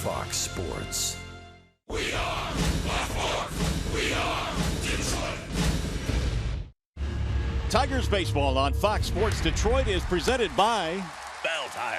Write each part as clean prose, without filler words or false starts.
Fox Sports. We are Baltimore. We are Detroit. Tigers baseball on Fox Sports Detroit is presented by Bell Tire.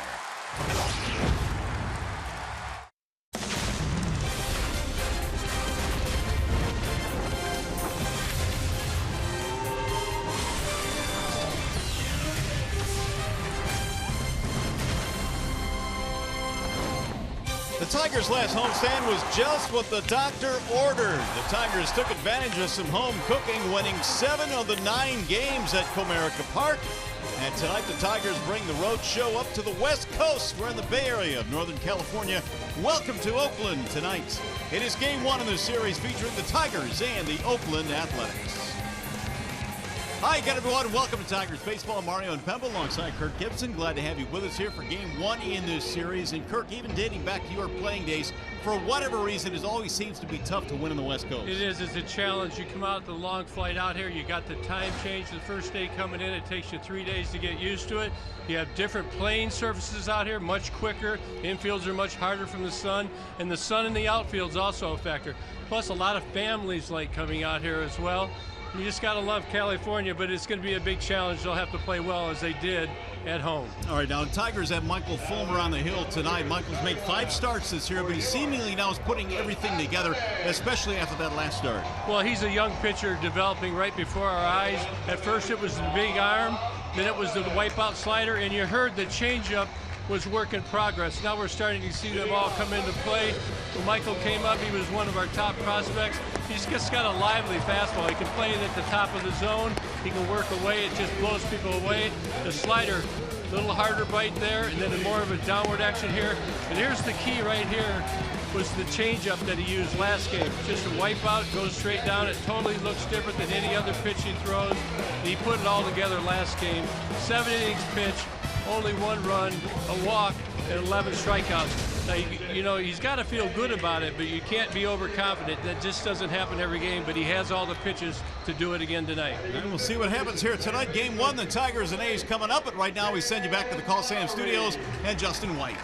The Tigers' last homestand was just what the doctor ordered. The Tigers took advantage of some home cooking, winning 7 of the 9 games at Comerica Park. And tonight the Tigers bring the road show up to the West Coast. We're in the Bay Area of Northern California. Welcome to Oakland tonight. It is game 1 in the series featuring the Tigers and the Oakland Athletics. Hi again, everyone. Welcome to Tigers Baseball. Mario and Pemba alongside Kirk Gibson. Glad to have you with us here for game 1 in this series. And Kirk, even dating back to your playing days, for whatever reason, it always seems to be tough to win on the West Coast. It is. It's a challenge. You come out the long flight out here. You got the time change the first day coming in. It takes you 3 days to get used to it. You have different playing surfaces out here, much quicker. Infields are much harder from the sun. And the sun in the outfield is also a factor. Plus, a lot of families like coming out here as well. You just got to love California, but it's going to be a big challenge. They'll have to play well as they did at home. All right, now the Tigers have Michael Fulmer on the hill tonight. Michael's made 5 starts this year, but he seemingly now is putting everything together, especially after that last start. Well, he's a young pitcher developing right before our eyes. At first it was the big arm, then it was the wipeout slider, and you heard the changeup was work in progress. Now we're starting to see them all come into play. When Michael came up, he was one of our top prospects. He's just got a lively fastball. He can play it at the top of the zone. He can work away. It just blows people away. The slider, a little harder bite there, and then more of a downward action here. And here's the key right here, was the changeup that he used last game. Just a wipeout, goes straight down. It totally looks different than any other pitch he throws. And he put it all together last game. 7 innings pitch, only 1 run, a walk, and 11 strikeouts. Now, you know, he's got to feel good about it, but you can't be overconfident. That just doesn't happen every game, but he has all the pitches to do it again tonight. And we'll see what happens here tonight. Game 1, the Tigers and A's coming up, but right now we send you back to the Coliseum Studios and Justin White.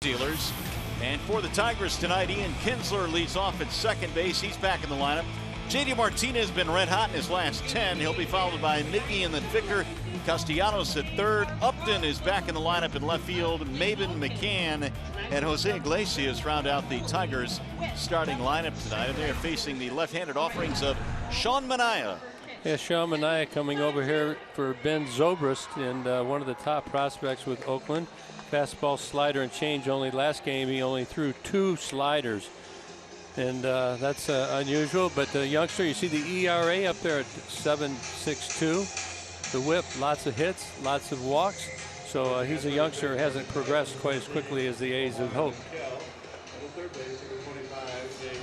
Steelers. And for the Tigers tonight, Ian Kinsler leads off at second base. He's back in the lineup. JD Martinez has been red hot in his last 10. He'll be followed by Miggy and then Vicker. Castellanos at third. Upton is back in the lineup in left field. Maben, McCann, and Jose Iglesias round out the Tigers starting lineup tonight. And they're facing the left-handed offerings of Sean Manaea. Yeah, Sean Manaea coming over here for Ben Zobrist, and one of the top prospects with Oakland. Fastball, slider, and change. Only last game he only threw 2 sliders, and that's unusual. But the youngster, you see the ERA up there at 7.62. The whip, lots of hits, lots of walks. So he's a youngster who hasn't progressed quite as quickly as the A's had hoped.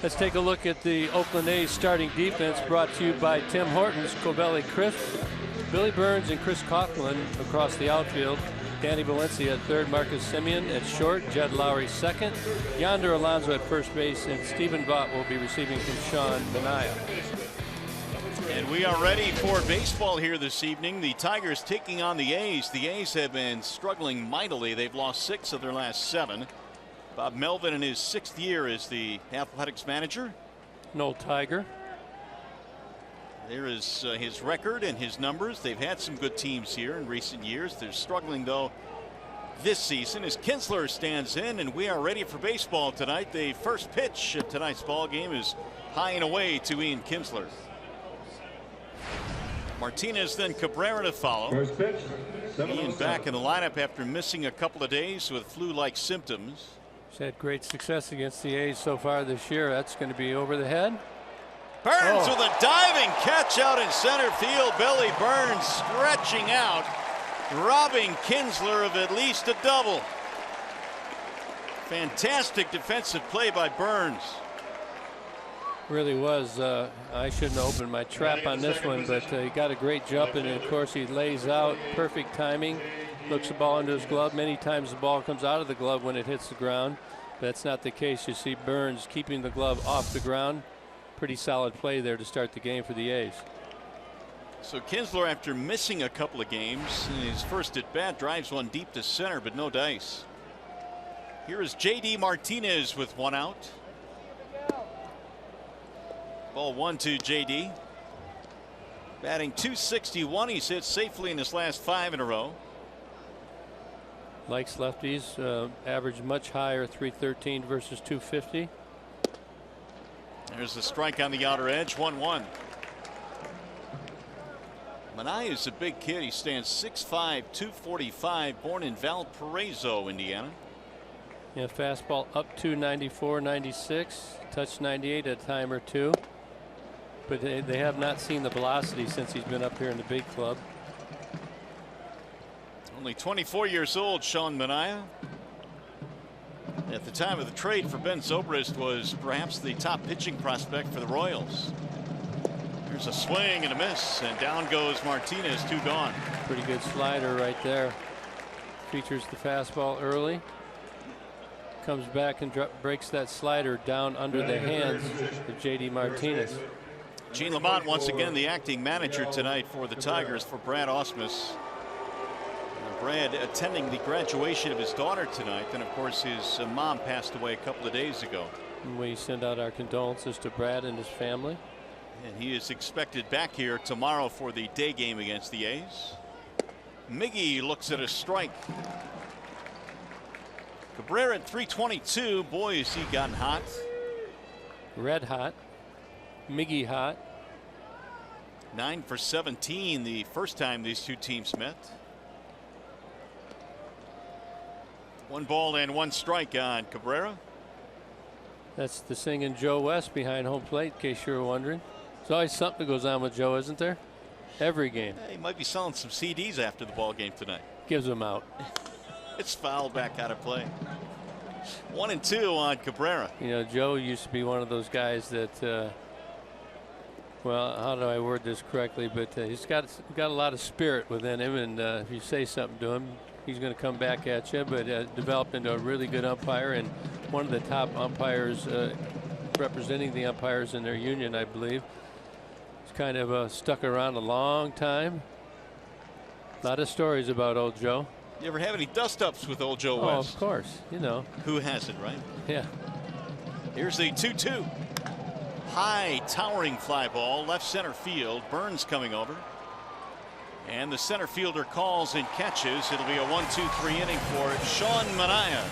Let's take a look at the Oakland A's starting defense, brought to you by Tim Hortons, Covelli Crisp, Billy Burns and Chris Coughlin across the outfield. Danny Valencia at third, Marcus Semien at short, Jed Lowry second, Yonder Alonso at first base, and Stephen Vaught will be receiving from Sean Manaea. And we are ready for baseball here this evening. The Tigers taking on the A's. The A's have been struggling mightily. They've lost 6 of their last 7. Bob Melvin in his 6th year as the athletics manager. No Tiger. There is his record and his numbers. They've had some good teams here in recent years. They're struggling, though, this season as Kinsler stands in, and we are ready for baseball tonight. The first pitch of tonight's ball game is high and away to Ian Kinsler. Martinez, then Cabrera to follow. First pitch, Ian back in the lineup after missing a couple of days with flu-like symptoms. He's had great success against the A's so far this year. That's going to be over the head. Burns with a diving catch out in center field. Billy Burns stretching out, robbing Kinsler of at least a double. Fantastic defensive play by Burns. Really was. I shouldn't have opened my trap on this one, but he got a great jump, and of course he lays out, perfect timing, looks the ball into his glove. Many times the ball comes out of the glove when it hits the ground. That's not the case. You see Burns keeping the glove off the ground. Pretty solid play there to start the game for the A's. So Kinsler, after missing a couple of games in his first at bat, drives one deep to center, but no dice. Here is JD Martinez with 1 out. Ball 1 to JD. Batting .261. He's hit safely in his last 5 in a row. Likes lefties. Average much higher, .313 versus .250. There's the strike on the outer edge. 1-1. Manaea is a big kid. He stands 6'5", 245, born in Valparaiso, Indiana. Yeah, fastball up to 94, 96, touched 98 a time or two. But they have not seen the velocity since he's been up here in the big club. Only 24 years old, Sean Manaea. At the time of the trade for Ben Zobrist, was perhaps the top pitching prospect for the Royals. There's a swing and a miss, and down goes Martinez, 2 gone. Pretty good slider right there. Features the fastball early. Comes back and breaks that slider down under the hands of JD Martinez. Gene Lamont once again the acting manager tonight for the Tigers for Brad Ausmus. Brad attending the graduation of his daughter tonight. And of course his mom passed away a couple of days ago. And we send out our condolences to Brad and his family. And he is expected back here tomorrow for the day game against the A's. Miggy looks at a strike. Cabrera at 322. Boy, has he gotten hot. Red hot. Miggy hot. 9 for 17 the first time these two teams met. 1 ball and 1 strike on Cabrera. That's the singing Joe West behind home plate, in case you were wondering. There's always something that goes on with Joe, isn't there? Every game. He might be selling some CDs after the ball game tonight. Gives them out. It's fouled back out of play. 1-2 on Cabrera. You know, Joe used to be one of those guys that, well, how do I word this correctly? But he's got a lot of spirit within him, and if you say something to him, he's going to come back at you. But developed into a really good umpire and one of the top umpires representing the umpires in their union, I believe. He's kind of stuck around a long time. A lot of stories about old Joe. You ever have any dust-ups with old Joe Oh, West? of course. You know. Who hasn't, right? Yeah. Here's the 2-2. High, towering fly ball, left center field. Burns coming over. And the center fielder calls and catches. It'll be a 1-2-3 inning for Sean Manaea.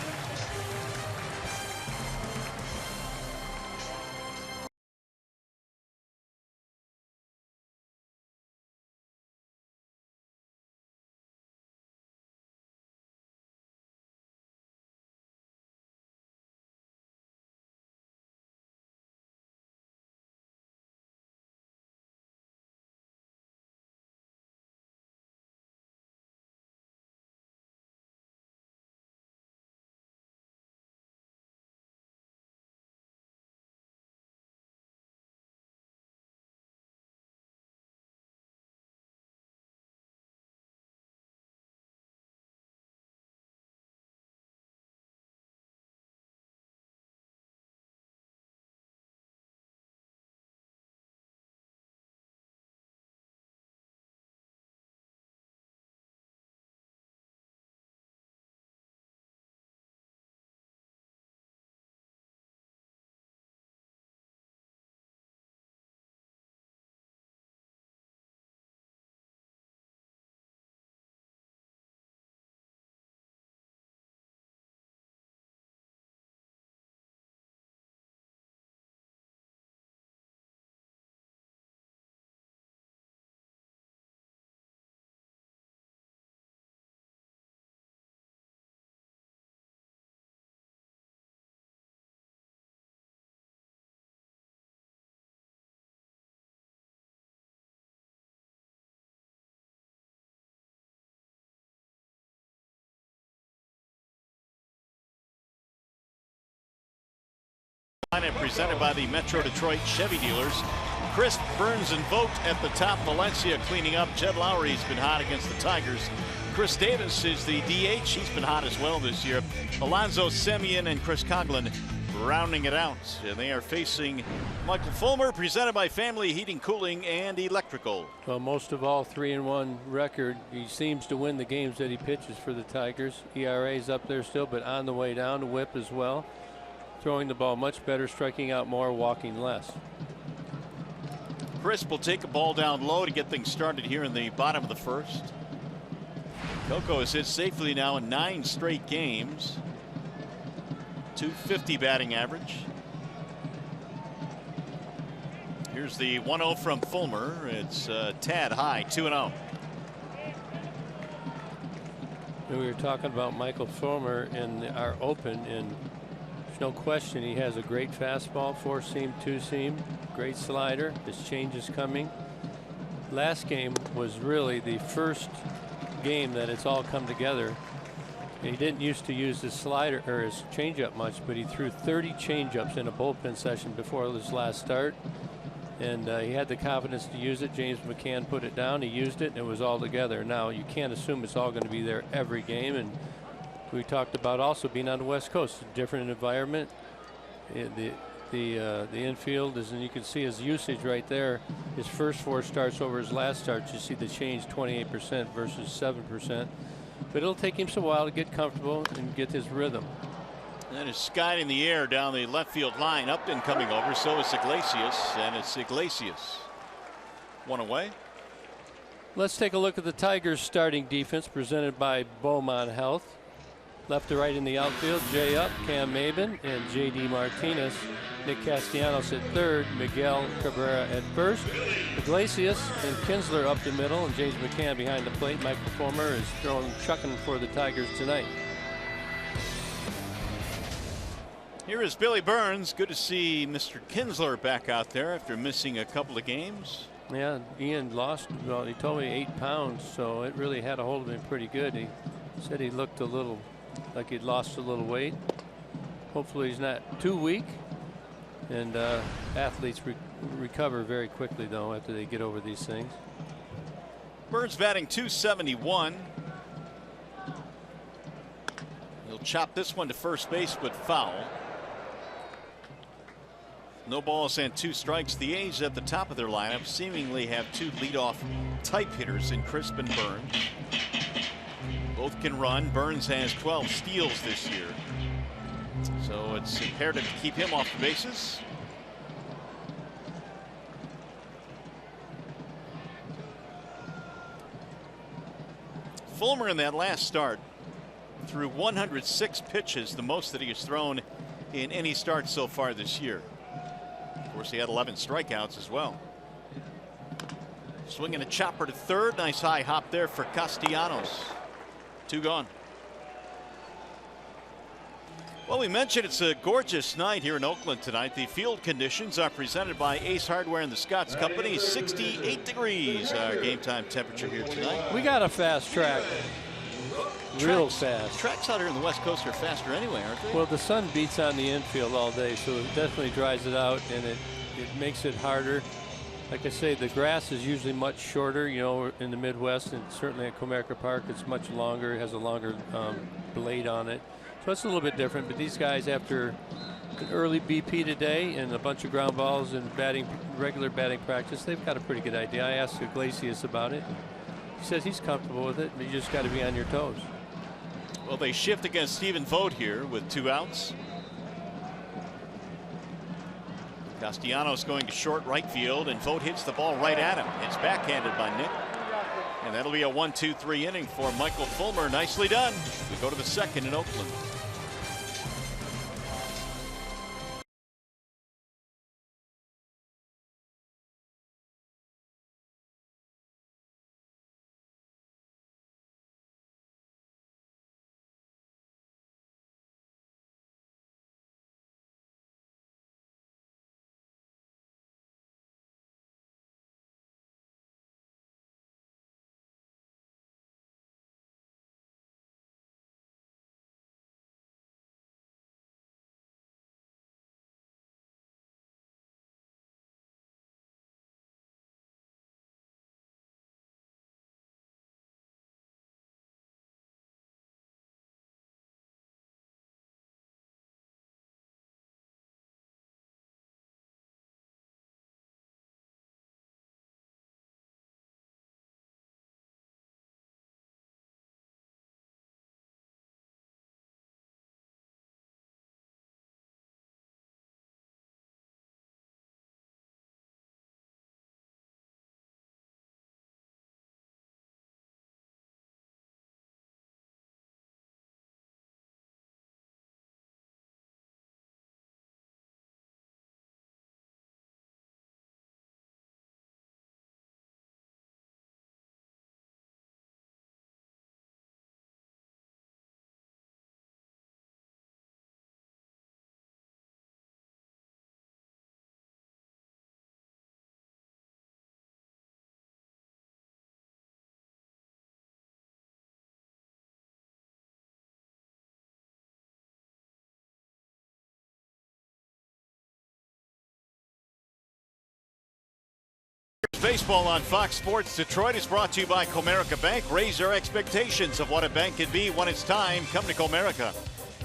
Presented by the Metro Detroit Chevy dealers. Crisp, Burns, and Vogt at the top. Valencia cleaning up. Jed Lowry's been hot against the Tigers. Chris Davis is the DH. He's been hot as well this year. Alonzo Semien and Chris Coghlan rounding it out. And they are facing Michael Fulmer, presented by Family Heating, Cooling, and Electrical. Well, most of all, 3-1 record. He seems to win the games that he pitches for the Tigers. ERA's up there still, but on the way down. The whip as well. Throwing the ball much better, striking out more, walking less. Crisp will take a ball down low to get things started here in the bottom of the first. Coco has hit safely now in 9 straight games. .250 batting average. Here's the 1-0 from Fulmer. It's tad high, 2-0. We were talking about Michael Fulmer in our open, and there's no question he has a great fastball, 4-seam, 2-seam, great slider. His change is coming. Last game was really the first game that it's all come together. He didn't used to use his slider or his changeup much, but he threw 30 changeups in a bullpen session before his last start, and he had the confidence to use it. James McCann put it down. He used it, and it was all together. Now you can't assume it's all going to be there every game, and we talked about also being on the West Coast, a different environment. The infield is, and you can see his usage right there. His first 4 starts over his last start, you see the change, 28% versus 7%. But it'll take him some while to get comfortable and get his rhythm. And it's skied in the air down the left field line. Upton coming over, so is Iglesias, and it's Iglesias. 1 away. Let's take a look at the Tigers starting defense presented by Beaumont Health. Left to right in the outfield, Jay Up, Cam Maben, and J.D. Martinez. Nick Castellanos at third, Miguel Cabrera at first. Iglesias and Kinsler up the middle, and James McCann behind the plate. Michael Fulmer is chucking for the Tigers tonight. Here is Billy Burns. Good to see Mr. Kinsler back out there after missing a couple of games. Yeah, Ian lost, well, he told me 8 pounds, so it really had a hold of him pretty good. He said he looked a little like he'd lost a little weight. Hopefully he's not too weak. And athletes recover very quickly, though, after they get over these things. Burns batting .271. He'll chop this one to first base, but foul. No balls and 2 strikes. The A's at the top of their lineup seemingly have 2 leadoff type hitters in Crisp and Burns. Both can run. Burns has 12 steals this year, so it's imperative to keep him off the bases. Fulmer in that last start threw 106 pitches, the most that he has thrown in any start so far this year. Of course, he had 11 strikeouts as well. Swinging a chopper to third. Nice high hop there for Castellanos. 2 gone. Well, we mentioned it's a gorgeous night here in Oakland tonight. The field conditions are presented by Ace Hardware and the Scotts Company. 68 degrees our game time temperature here tonight. We got a fast track. Real fast. Tracks out here in the West Coast are faster anyway, aren't they? Well, the sun beats on the infield all day, so it definitely dries it out, and it makes it harder. Like I say, the grass is usually much shorter, you know, in the Midwest, and certainly at Comerica Park, it's much longer. It has a longer blade on it. So it's a little bit different, but these guys, after an early BP today and a bunch of ground balls and regular batting practice, they've got a pretty good idea. I asked Iglesias about it. He says he's comfortable with it, but you just got to be on your toes. Well, they shift against Stephen Vogt here with 2 outs. Castellanos going to short right field, and Vogt hits the ball right at him. It's backhanded by Nick. And that'll be a 1-2-3 inning for Michael Fulmer. Nicely done. We go to the second in Oakland. Baseball on Fox Sports Detroit is brought to you by Comerica Bank. Raise your expectations of what a bank can be when it's time. Come to Comerica.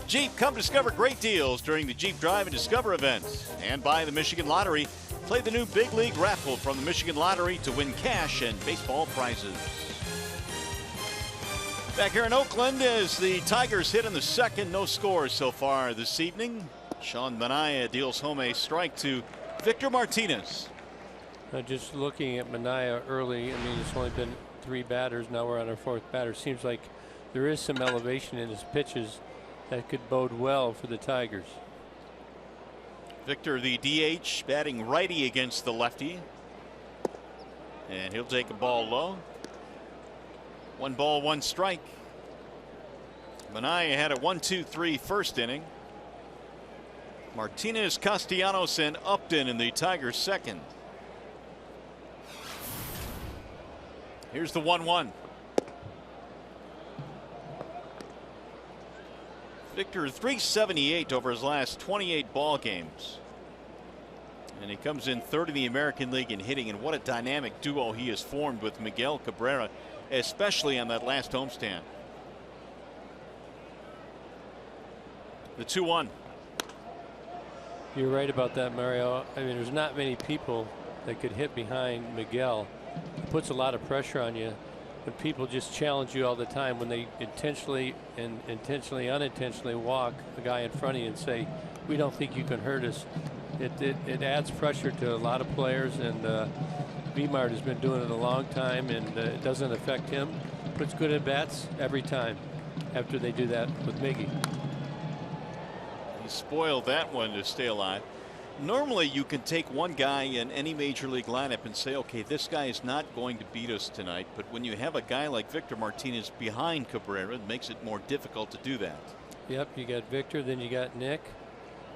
Jeep, come discover great deals during the Jeep Drive and Discover events. And by the Michigan Lottery. Play the new Big League Raffle from the Michigan Lottery to win cash and baseball prizes. Back here in Oakland as the Tigers hit in the second. No scores so far this evening. Sean Manaea deals home a strike to Victor Martinez. Just looking at Manaea early, I mean, it's only been 3 batters. Now we're on our 4th batter. Seems like there is some elevation in his pitches that could bode well for the Tigers. Victor, the DH, batting righty against the lefty. And he'll take a ball low. 1 ball, 1 strike. Manaea had a 1-2-3 first inning. Martinez, Castellanos, and Upton in the Tigers' second. Here's the 1-1. Victor, 378 over his last 28 ball games. And he comes in 3rd in the American League in hitting, and what a dynamic duo he has formed with Miguel Cabrera, especially on that last homestand. The 2-1. You're right about that, Mario. I mean, there's not many people that could hit behind Miguel. It puts a lot of pressure on you. when people just challenge you all the time, when they intentionally and unintentionally walk a guy in front of you and say, we don't think you can hurt us, it adds pressure to a lot of players, and Vmart has been doing it a long time, and it doesn't affect him. Puts good at bats every time after they do that with Miggy. He spoiled that one to stay alive. Normally you can take one guy in any major league lineup and say, okay, this guy is not going to beat us tonight. But when you have a guy like Victor Martinez behind Cabrera, it makes it more difficult to do that. Yep, you got Victor, then you got Nick.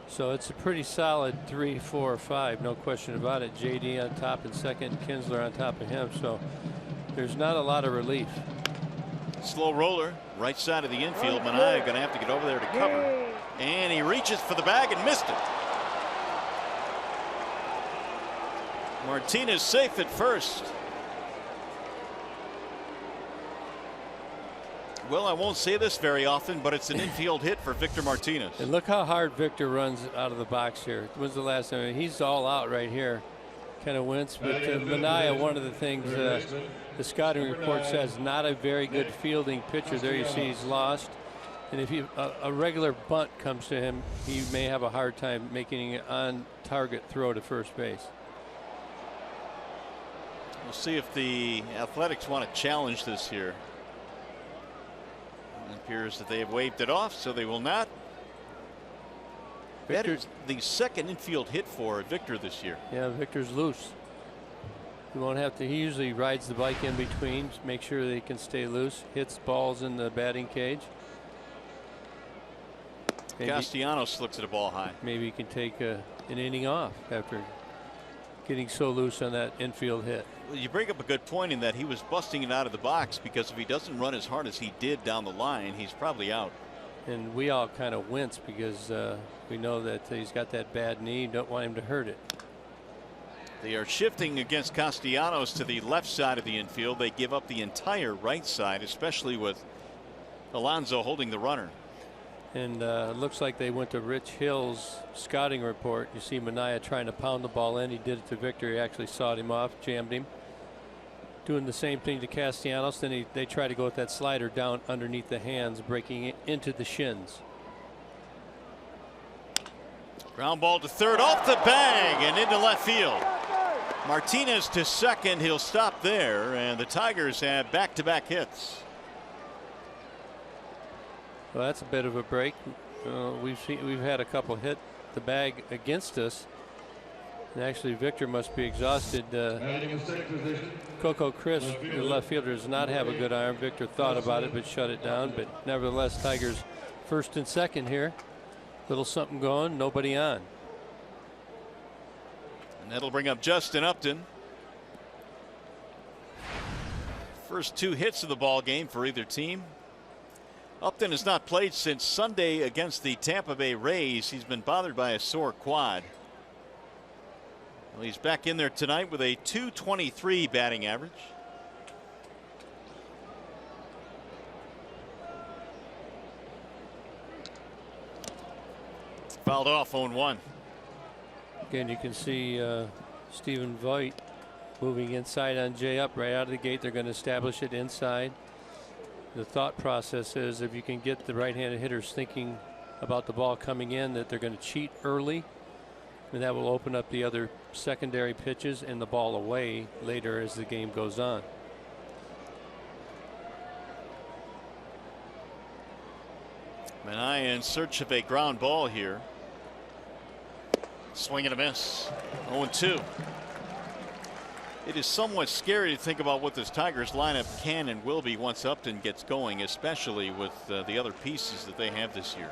So it's a pretty solid 3, 4, 5, no question about it. JD on top in second, Kinsler on top of him. So there's not a lot of relief. Slow roller, right side of the infield. Manaea going to have to get over there to cover. And he reaches for the bag and missed it. Martinez safe at first. Well, I won't say this very often, but it's an infield hit for Victor Martinez. And look how hard Victor runs out of the box here. When's the last time? He's all out right here. Kind of wince. But Manaea, one of the things the scouting report says, not a very good fielding pitcher. There you see he's lost. And if a regular bunt comes to him, he may have a hard time making an on-target throw to first base. We'll see if the Athletics want to challenge this here. It appears that they have waved it off, so they will not. That is the second infield hit for Victor this year. Yeah, Victor's loose. He won't have to. He usually rides the bike in between, make sure they can stay loose. Hits balls in the batting cage. Maybe Castellanos looks at a ball high. Maybe he can take an inning off after getting so loose on that infield hit. Well, you bring up a good point in that he was busting it out of the box, because if he doesn't run as hard as he did down the line, he's probably out. And we all kind of wince because we know that he's got that bad knee. Don't want him to hurt it. They are shifting against Castellanos to the left side of the infield. They give up the entire right side, especially with Alonso holding the runner. And it looks like they went to Rich Hill's scouting report. You see Manaea trying to pound the ball in. He did it to Victor. He actually sawed him off, jammed him. Doing the same thing to Castellanos. Then they try to go with that slider down underneath the hands, breaking it into the shins. Ground ball to third, off the bag and into left field. Martinez to second. He'll stop there, and the Tigers have back-to-back hits. Well, that's a bit of a break. We've had a couple hit the bag against us, and actually Victor must be exhausted. Coco Chris, the left fielder, does not have a good arm. Victor thought about it but shut it down. But nevertheless, Tigers first and second here. Little something going, nobody on. And that'll bring up Justin Upton. First two hits of the ball game for either team. Upton has not played since Sunday against the Tampa Bay Rays. He's been bothered by a sore quad. Well, he's back in there tonight with a .223 batting average. Fouled off, 0-1. Again, you can see Stephen Voigt moving inside on Jay Up right out of the gate. They're going to establish it inside. The thought process is if you can get the right-handed hitters thinking about the ball coming in, that they're going to cheat early, and that will open up the other secondary pitches and the ball away later as the game goes on. Manaea in search of a ground ball here. Swing and a miss. 0-2. It is somewhat scary to think about what this Tigers lineup can and will be once Upton gets going, especially with the other pieces that they have this year.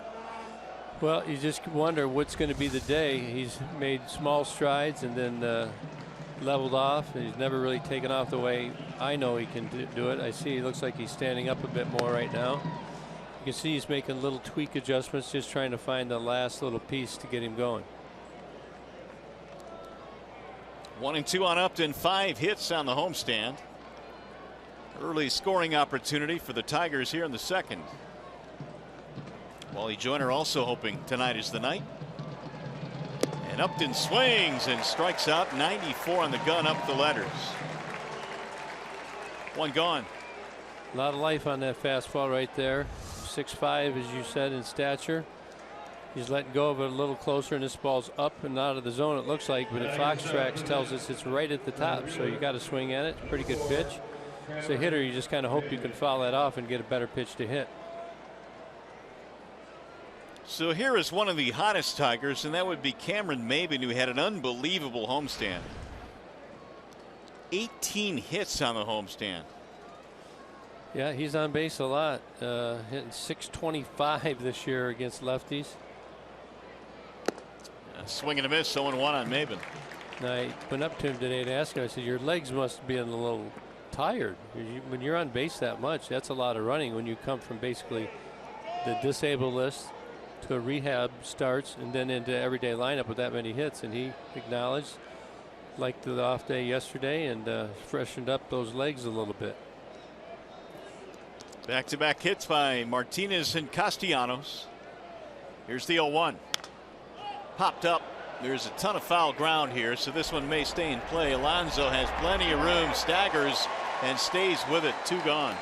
Well, you just wonder what's going to be the day. He's made small strides and then leveled off. He's never really taken off the way I know he can do it. I see he looks like he's standing up a bit more right now. You can see he's making little tweak adjustments, just trying to find the last little piece to get him going. 1-2 on Upton, 5 hits on the homestand. Early scoring opportunity for the Tigers here in the second. Wally Joyner also hoping tonight is the night. And Upton swings and strikes out. 94 on the gun, up the letters. One gone. A lot of life on that fastball right there. 6'5", as you said, in stature. He's letting go of it a little closer, and this ball's up and out of the zone, it looks like, but the Fox Tracks tells us it's right at the top, so you got to swing at it. Pretty good pitch. As a hitter, you just kind of hope you can foul that off and get a better pitch to hit. So here is one of the hottest Tigers, and that would be Cameron Maybin, who had an unbelievable homestand. 18 hits on the homestand. Yeah, he's on base a lot, hitting .625 this year against lefties. Swing and a miss, 0-1 on Maybin. And I went up to him today to ask him, I said, your legs must be a little tired. When you're on base that much, that's a lot of running when you come from basically the disabled list to a rehab starts and then into everyday lineup with that many hits. And he acknowledged, liked the off day yesterday, and freshened up those legs a little bit. Back-to-back hits by Martinez and Castellanos. Here's the 0-1. Popped up. There's a ton of foul ground here, so this one may stay in play. Alonso has plenty of room, staggers, and stays with it. 2 gone.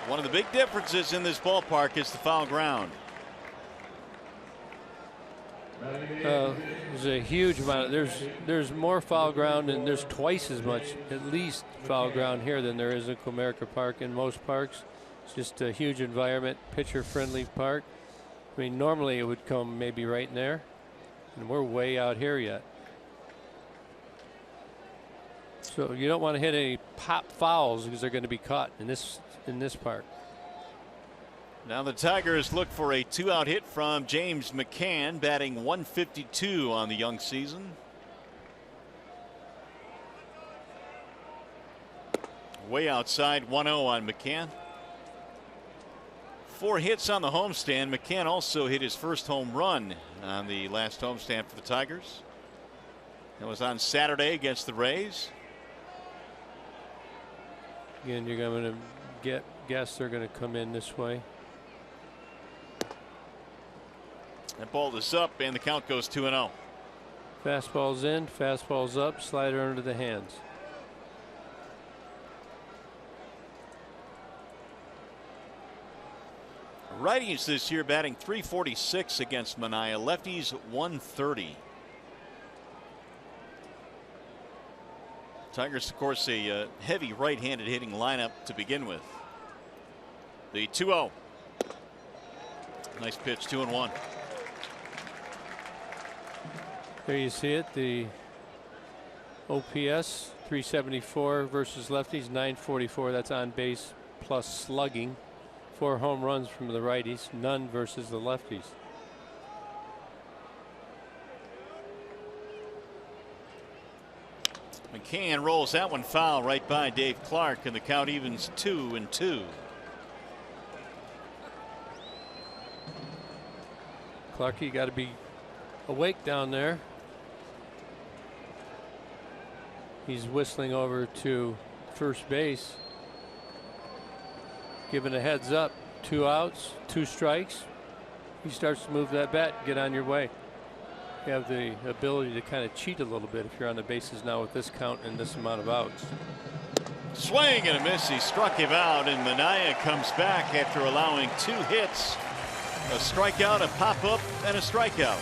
One of the big differences in this ballpark is the foul ground. There's a huge amount. There's more foul ground, and there's twice as much, at least, foul ground here than there is in Comerica Park in most parks. It's just a huge environment, pitcher-friendly park. I mean, normally it would come maybe right in there, and we're way out here yet. So you don't want to hit any pop fouls because they're going to be caught in this park. Now the Tigers look for a 2-out hit from James McCann, batting .152 on the young season. Way outside, 1-0 on McCann. 4 hits on the homestand. McCann also hit his first home run on the last homestand for the Tigers. That was on Saturday against the Rays. Again, you're going to guess they're going to come in this way. That ball is up, and the count goes 2-0. Fastball's in, fastball's up, slider under the hands. Righties this year batting .346 against Manaea. Lefties .130. Tigers, of course, a heavy right-handed hitting lineup to begin with. The 2-0. Nice pitch, 2-1. There you see it. The OPS 374 versus lefties 944. That's on base plus slugging. 4 home runs from the righties, none versus the lefties. McCann rolls that one foul right by Dave Clark, and the count evens 2-2. Clark, you got to be awake down there. He's whistling over to first base, giving a heads up. 2 outs, 2 strikes. He starts to move that bat, get on your way. You have the ability to kind of cheat a little bit if you're on the bases now with this count and this amount of outs. Swing and a miss. He struck him out, and Manaea comes back after allowing 2 hits, a strikeout, a pop up, and a strikeout.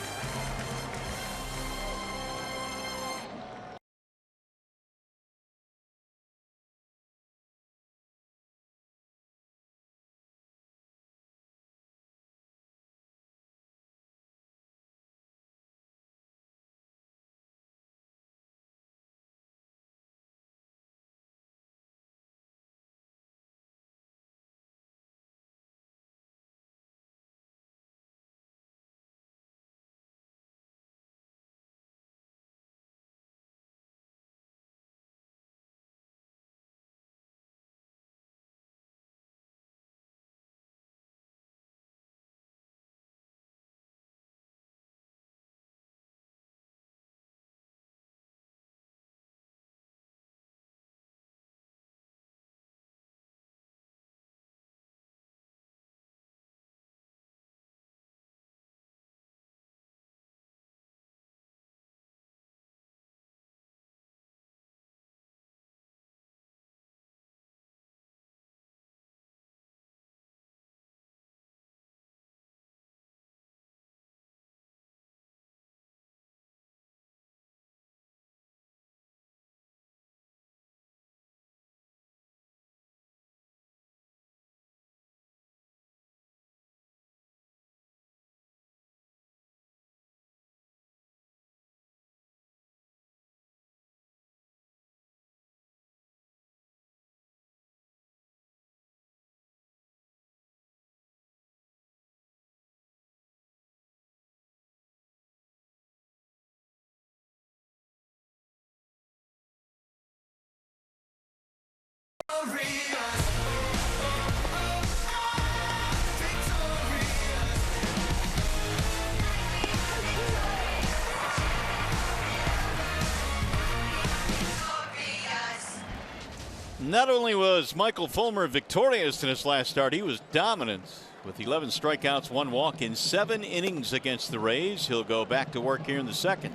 Not only was Michael Fulmer victorious in his last start, he was dominant with 11 strikeouts, 1 walk in 7 innings against the Rays. He'll go back to work here in the second.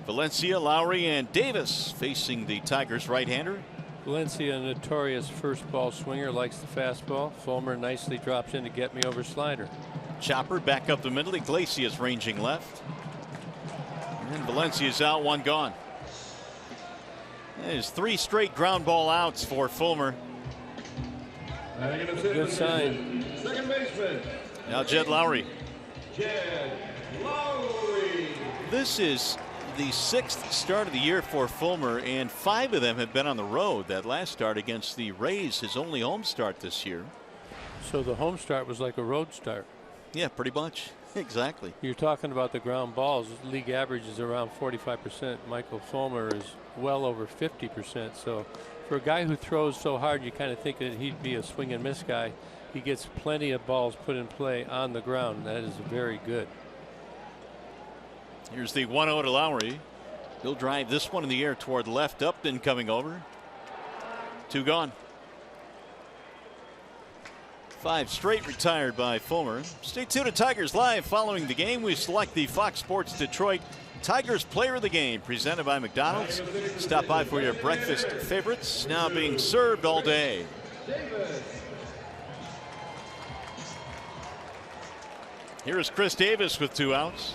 Valencia, Lowry, and Davis facing the Tigers right-hander. Valencia, a notorious first ball swinger, likes the fastball. Fulmer nicely drops in to get me over slider. Chopper back up the middle. Iglesias ranging left. And Valencia's out, 1 gone. There's 3 straight ground ball outs for Fulmer. Good sign. Second baseman. Now Jed Lowry. Jed Lowry. This is the 6th start of the year for Fulmer, and 5 of them have been on the road. That last start against the Rays, his only home start this year. So the home start was like a road start. Yeah, pretty much. Exactly. You're talking about the ground balls. League average is around 45%. Michael Fulmer is well over 50%. So for a guy who throws so hard, you kind of think that he'd be a swing and miss guy. He gets plenty of balls put in play on the ground. That is very good. Here's the 1-0 to Lowry. He'll drive this one in the air toward left. Upton coming over. 2 gone. 5 straight retired by Fulmer. Stay tuned to Tigers Live. Following the game, we select the Fox Sports Detroit Tigers Player of the Game, presented by McDonald's. Stop by for your breakfast favorites, now being served all day. Here is Chris Davis with 2 outs.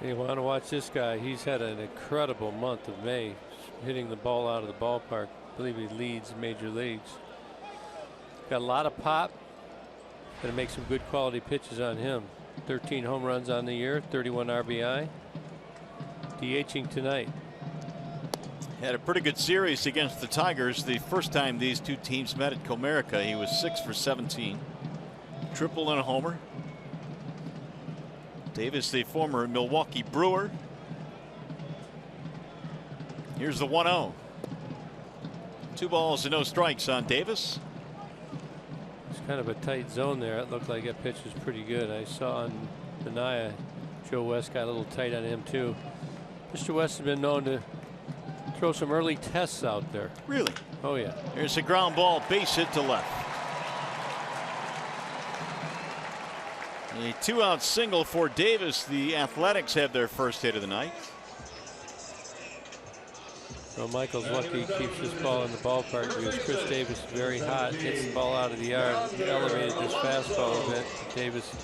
You want to watch this guy. He's had an incredible month of May, hitting the ball out of the ballpark. I believe he leads major leagues. Got a lot of pop. Going to make some good quality pitches on him. 13 home runs on the year, 31 RBI. DHing tonight. Had a pretty good series against the Tigers. The first time these 2 teams met at Comerica, he was 6 for 17. Triple and a homer. Davis, the former Milwaukee Brewer. Here's the 1-0. 2 balls and no strikes on Davis. It's kind of a tight zone there. It looked like that pitch was pretty good. I saw on Mania, Joe West got a little tight on him too. Mr. West has been known to throw some early tests out there. Really? Oh yeah. Here's a ground ball, base hit to left. A 2-out single for Davis. The Athletics have their first hit of the night. So Michael's lucky he keeps this ball in the ballpark because Chris Davis is very hot, hits the ball out of the yard, elevated this fastball a bit. Davis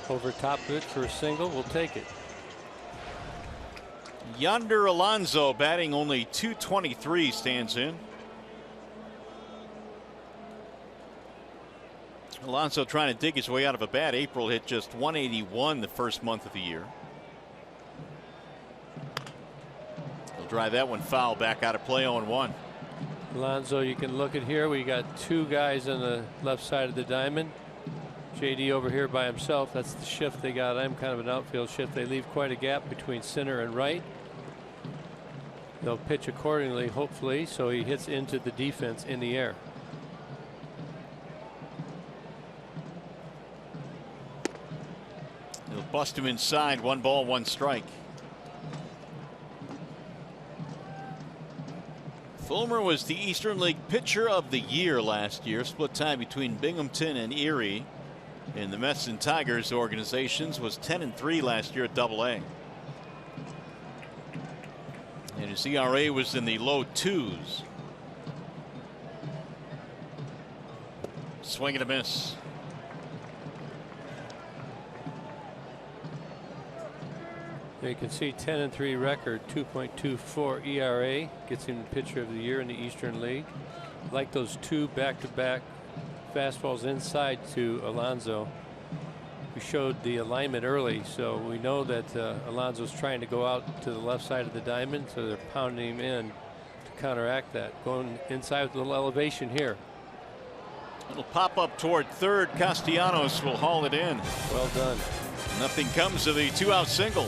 over top of it for a single. We'll take it. Yonder Alonso, batting only .223, stands in. Alonso trying to dig his way out of a bad April, hit just 181 the first month of the year. He'll drive that one foul, back out of play, 0-1. Alonso, you can look at here. We got 2 guys on the left side of the diamond. JD over here by himself. That's the shift they got. I'm kind of an outfield shift. They leave quite a gap between center and right. They'll pitch accordingly, hopefully, so he hits into the defense in the air. He'll bust him inside. 1 ball, 1 strike. Fulmer was the Eastern League Pitcher of the Year last year. Split time between Binghamton and Erie. In the Mets and Tigers organizations, was 10-3 last year at AA. And his ERA was in the low 2s. Swing and a miss. You can see 10-3 record, 2.24 ERA, gets him the Pitcher of the Year in the Eastern League. Like those 2 back-to-back fastballs inside to Alonso. We showed the alignment early, so we know that Alonso's trying to go out to the left side of the diamond, so they're pounding him in to counteract that. Going inside with a little elevation here. It'll pop up toward third. Castellanos will haul it in. Well done. Nothing comes of the 2-out single.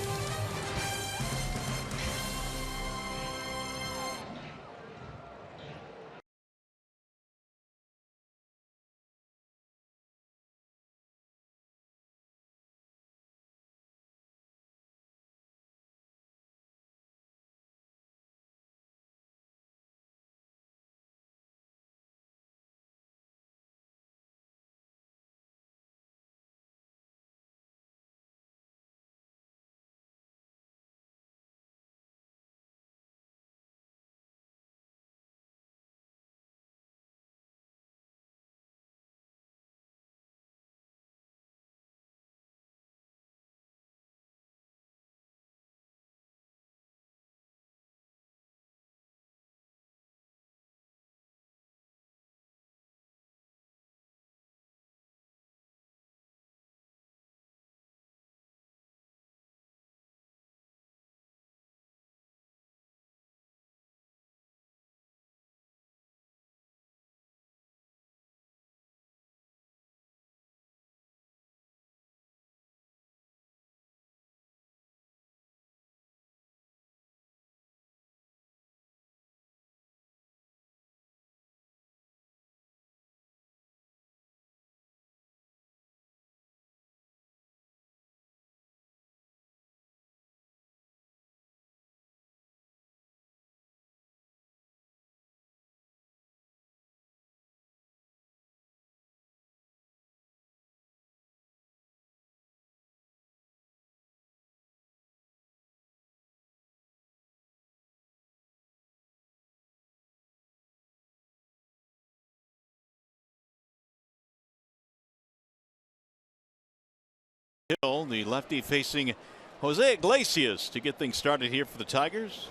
Hill, the lefty, facing Jose Iglesias to get things started here for the Tigers.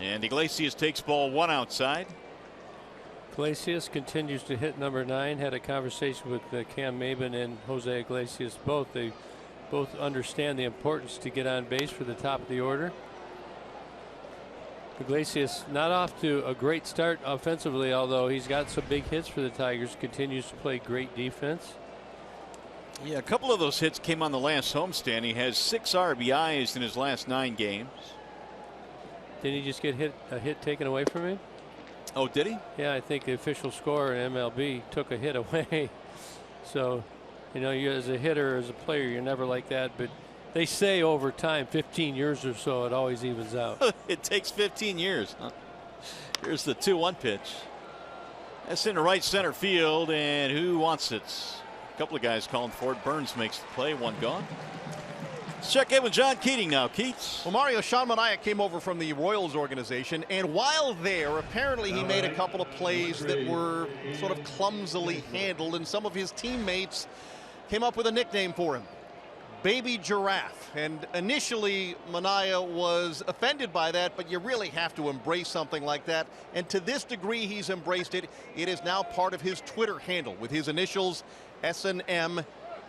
And Iglesias takes ball 1 outside. Iglesias continues to hit number 9. Had a conversation with Cam Maben and Jose Iglesias both. They both understand the importance to get on base for the top of the order. Iglesias not off to a great start offensively, although he's got some big hits for the Tigers. Continues to play great defense. Yeah, a couple of those hits came on the last homestand. He has 6 RBIs in his last 9 games. Didn't he just get a hit taken away from him? Oh, did he? Yeah, I think the official scorer in MLB took a hit away. So, you know, you as a hitter, as a player, you're never like that. But they say over time, 15 years or so, it always evens out. It takes 15 years. Huh? Here's the 2-1 pitch. That's in the right center field, and who wants it? A couple of guys calling for it. Burns makes the play. 1 gone. Let's check in with John Keating now. Keats. Well, Mario, Sean Manaea came over from the Royals organization, and while there, apparently he made a couple of plays that were sort of clumsily handled, and some of his teammates came up with a nickname for him, Baby Giraffe. And initially, Manaea was offended by that, but you really have to embrace something like that. And to this degree, he's embraced it. It is now part of his Twitter handle with his initials S&M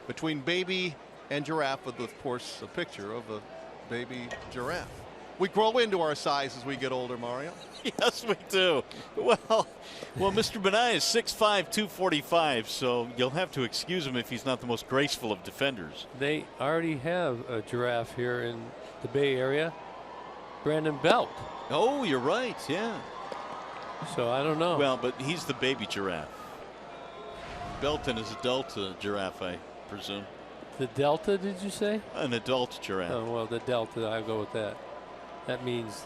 between baby and giraffe, with, of course, a picture of a baby giraffe. We grow into our size as we get older, Mario. Yes, we do. Well, Mr. Manaea is 6'5", 245, so you'll have to excuse him if he's not the most graceful of defenders. They already have a giraffe here in the Bay Area. Brandon Belt. Oh, you're right. Yeah. So I don't know. Well, but he's the baby giraffe. Belton is adult giraffe, I presume. The Delta, did you say? An adult giraffe. Oh, well, the Delta, I'll go with that. That means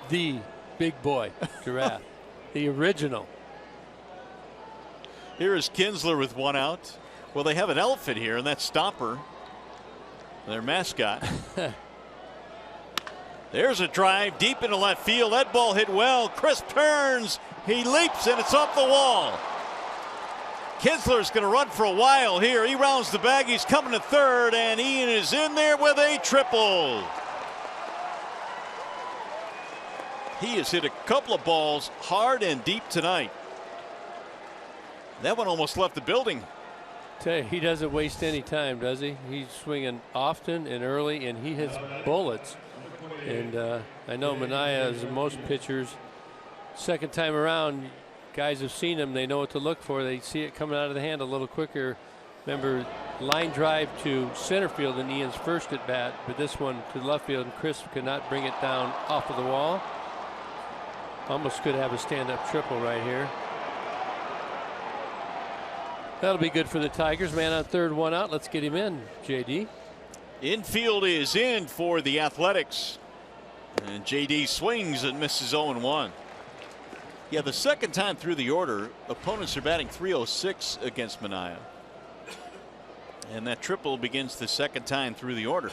the big boy giraffe, the original. Here is Kinsler with 1 out. Well, they have an elephant here, and that's Stomper, their mascot. There's a drive deep into left field. That ball hit well. Chris turns. He leaps, and it's off the wall. Kinsler's going to run for a while here. He rounds the bag. He's coming to third, and Ian is in there with a triple. He has hit a couple of balls hard and deep tonight. That one almost left the building. Tell you, he doesn't waste any time, does he? He's swinging often and early, and he hits bullets. And I know Manaea, as most pitchers, second time around, guys have seen him. They know what to look for. They see it coming out of the hand a little quicker. Remember, line drive to center field in Ian's first at bat, but this one to left field, and Chris could not bring it down off of the wall. Almost could have a stand-up triple right here. That'll be good for the Tigers. Man on third, 1 out. Let's get him in, JD. Infield is in for the Athletics. And JD swings and misses 0-1. Yeah, the second time through the order, opponents are batting .306 against Manaea. And that triple begins the second time through the order.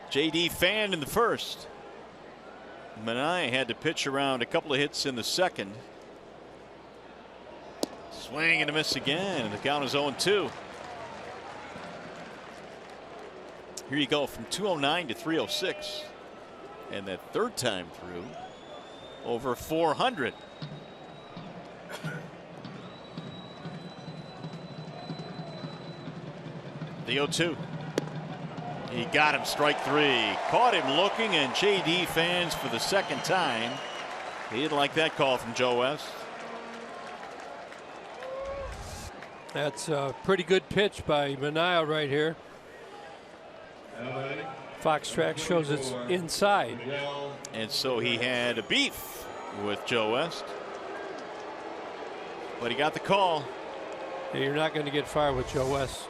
JD fanned in the first. Manaea had to pitch around a couple of hits in the second. Swing and a miss again, and the count is 0-2. Here you go from 209 to 306. And that third time through, over 400. The 0-2. He got him, strike 3. Caught him looking, and JD fans for the second time. He didn't like that call from Joe West. That's a pretty good pitch by Manaea right here. Fox track shows it's inside. And so he had a beef with Joe West. But he got the call. You're not going to get far with Joe West.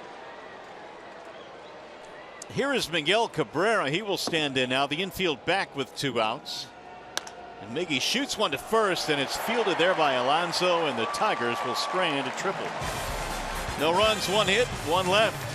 Here is Miguel Cabrera. He will stand in now. The infield back with 2 outs. And Miggy shoots one to first, and it's fielded there by Alonso, and the Tigers will strand a triple. No runs, 1 hit, 1 left.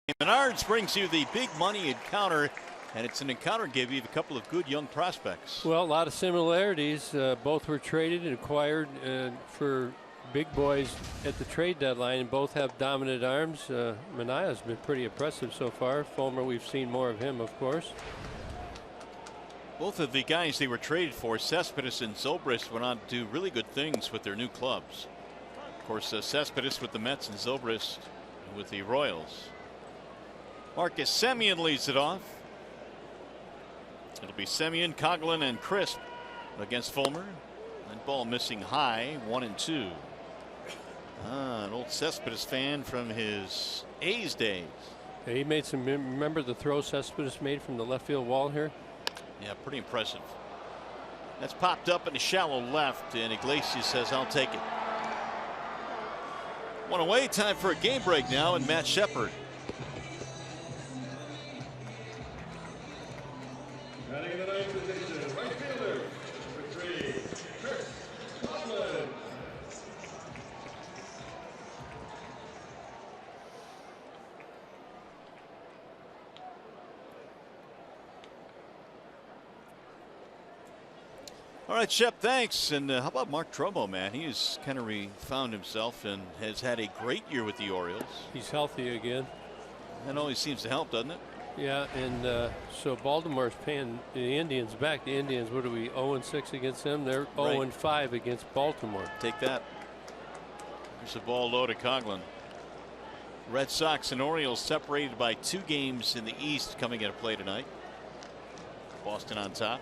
Menards brings you the big money encounter, and it's an encounter give you a couple of good young prospects. Well, a lot of similarities. Both were traded and acquired for big boys at the trade deadline, and both have dominant arms. Manaea's been pretty impressive so far. Fulmer, we've seen more of him, of course. Both of the guys they were traded for, Cespedes and Zobrist, went on to do really good things with their new clubs. Of course, Cespedes with the Mets and Zobrist with the Royals. Marcus Semien leads it off. It'll be Semien, Coghlan, and Crisp against Fulmer. And ball missing high, 1-2. An old Cespedes fan from his A's days. Yeah, he made some. Remember the throw Cespedes made from the left field wall here? Yeah, pretty impressive. That's popped up in the shallow left, and Iglesias says, "I'll take it." One away, time for a game break now, and Matt Shepard. Batting in the ninth position, right fielder, number 3, Chris Coghlan. All right, Shep, thanks. And how about Mark Trobo, man? He has kind of found himself and has had a great year with the Orioles. He's healthy again. That always seems to help, doesn't it? Yeah, and so Baltimore's paying the Indians back. The Indians, what are we, 0-6 against them? They're 0-5 against Baltimore. Take that. There's a ball low to Coghlan. Red Sox and Orioles separated by 2 games in the East coming into play tonight. Boston on top.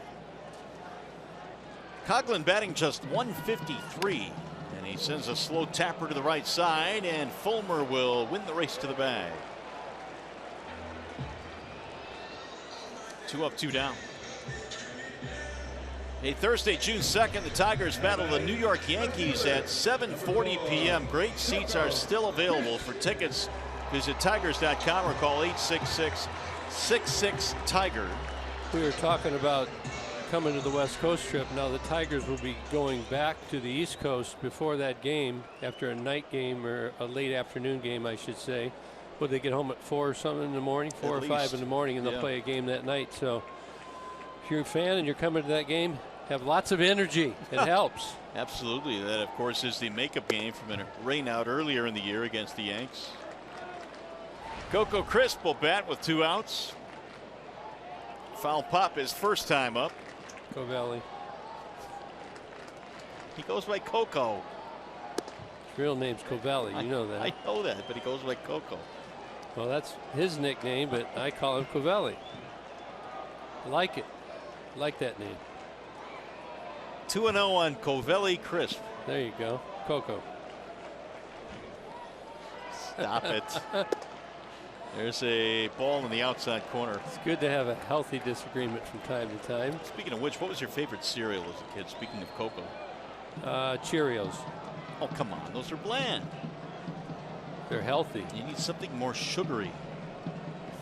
Coghlan batting just 153, and he sends a slow tapper to the right side, and Fulmer will win the race to the bag. 2 up, 2 down. Hey, Thursday, June 2nd, the Tigers battle the New York Yankees at 7:40 p.m. Great seats are still available. For tickets, visit tigers.com or call 866-66-TIGER. We were talking about coming to the West Coast trip. Now the Tigers will be going back to the East Coast before that game, after a night game or a late afternoon game, I should say. Would they get home at 4 or something in the morning, 4 or 5 in the morning, and they'll play a game that night. So if you're a fan and you're coming to that game, have lots of energy. It helps. Absolutely. That, of course, is the makeup game from a rain out earlier in the year against the Yanks. Coco Crisp will bat with 2 outs. Foul pop his first time up. Covelli. He goes by Coco. His real name's Covelli. You know that. I know that, but he goes by Coco. Well, that's his nickname, but I call him Covelli. I like it. I like that name. 2-0 on Covelli Crisp. There you go. Coco. Stop it. There's a ball in the outside corner. It's good to have a healthy disagreement from time to time. Speaking of which, what was your favorite cereal as a kid? Speaking of Coco. Cheerios. Oh, come on. Those are bland. They're healthy. You need something more sugary,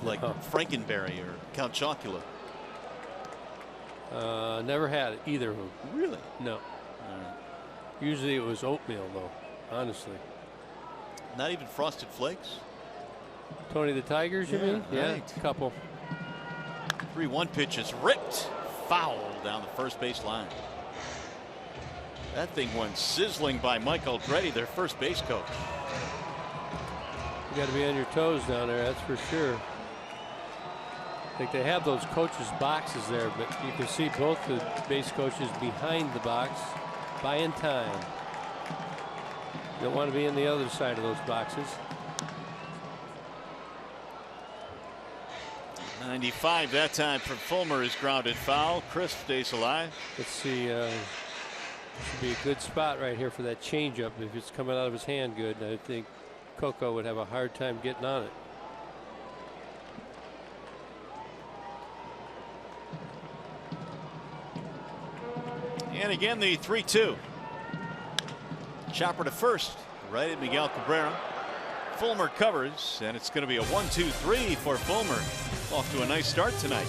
like Frankenberry or Count Chocula. Never had either of them. Really? No. Usually it was oatmeal, though, honestly. Not even Frosted Flakes? Tony the Tigers, you mean? Yeah, right. a couple. 3-1 pitch is ripped. Foul down the first base line. That thing went sizzling by Mike Aldretti, their first base coach. You got to be on your toes down there, that's for sure. I think they have those coaches' boxes there, but you can see both the base coaches behind the box, buying time. You don't want to be in the other side of those boxes. 95 that time for Fulmer is grounded foul. Crisp stays alive. Let's see. Should be a good spot right here for that changeup. If it's coming out of his hand good, I think Coco would have a hard time getting on it. And again, the 3-2. Chopper to first, right at Miguel Cabrera. Fulmer covers, and it's going to be a 1-2-3 for Fulmer. Off to a nice start tonight.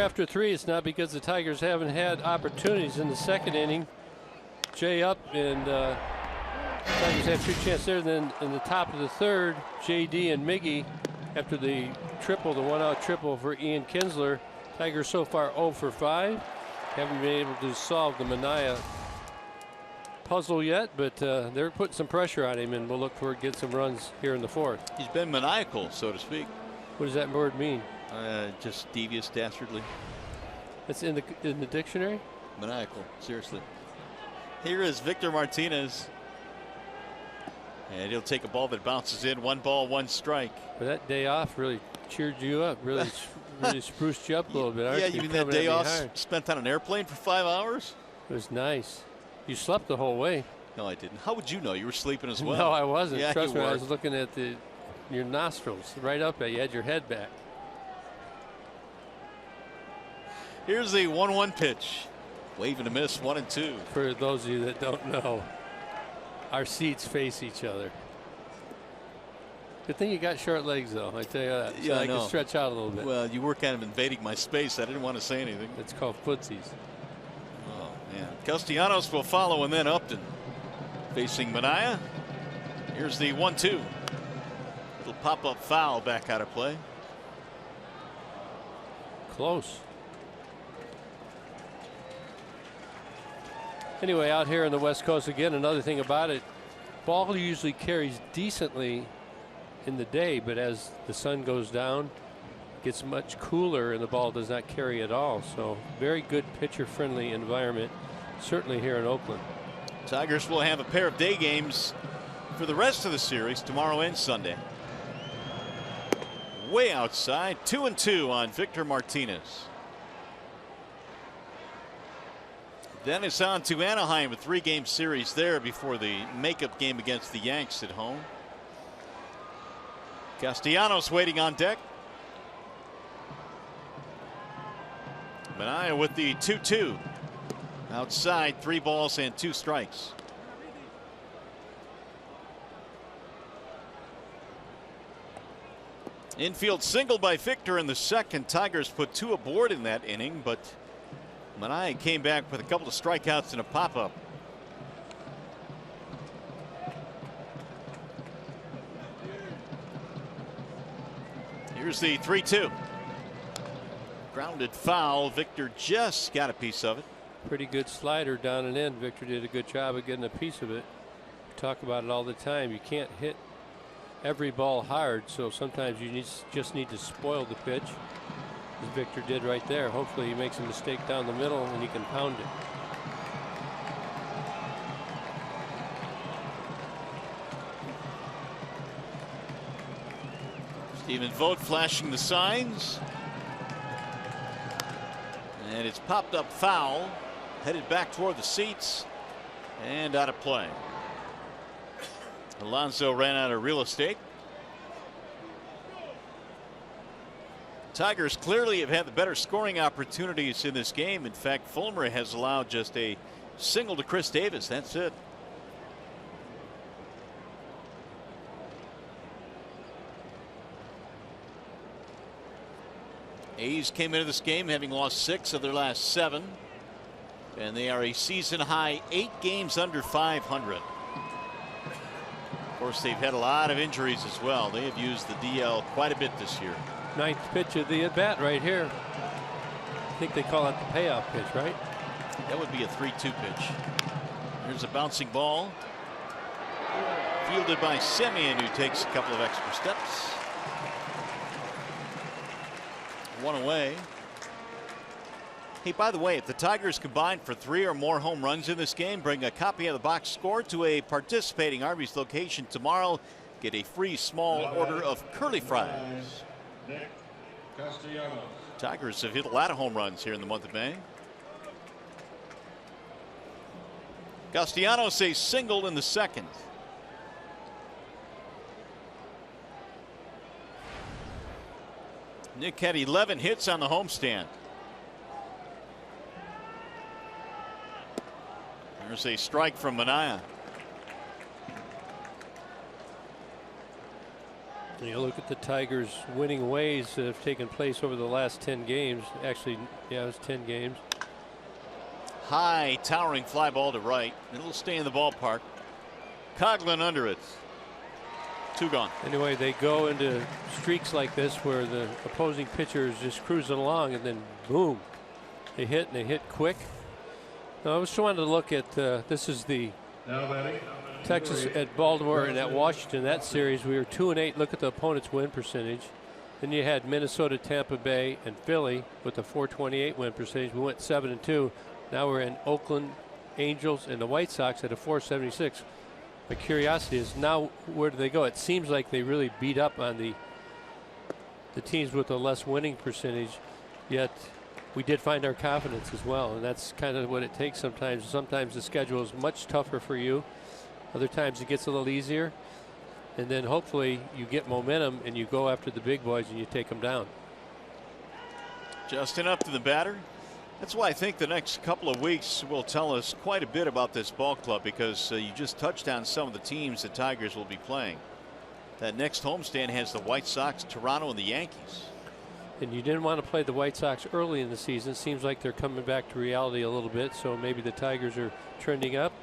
After 3, it's not because the Tigers haven't had opportunities in the second inning. Jay up, and Tigers have 2 chances there. Then in the top of the third, JD and Miggy, after the triple, the 1-out triple for Ian Kinsler. Tigers so far 0 for 5. Haven't been able to solve the Manaea puzzle yet, but they're putting some pressure on him, and we'll look for get some runs here in the 4th. He's been maniacal, so to speak. What does that word mean? Just devious, dastardly. It's in the dictionary? Maniacal, seriously. Here is Victor Martinez. And he'll take a ball that bounces in. 1 ball, 1 strike. But that day off really cheered you up, really spruced you up a little bit, aren't yeah, you? you mean that day off spent on an airplane for 5 hours? It was nice. You slept the whole way. No, I didn't. How would you know? You were sleeping as well. No, I wasn't. Yeah, Trust me, were. I was looking at your nostrils right up there. You had your head back. Here's the 1-1 pitch. Waving a miss, 1-2. For those of you that don't know, our seats face each other. Good thing you got short legs, though. I tell you that. So Yeah, I can stretch out a little bit. Well, you were kind of invading my space. I didn't want to say anything. It's called footsies. Oh, man. Castellanos will follow, and then Upton facing Manaea. Here's the 1-2. Little pop-up foul back out of play. Close. Anyway, out here on the West Coast again, another thing about it, ball usually carries decently in the day, but as the sun goes down, it gets much cooler and the ball does not carry at all. So very good pitcher-friendly environment, certainly here in Oakland. Tigers will have a pair of day games for the rest of the series tomorrow and Sunday. Way outside, 2-2 on Victor Martinez. Then it's on to Anaheim, a 3-game series there before the makeup game against the Yanks at home. Castellanos waiting on deck. Manaea with the 2-2. Outside, 3 balls and 2 strikes. Infield single by Victor in the second. Tigers put 2 aboard in that inning, but Manaea came back with a couple of strikeouts and a pop-up. Here's the 3-2. Grounded foul. Victor just got a piece of it. Pretty good slider down and in. Victor did a good job of getting a piece of it. We talk about it all the time. You can't hit every ball hard, so sometimes you just need to spoil the pitch, as Victor did right there. Hopefully he makes a mistake down the middle and he can pound it. Stephen Vogt flashing the signs. And it's popped up foul. Headed back toward the seats. And out of play. Alonso ran out of real estate. Tigers clearly have had the better scoring opportunities in this game. In fact, Fulmer has allowed just a single to Chris Davis. That's it. A's came into this game having lost 6 of their last 7. And they are a season high 8 games under 500. Of course, they've had a lot of injuries as well. They have used the DL quite a bit this year. 9th pitch of the at bat right here. I think they call it the payoff pitch, right? That would be a 3-2 pitch. Here's a bouncing ball. Fielded by Semien, who takes a couple of extra steps. 1 away. Hey, by the way, if the Tigers combine for 3 or more home runs in this game, bring a copy of the box score to a participating Arby's location tomorrow. Get a free small order of curly fries. Tigers have hit a lot of home runs here in the month of May. Castellanos a single in the second. Nick had 11 hits on the homestand. There's a strike from Manaea. You look at the Tigers' winning ways that have taken place over the last 10 games. Actually, yeah, it was 10 games. High towering fly ball to right. It'll stay in the ballpark. Coughlin under it. 2 gone. Anyway, they go into streaks like this where the opposing pitcher is just cruising along, and then boom, they hit, and they hit quick. Now, I was trying to look at this is the Texas at Baltimore and at Washington. That series we were 2-8. Look at the opponent's win percentage. Then you had Minnesota, Tampa Bay, and Philly with a .428 win percentage. We went 7-2. Now we're in Oakland, Angels, and the White Sox at a .476. My curiosity is now where do they go? It seems like they really beat up on the teams with a less winning percentage. Yet we did find our confidence as well, and that's kind of what it takes sometimes. Sometimes the schedule is much tougher for you. Other times it gets a little easier, and then hopefully you get momentum and you go after the big boys and you take them down. Justin up to the batter. That's why I think the next couple of weeks will tell us quite a bit about this ball club, because you just touched on some of the teams the Tigers will be playing. That next homestand has the White Sox, Toronto, and the Yankees. And you didn't want to play the White Sox early in the season. Seems like they're coming back to reality a little bit, so maybe the Tigers are trending up.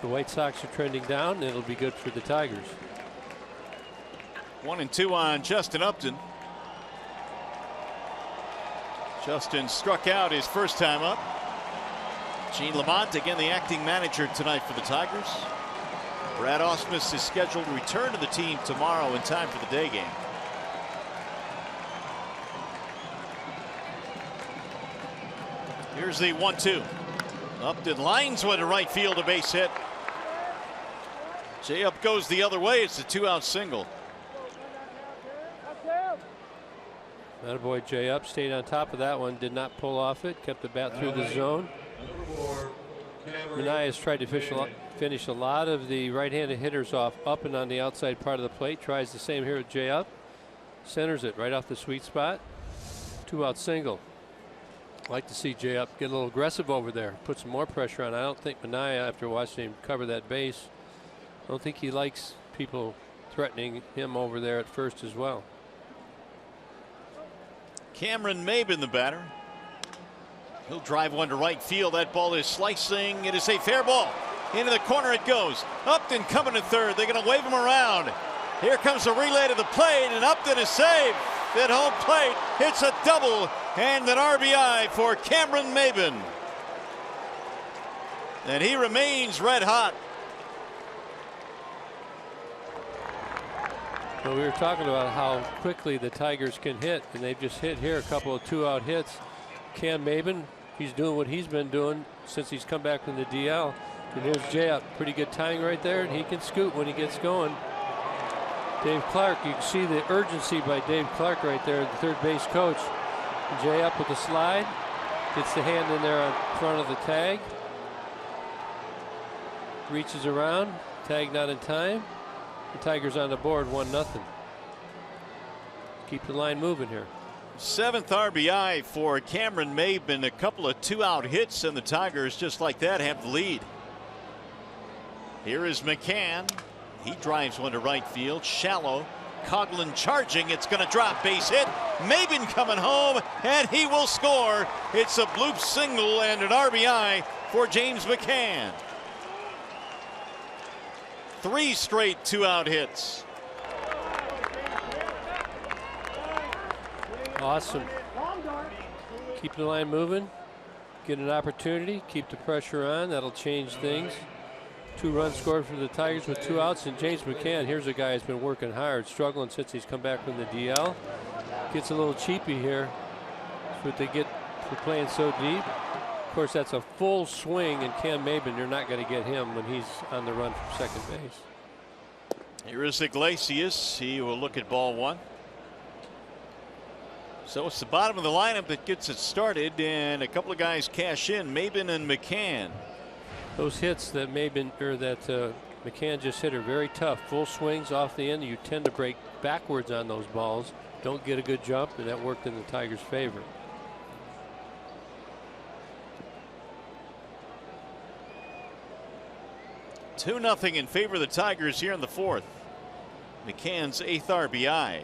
The White Sox are trending down, and it'll be good for the Tigers. 1-2 on Justin Upton. Justin struck out his first time up. Gene Lamont, again the acting manager tonight for the Tigers. Brad Ausmus is scheduled to return to the team tomorrow in time for the day game. Here's the 1-2. Upton lines one to right field, a base hit. Jay Up goes the other way. It's a 2-out single. Attaboy, Jay Up stayed on top of that one, did not pull off it, kept the bat through the zone. Minaya has tried to finish a lot of the right-handed hitters off up and on the outside part of the plate. Tries the same here with Jay Up. Centers it right off the sweet spot. 2-out single. Like to see Jay Up get a little aggressive over there, put some more pressure on. I don't think Minaya, after watching him cover that base, I don't think he likes people threatening him over there at first as well. Cameron Maben, the batter. He'll drive one to right field. That ball is slicing. It is a fair ball. Into the corner it goes. Upton coming to third. They're going to wave him around. Here comes a relay to the plate, and Upton is saved at home plate. It's a double and an RBI for Cameron Maben. And he remains red hot. Well, we were talking about how quickly the Tigers can hit, and they've just hit here a couple of 2-out hits. Cam Maben, he's doing what he's been doing since he's come back from the DL. And here's Jay Up. Pretty good timing right there, and he can scoot when he gets going. Dave Clark, you can see the urgency by Dave Clark right there, the third base coach. Jay Up with the slide, gets the hand in there on front of the tag. Reaches around, tag not in time. The Tigers on the board, 1-0. Keep the line moving here. 7th RBI for Cameron Maben. A couple of 2-out hits, and the Tigers just like that have the lead. Here is McCann. He drives one to right field, shallow. Coughlin charging. It's going to drop. Base hit. Maben coming home, and he will score. It's a bloop single and an RBI for James McCann. 3 straight 2-out hits. Awesome. Keep the line moving. Get an opportunity. Keep the pressure on. That'll change things. 2 runs scored for the Tigers with 2 outs. And James McCann, here's a guy who's been working hard, struggling since he's come back from the DL. Gets a little cheapy here. That's what they get for playing so deep. Of course, that's a full swing, and Cam Maben, you're not going to get him when he's on the run from second base. Here is Iglesias. He will look at ball 1. So it's the bottom of the lineup that gets it started, and a couple of guys cash in, Maben and McCann. Those hits that McCann just hit are very tough. Full swings off the end. You tend to break backwards on those balls. Don't get a good jump, and that worked in the Tigers' favor. Two 2-0 in favor of the Tigers here in the 4th. McCann's 8th RBI.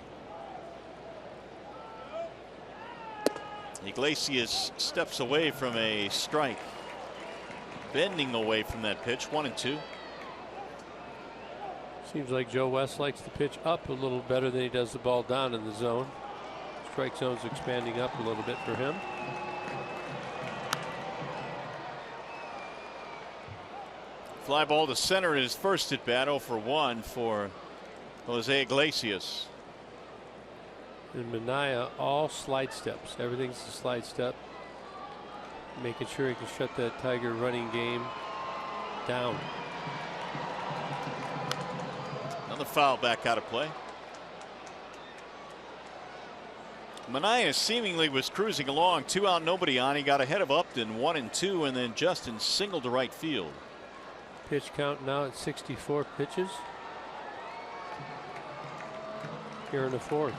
Iglesias steps away from a strike, bending away from that pitch. 1-2. Seems like Joe West likes to pitch up a little better than he does the ball down in the zone. Strike zone's expanding up a little bit for him. Fly ball to center in his first at bat. 0 for 1 for Jose Iglesias. And Minaya, all slide steps. Everything's a slide step. Making sure he can shut that Tiger running game down. Another foul back out of play. Minaya seemingly was cruising along. 2 out, nobody on. He got ahead of Upton 1-2, and then Justin singled to right field. Pitch count now at 64 pitches here in the 4th.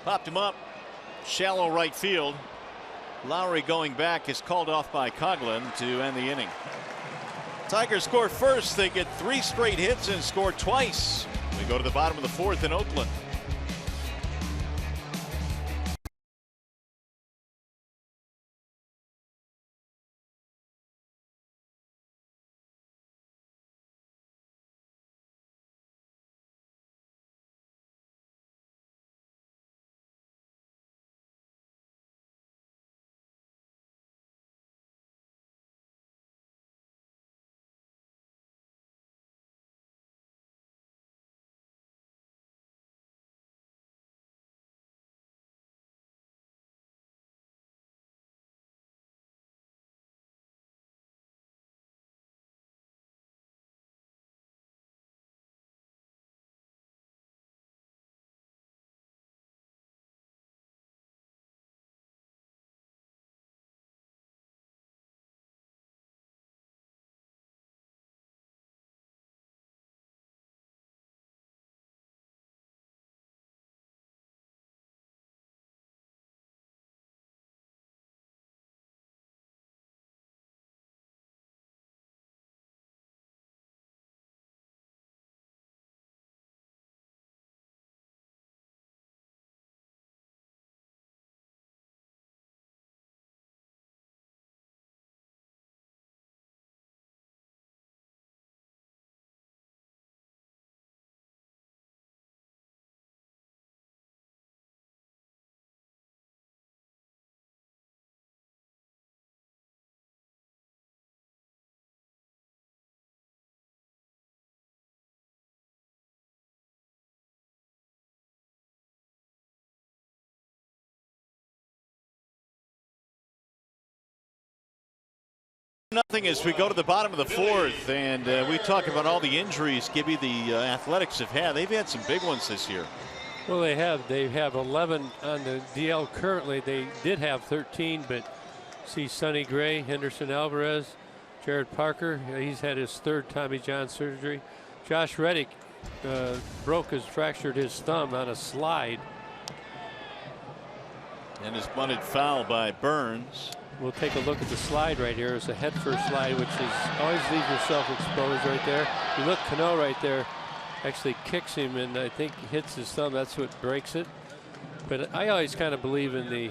Popped him up. Shallow right field. Lowry going back is called off by Coughlin to end the inning. Tigers score first. They get 3 straight hits and score twice. We go to the bottom of the 4th in Oakland. Nothing as we go to the bottom of the 4th, and we talk about all the injuries Gibby the Athletics have had. They've had some big ones this year. Well, they have. They have 11 on the DL currently. They did have 13, but see Sonny Gray, Henderson Alvarez, Jared Parker. He's had his 3rd Tommy John surgery. Josh Reddick fractured his thumb on a slide. And is bunted foul by Burns. We'll take a look at the slide right here. It's a head first slide, which is always leave yourself exposed right there. You look, Cano right there actually kicks him and I think hits his thumb. That's what breaks it. But I always kind of believe in the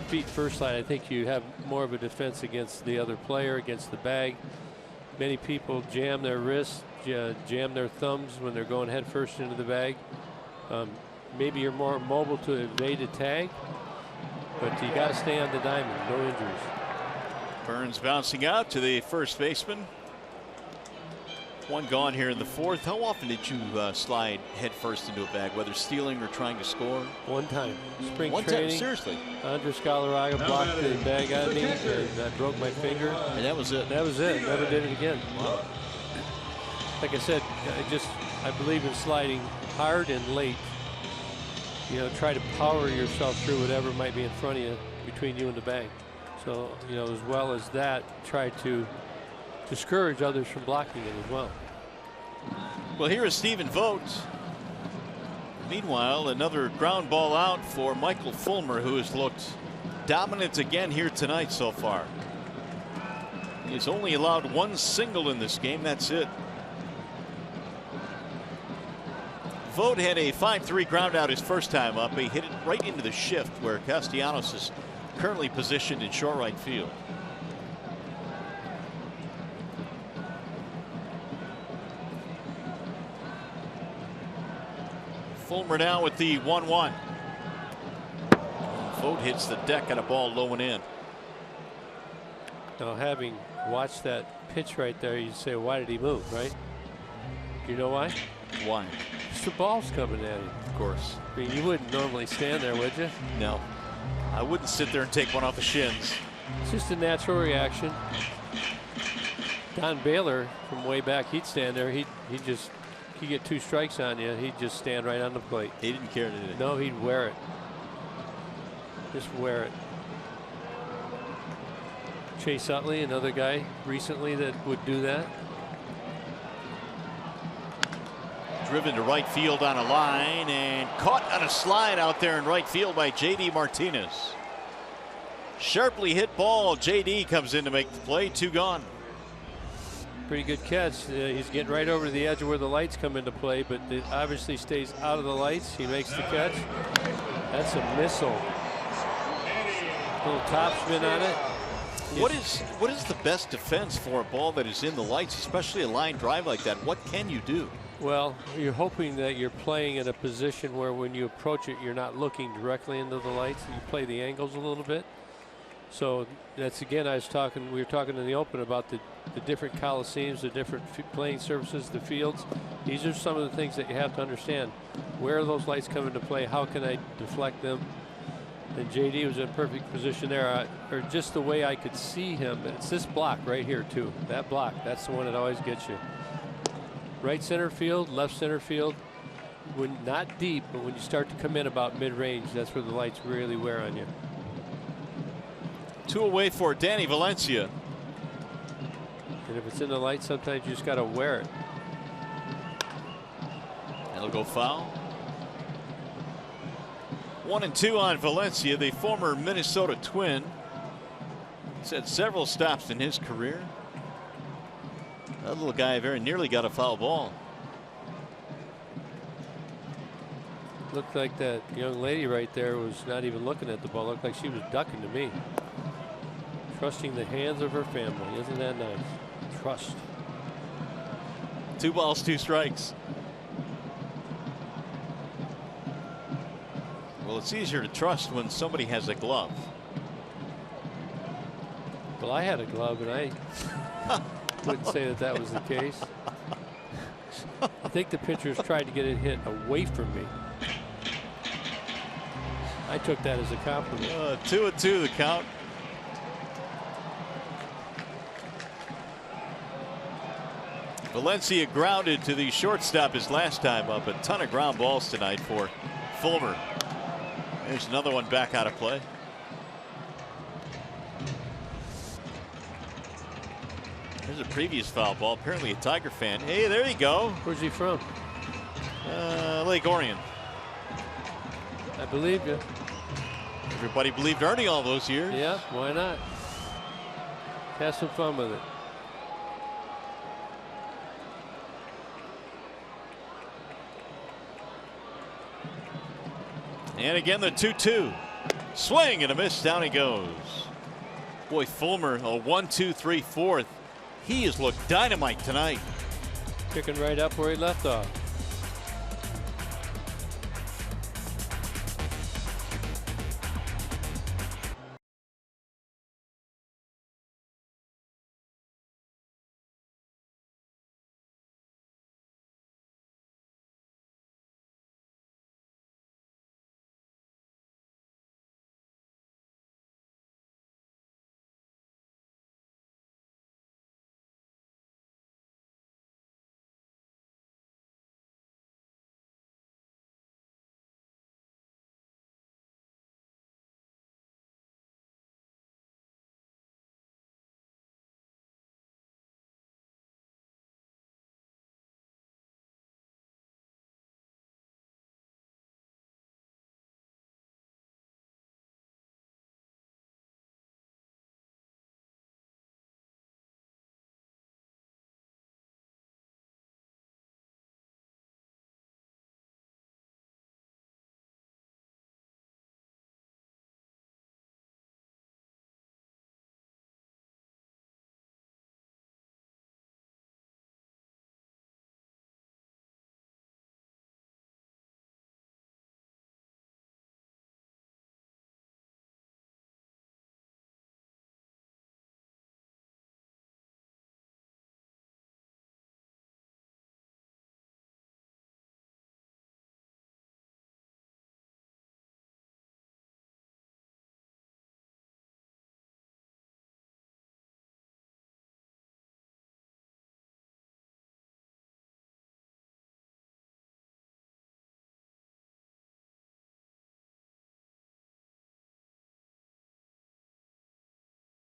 feet first slide. I think you have more of a defense against the other player, against the bag. Many people jam their wrists, jam their thumbs when they're going head first into the bag. Maybe you're more mobile to evade a tag. But you got to stay on the diamond. No injuries. Burns bouncing out to the first baseman. 1 gone here in the 4th. How often did you slide head first into a bag, whether stealing or trying to score? 1 time. Spring One training. time, seriously. Andres Galarraga blocked the bag on me, and I broke my finger. And that was it. That was it. Never did it again. Wow. Like I said, I believe in sliding hard and late. You know, try to power yourself through whatever might be in front of you, between you and the bag. So, you know, as well as that, try to discourage others from blocking it as well. Well, here is Stephen Vogt. Meanwhile, another ground ball out for Michael Fulmer, who has looked dominant again here tonight so far. He's only allowed one single in this game. That's it. Vogt had a 5-3 ground out his first time up. He hit it right into the shift where Castellanos is currently positioned in short right field. Fulmer now with the 1-1. Vogt hits the deck on a ball low and in. Now, having watched that pitch right there, you say, why did he move, right? You know why? Why? Just the ball's coming at him. Of course. I mean, you wouldn't normally stand there, would you? No. I wouldn't sit there and take one off the shins. It's just a natural reaction. Don Baylor, from way back, he'd stand there. He'd get 2 strikes on you. He'd just stand right on the plate. He didn't care, did he? No, he'd wear it. Just wear it. Chase Utley, another guy recently that would do that. Driven to right field on a line and caught on a slide out there in right field by J.D. Martinez. Sharply hit ball. J.D. comes in to make the play. 2 gone. Pretty good catch. He's getting right over to the edge of where the lights come into play, but it obviously stays out of the lights. He makes the catch. That's a missile. Little top spin on it. What is the best defense for a ball that is in the lights, especially a line drive like that? What can you do? Well, you're hoping that you're playing in a position where when you approach it, you're not looking directly into the lights. You play the angles a little bit. So that's, again, we were talking in the open about the different coliseums, the different playing surfaces, the fields. These are some of the things that you have to understand. Where are those lights come into play? How can I deflect them? And JD was in perfect position there, or just the way I could see him. It's this block right here too. That block, that's the one that always gets you. Right center field, left center field. When not deep, but when you start to come in about mid-range, that's where the lights really wear on you. 2 away for Danny Valencia. And if it's in the light, sometimes you just got to wear it. That'll go foul. 1-2 on Valencia, the former Minnesota Twin. He's had several stops in his career. That little guy very nearly got a foul ball. Looked like that young lady right there was not even looking at the ball. Looked like she was ducking to me. Trusting the hands of her family. Isn't that nice? Trust. 2 balls, 2 strikes. Well, it's easier to trust when somebody has a glove. Well, I had a glove, and I wouldn't say that was the case. I think the pitchers tried to get it hit away from me. I took that as a compliment. 2-2 the count. Valencia grounded to the shortstop his last time up. A ton of ground balls tonight for Fulmer. There's another one back out of play. There's a previous foul ball. Apparently a Tiger fan. Hey, there you go. Where's he from? Lake Orion. I believe you. Everybody believed Ernie all those years. Yeah, why not? Have some fun with it. And again, the 2-2. Swing and a miss. Down he goes. Boy, Fulmer, a 1-2-3 fourth. He has looked dynamite tonight. Picking right up where he left off.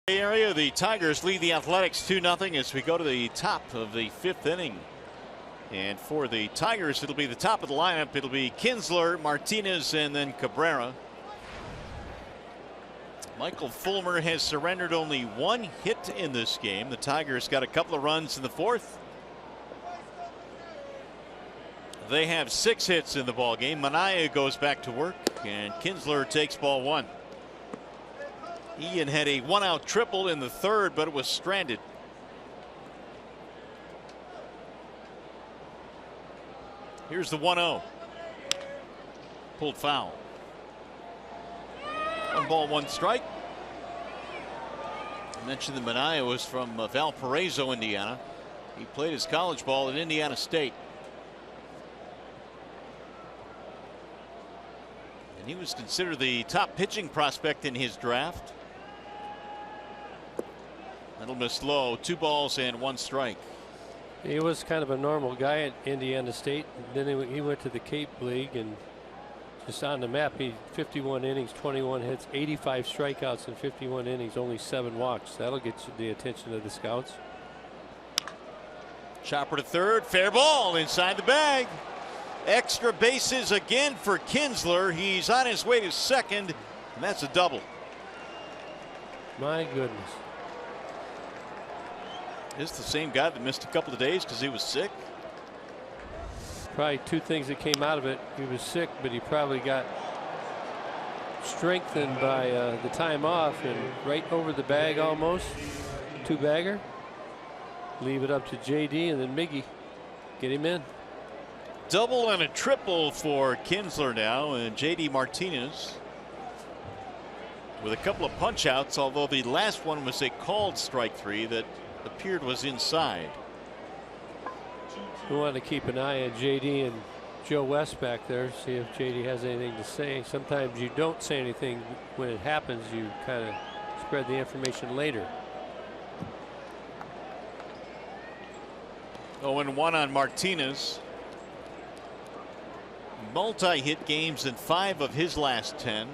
Area, the Tigers lead the Athletics 2-0 as we go to the top of the 5th inning. And for the Tigers, it'll be the top of the lineup. It'll be Kinsler, Martinez, and then Cabrera. Michael Fulmer has surrendered only 1 hit in this game. The Tigers got a couple of runs in the 4th. They have 6 hits in the ball game. Manaea goes back to work, and Kinsler takes ball 1. Ian had a 1-out triple in the 3rd, but it was stranded. Here's the 1-0. Pulled foul. 1 ball, 1 strike. I mentioned that Manaea was from Valparaiso, Indiana. He played his college ball at Indiana State. And he was considered the top pitching prospect in his draft. That'll miss low. 2 balls and 1 strike. He was kind of a normal guy at Indiana State. Then he went to the Cape League, and just on the map, he 51 innings, 21 hits, 85 strikeouts in 51 innings, only 7 walks. That'll get the attention of the scouts. Chopper to 3rd, fair ball inside the bag. Extra bases again for Kinsler. He's on his way to 2nd, and that's a double. My goodness. Is the same guy that missed a couple of days because he was sick? Probably 2 things that came out of it. He was sick, but he probably got strengthened by the time off, and right over the bag almost. 2-bagger. Leave it up to JD, and then Miggy. Get him in. Double and a triple for Kinsler now, and JD Martinez with a couple of punch outs, although the last one was a called strike 3 that appeared was inside. We want to keep an eye on JD and Joe West back there, see if JD has anything to say. Sometimes you don't say anything when it happens, you kind of spread the information later. 0-1 on Martinez. Multi-hit games in 5 of his last 10.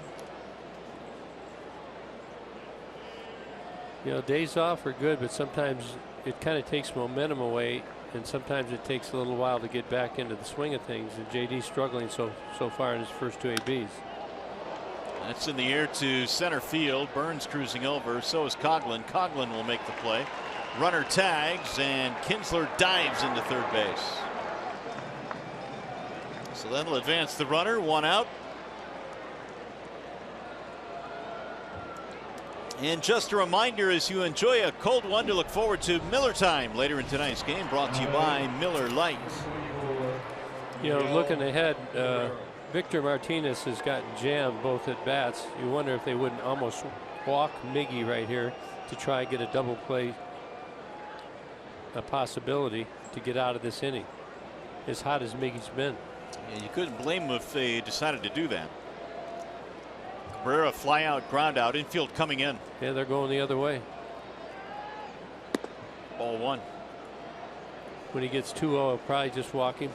You know, days off are good, but sometimes it kind of takes momentum away, and sometimes it takes a little while to get back into the swing of things. And JD's struggling so far in his first 2 ABs. That's in the air to center field. Burns cruising over. So is Coughlin. Coughlin will make the play. Runner tags, and Kinsler dives into 3rd base. So that'll advance the runner. 1 out. And just a reminder, as you enjoy a cold one, to look forward to Miller Time later in tonight's game, brought to you by Miller Lite. You know, looking ahead, Victor Martinez has gotten jammed both at bats. You wonder if they wouldn't almost walk Miggy right here to try and get a double play, a possibility to get out of this inning, as hot as Miggy's been. And you couldn't blame them if they decided to do that. Cabrera fly out, ground out, infield coming in. Yeah, they're going the other way. Ball 1. When he gets 2-0, I'll probably just walk him.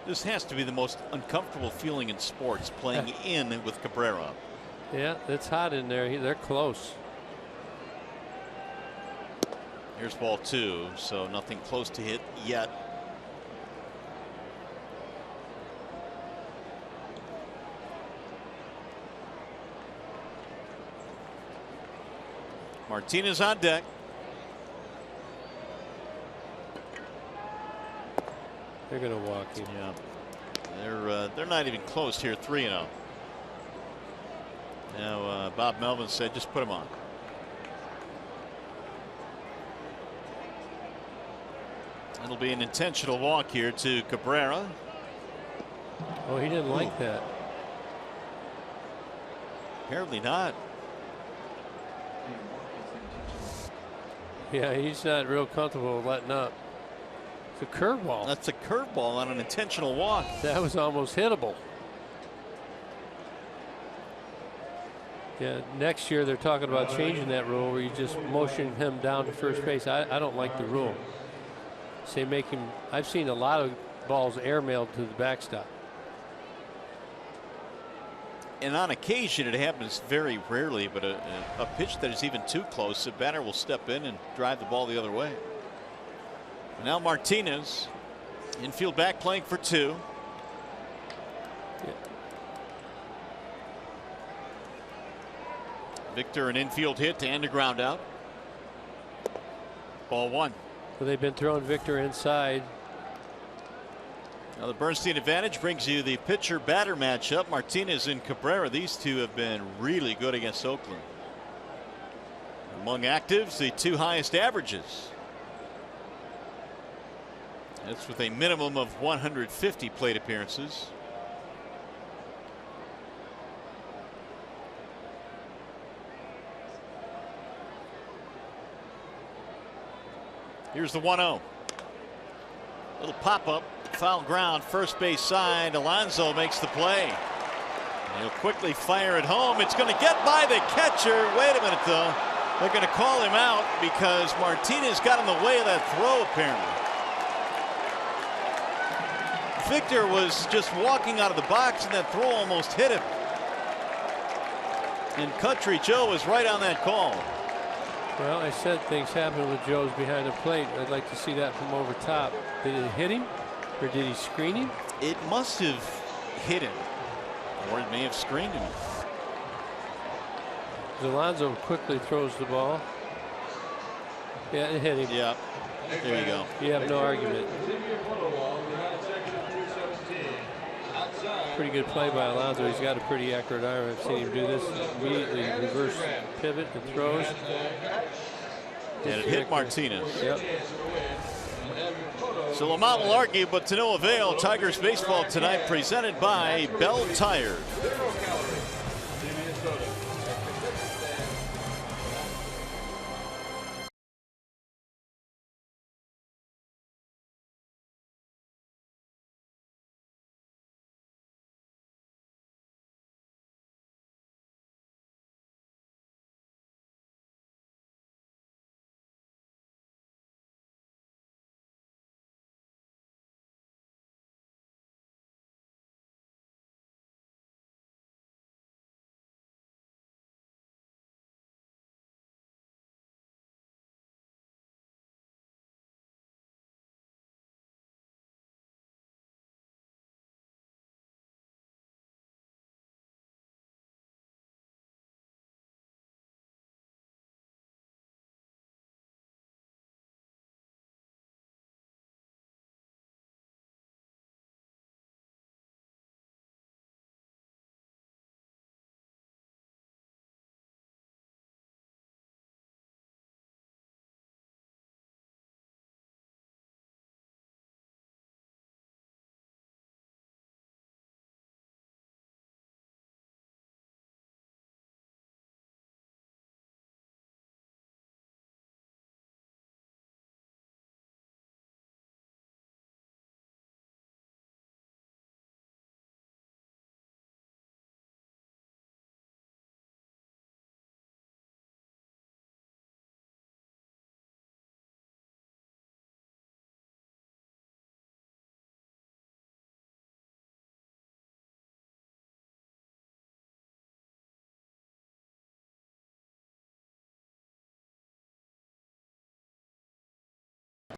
This has to be the most uncomfortable feeling in sports, playing in with Cabrera. Yeah, it's hot in there. They're close. Here's ball 2, so nothing close to hit yet. Martinez on deck. They're going to walk him. Yeah, they're not even close here. 3-0. Now Bob Melvin said, just put him on. It'll be an intentional walk here to Cabrera. Oh, he didn't like that. Apparently not. Yeah, he's not real comfortable letting up. It's a curveball. That's a curveball on an intentional walk. That was almost hittable. Yeah, next year they're talking about changing that rule where you just motion him down to first base. I don't like the rule. Say make him. I've seen a lot of balls airmailed to the backstop. And on occasion it happens very rarely, but a pitch that is even too close, the batter will step in and drive the ball the other way. Now Martinez, infield back, playing for 2. Victor, an infield hit and a ground out. Ball 1. So they've been throwing Victor inside. Now the Bernstein advantage brings you the pitcher batter matchup. Martinez and Cabrera. These two have been really good against Oakland. Among actives, the 2 highest averages. That's with a minimum of 150 plate appearances. Here's the 1-0. Little pop up, foul ground, first base side. Alonso makes the play. He'll quickly fire it home. It's going to get by the catcher. Wait a minute, though. They're going to call him out because Martinez got in the way of that throw, apparently. Victor was just walking out of the box, and that throw almost hit him. And Country Joe was right on that call. Well, I said things happen with Joe's behind the plate. I'd like to see that from over top. Did it hit him, or did he screen him? It must have hit him, or it may have screened him. Alonso quickly throws the ball. Yeah, it hit him. Yeah, there you go. You have no argument. Pretty good play by Alonso. He's got a pretty accurate arm. I've seen him do this. Immediately reverse pivot and throws. And it hit Martinez. Yep. So Lamont will argue, but to no avail. Tigers baseball tonight presented by Bell Tire.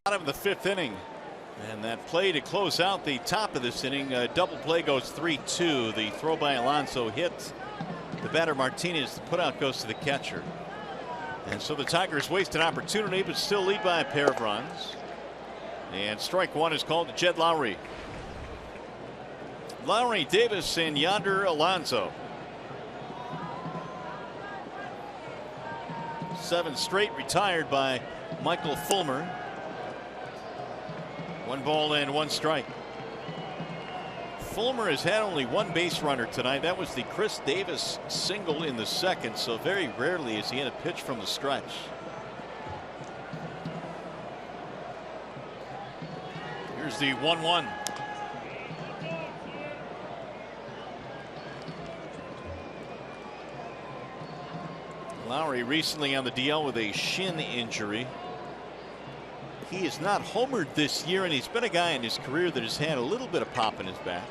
Bottom of the 5th inning, and that play to close out the top of this inning. A double play goes 3-2. The throw by Alonso hit the batter Martinez. The putout goes to the catcher, and so the Tigers waste an opportunity but still lead by a pair of runs. And strike 1 is called to Jed Lowry. Lowry, Davis, and Yonder Alonso. 7 straight retired by Michael Fulmer. 1 ball and 1 strike. Fulmer has had only 1 base runner tonight. That was the Chris Davis single in the 2nd, so very rarely has he had a pitch from the stretch. Here's the 1-1. Lowry recently on the DL with a shin injury. He has not homered this year, and he's been a guy in his career that has had a little bit of pop in his back.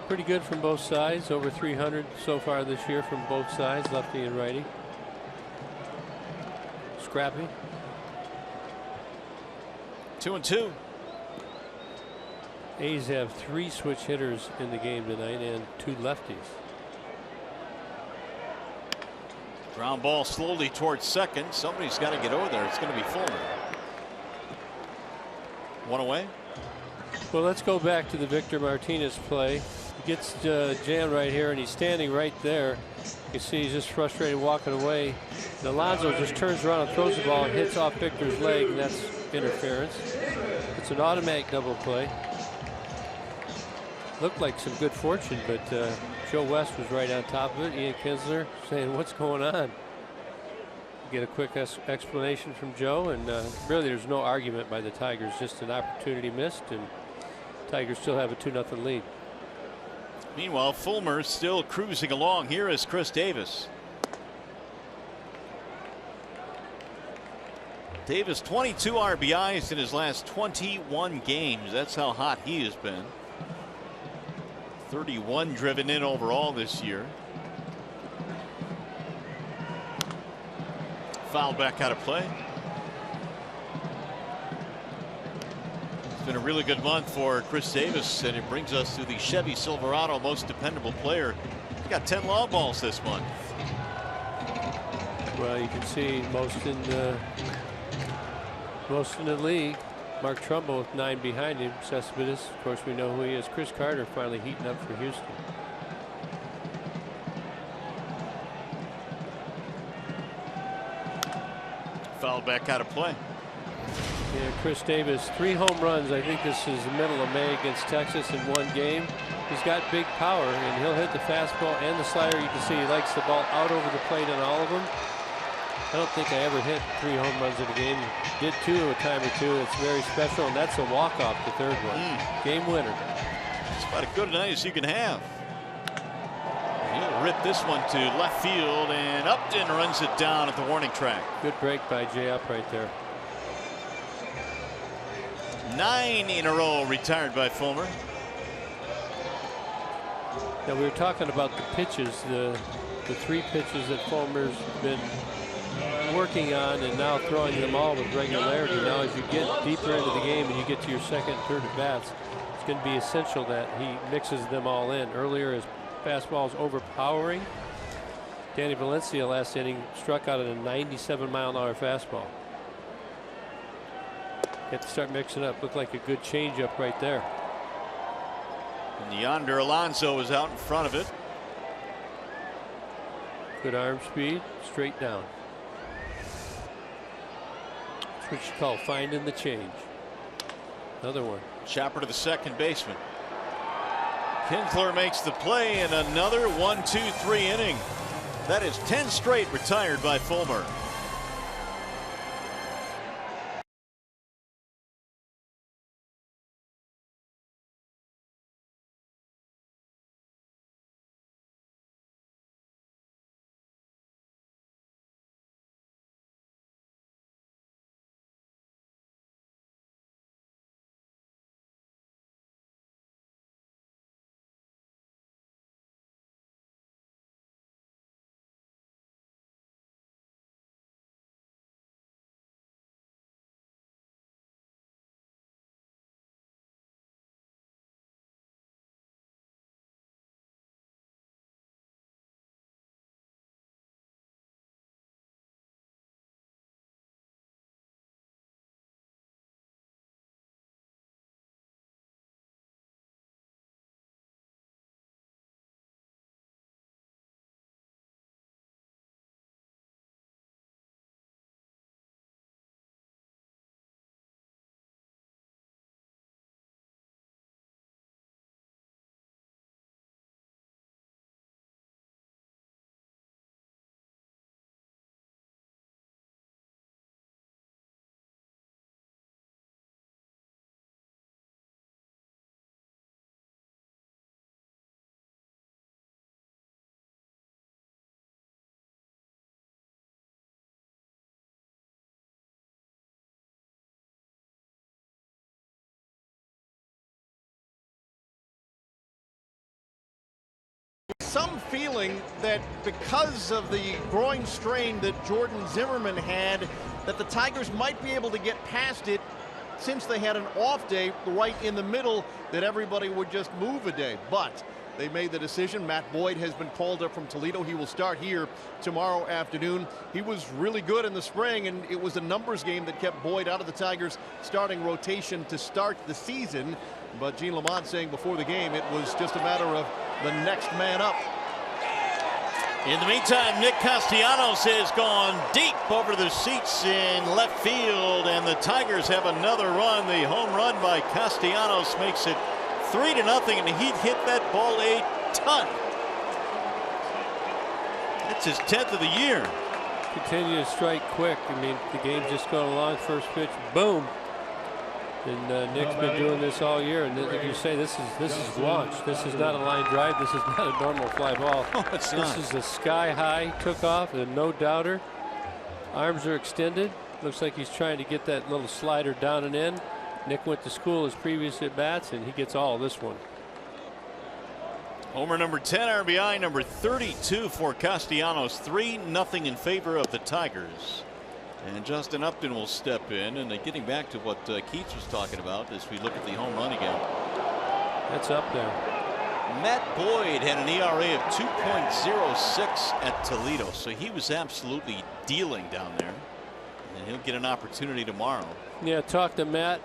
Pretty good from both sides. Over 300 so far this year from both sides, lefty and righty. Scrappy. 2-2. A's have 3 switch hitters in the game tonight and 2 lefties. Ground ball slowly towards second. Somebody's got to get over there. It's going to be Fulmer. 1 away. Well, let's go back to the Victor Martinez play. He gets jammed right here, and he's standing right there. You see he's just frustrated walking away. And Alonso just turns around and throws the ball and hits off Victor's leg, and that's interference. It's an automatic double play. Looked like some good fortune, but Joe West was right on top of it. Ian Kinsler saying, "What's going on?" Get a quick explanation from Joe, and really there's no argument by the Tigers, just an opportunity missed, and Tigers still have a 2-0 lead. Meanwhile, Fulmer still cruising along. Here is Chris Davis. Davis 22 RBIs in his last 21 games. That's how hot he has been. 31 driven in overall this year. Fouled back out of play. It's been a really good month for Chris Davis, and it brings us to the Chevy Silverado most dependable player. He got 10 long balls this month. Well, you can see most in the league. Mark Trumbo with 9 behind him. Cespedes, of course, we know who he is. Chris Carter finally heating up for Houston. Fouled back out of play. Yeah, Chris Davis, 3 home runs. I think this is the middle of May against Texas in 1 game. He's got big power, and he'll hit the fastball and the slider. You can see he likes the ball out over the plate on all of them. I don't think I ever hit 3 home runs in a game. Did 2 a time or 2. It's very special, and that's a walk-off, the 3rd one. Game winner. It's about as good a night as you can have. He'll rip this one to left field, and Upton runs it down at the warning track. Good break by Jay Up right there. 9 in a row retired by Fulmer. Now, we were talking about the pitches, the 3 pitches that Fulmer's been working on and now throwing them all with regularity. Now, as you get deeper into the game and you get to your 2nd and 3rd at bats, it's going to be essential that he mixes them all in. Earlier, his fastball is overpowering. Danny Valencia last inning struck out at a 97-mile-an-hour fastball. Have to start mixing up. Looked like a good changeup right there. And yonder Alonso is out in front of it. Good arm speed, straight down. That's what you call finding the change. Another one. Chopper to the second baseman. Kinsler makes the play in another 1-2-3 inning. That is 10 straight retired by Fulmer. some feeling that because of the groin strain that Jordan Zimmermann had, that the Tigers might be able to get past it since they had an off day right in the middle, that everybody would just move a day. But they made the decision. Matt Boyd has been called up from Toledo. He will start here tomorrow afternoon. He was really good in the spring, and it was a numbers game that kept Boyd out of the Tigers' starting rotation to start the season. But Gene Lamont saying before the game it was just a matter of the next man up. In the meantime, Nick Castellanos has gone deep over the seats in left field, and the Tigers have another run. The home run by Castellanos makes it 3-0, and he hit that ball a ton. That's his 10th of the year. Continue to strike quick. I mean, the game's just going along. First pitch, boom. And Nick's been doing this all year, and like you say, this is launched. This is not a line drive. This is not a normal fly ball. Oh, it's not. This is a sky high took off, and no doubter. Arms are extended. Looks like he's trying to get that little slider down and in. Nick went to school his previous at bats, and he gets all of this one. Homer number 10, RBI number 32 for Castellanos. 3-0 in favor of the Tigers. And Justin Upton will step in, and getting back to what Keats was talking about as we look at the home run again. That's up there. Matt Boyd had an ERA of 2.06 at Toledo, so he was absolutely dealing down there, and he'll get an opportunity tomorrow. Yeah, talk to Matt.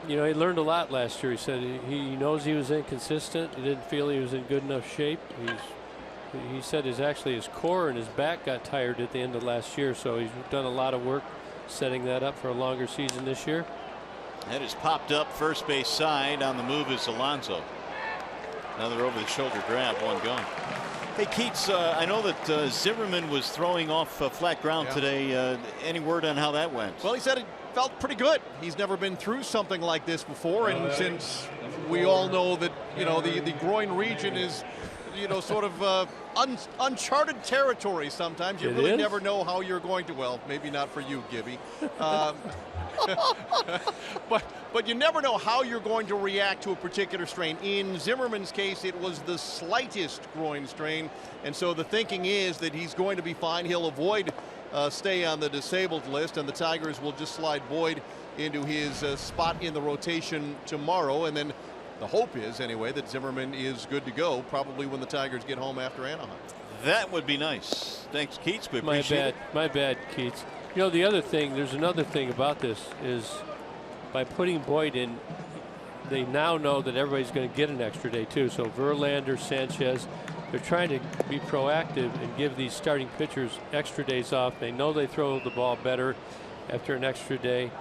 You know, he learned a lot last year. He said he knows he was inconsistent. He didn't feel he was in good enough shape. He said his core and his back got tired at the end of last year, so he's done a lot of work setting that up for a longer season this year. That is popped up first base side. On the move is Alonso. Another over the shoulder grab, one gone. Hey Keats, I know that Zimmermann was throwing off flat ground today. Any word on how that went? Well, he said it felt pretty good. He's never been through something like this before, and since we all know that, you know, the groin region is, you know, sort of uncharted territory sometimes. You really never know how you're going to, well, maybe not for you, Gibby. But you never know how you're going to react to a particular strain. In Zimmermann's case, it was the slightest groin strain, and so the thinking is that he's going to be fine. He'll avoid stay on the disabled list, and the Tigers will just slide Boyd into his spot in the rotation tomorrow, and then the hope is, anyway, that Zimmermann is good to go probably when the Tigers get home after Anaheim. That would be nice. Thanks, Keats. We appreciate it. My bad, Keats. You know, the other thing, there's another thing about this is by putting Boyd in, they now know that everybody's going to get an extra day too. So Verlander, Sanchez, they're trying to be proactive and give these starting pitchers extra days off. They know they throw the ball better after an extra day.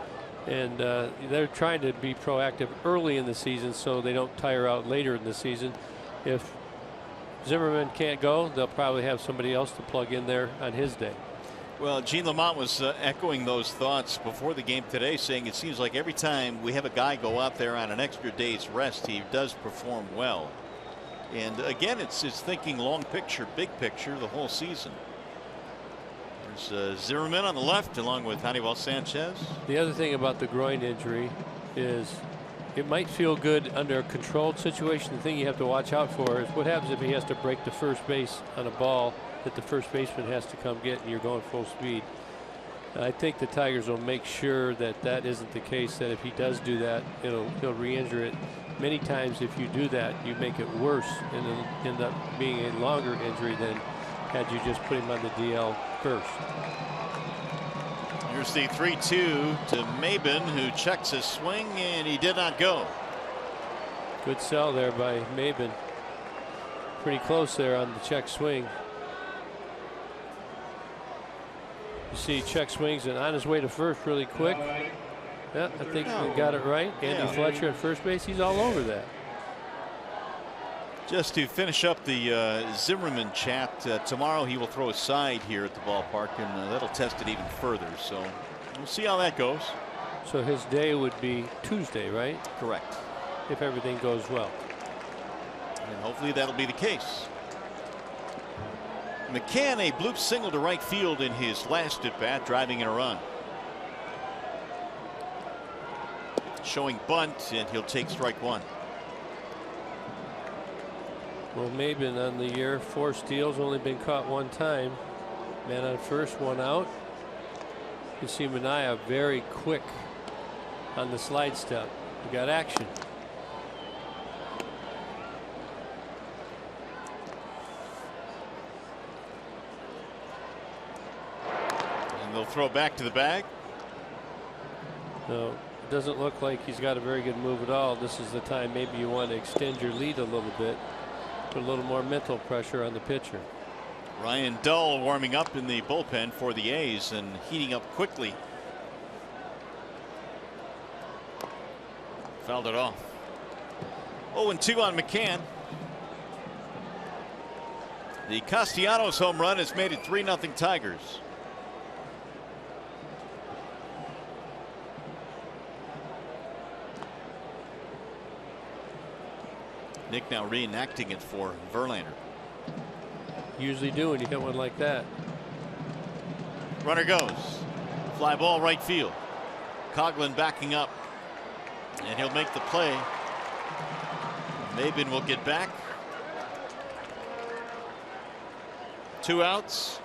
And they're trying to be proactive early in the season so they don't tire out later in the season. If Zimmermann can't go, they'll probably have somebody else to plug in there on his day. Well, Gene Lamont was echoing those thoughts before the game today, saying it seems like every time we have a guy go out there on an extra day's rest, he does perform well. And again, it's thinking long picture, big picture, the whole season. There's Zimmermann on the left along with Hannibal Sanchez. The other thing about the groin injury is it might feel good under a controlled situation. The thing you have to watch out for is what happens if he has to break the first base on a ball that the first baseman has to come get and you're going full speed. I think the Tigers will make sure that that isn't the case, that if he does do that, he'll re-injure it. Many times if you do that, you make it worse and it'll end up being a longer injury than had you just put him on the DL first. Here's the 3-2 to Maben, who checks his swing, and he did not go. Good sell there by Maben. Pretty close there on the check swing. You see check swings and on his way to first really quick. Yeah, I think we got it right. Andy Fletcher at first base, he's all over that. Just to finish up the Zimmermann chat, tomorrow he will throw a side here at the ballpark, and that'll test it even further. So we'll see how that goes. So his day would be Tuesday, right? Correct. If everything goes well. And hopefully that'll be the case. McCann, a bloop single to right field in his last at bat, driving in a run. Showing bunt, and he'll take strike one. Well, Maben on the year, 4 steals, only been caught 1 time. Man on first, 1 out. You see Manaea very quick on the slide step. We got action. And they'll throw back to the bag. No, it doesn't look like he's got a very good move at all. This is the time maybe you want to extend your lead a little bit. Put a little more mental pressure on the pitcher. Ryan Dull warming up in the bullpen for the A's and heating up quickly. Fouled it off. 0-2 on McCann. The Castellanos home run has made it 3-0 Tigers. Nick now reenacting it for Verlander. Usually do when you get one like that. Runner goes. Fly ball right field. Coghlan backing up. And he'll make the play. Maben will get back. 2 outs.